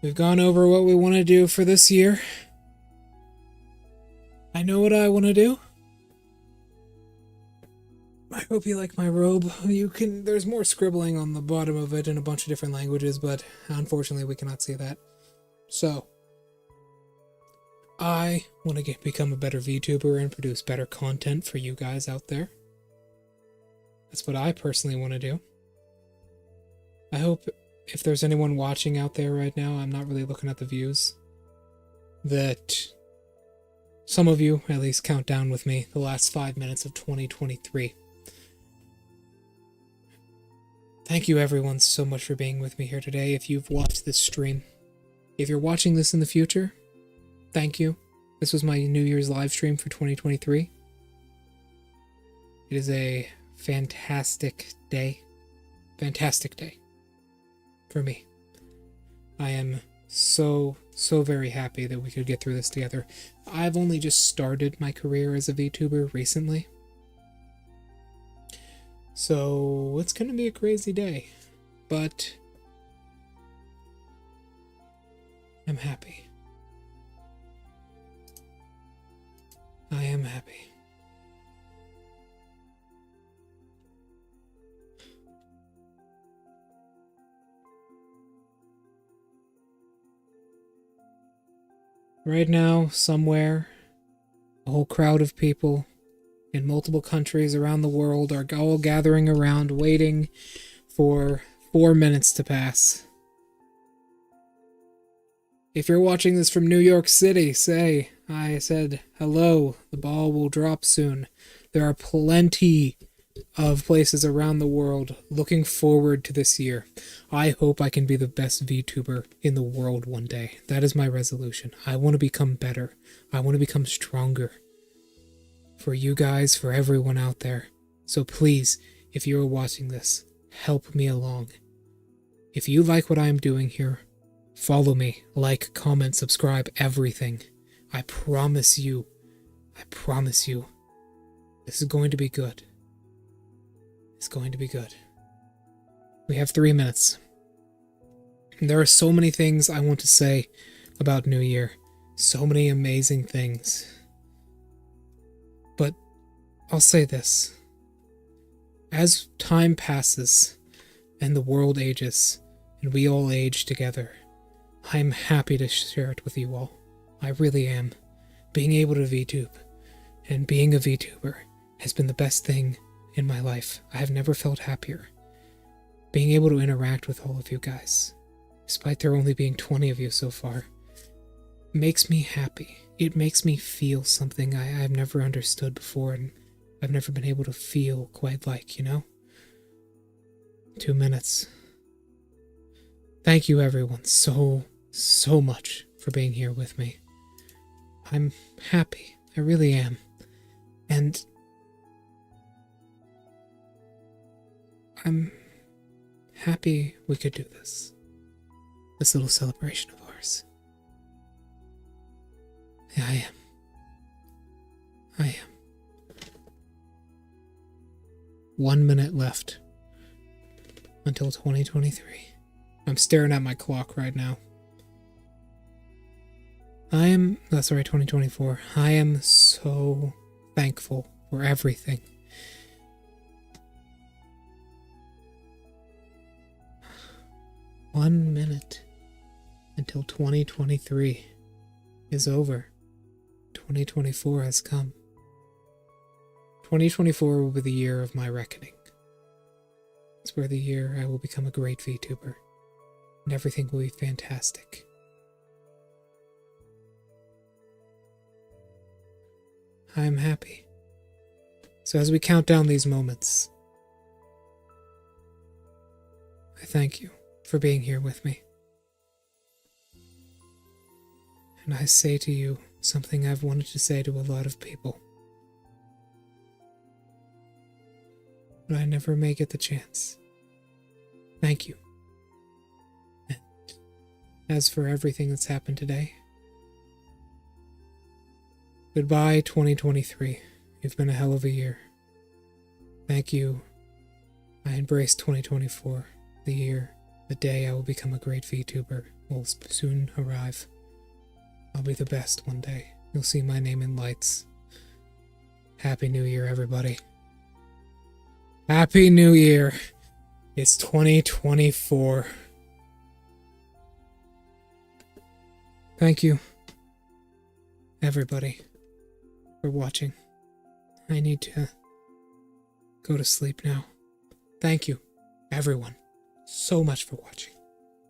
we've gone over what we want to do for this year. I know what I want to do. I hope you like my robe. There's more scribbling on the bottom of it in a bunch of different languages, but unfortunately we cannot see that. So, I want to become a better VTuber and produce better content for you guys out there. That's what I personally want to do. I hope if there's anyone watching out there right now, I'm not really looking at the views, that some of you at least count down with me the last 5 minutes of 2023. Thank you everyone so much for being with me here today. If you've watched this stream, if you're watching this in the future, thank you. This was my New Year's live stream for 2023. It is a fantastic day. Fantastic day. For me. I am so very happy that we could get through this together. I've only just started my career as a VTuber recently. So it's gonna be a crazy day. But I'm happy. I am happy. Right now, somewhere, a whole crowd of people in multiple countries around the world are all gathering around waiting for 4 minutes to pass. If you're watching this from New York City, say, I said hello, the ball will drop soon. There are plenty of places around the world looking forward to this year. I hope I can be the best VTuber in the world one day. That is my resolution. I want to become better. I want to become stronger. For you guys, for everyone out there. So please, if you are watching this, help me along. If you like what I am doing here, follow me, like, comment, subscribe, everything. I promise you, this is going to be good. It's going to be good. We have 3 minutes. There are so many things I want to say about New Year. So many amazing things. But I'll say this. As time passes and the world ages and we all age together, I'm happy to share it with you all. I really am. Being able to VTube and being a VTuber has been the best thing in my life. I have never felt happier. Being able to interact with all of you guys, despite there only being 20 of you so far, makes me happy. It makes me feel something I've never understood before and I've never been able to feel quite like, you know? 2 minutes. Thank you everyone so much for being here with me. I'm happy. I really am. And I'm happy we could do this. This little celebration of ours. Yeah, I am. 1 minute left until 2023. I'm staring at my clock right now. 2024. I am so thankful for everything. One minute until 2023 is over. 2024 has come. 2024 will be the year of my reckoning. It's where the year I will become a great VTuber, and everything will be fantastic. I am happy. So as we count down these moments, I thank you for being here with me. And I say to you something I've wanted to say to a lot of people, but I never may get the chance. Thank you. And as for everything that's happened today, goodbye 2023. You've been a hell of a year. Thank you. I embrace 2024, the year, the day I will become a great VTuber will soon arrive. I'll be the best one day. You'll see my name in lights. Happy New Year, everybody. Happy New Year. It's 2024. Thank you, everybody, for watching. I need to go to sleep now. Thank you, everyone, so much for watching.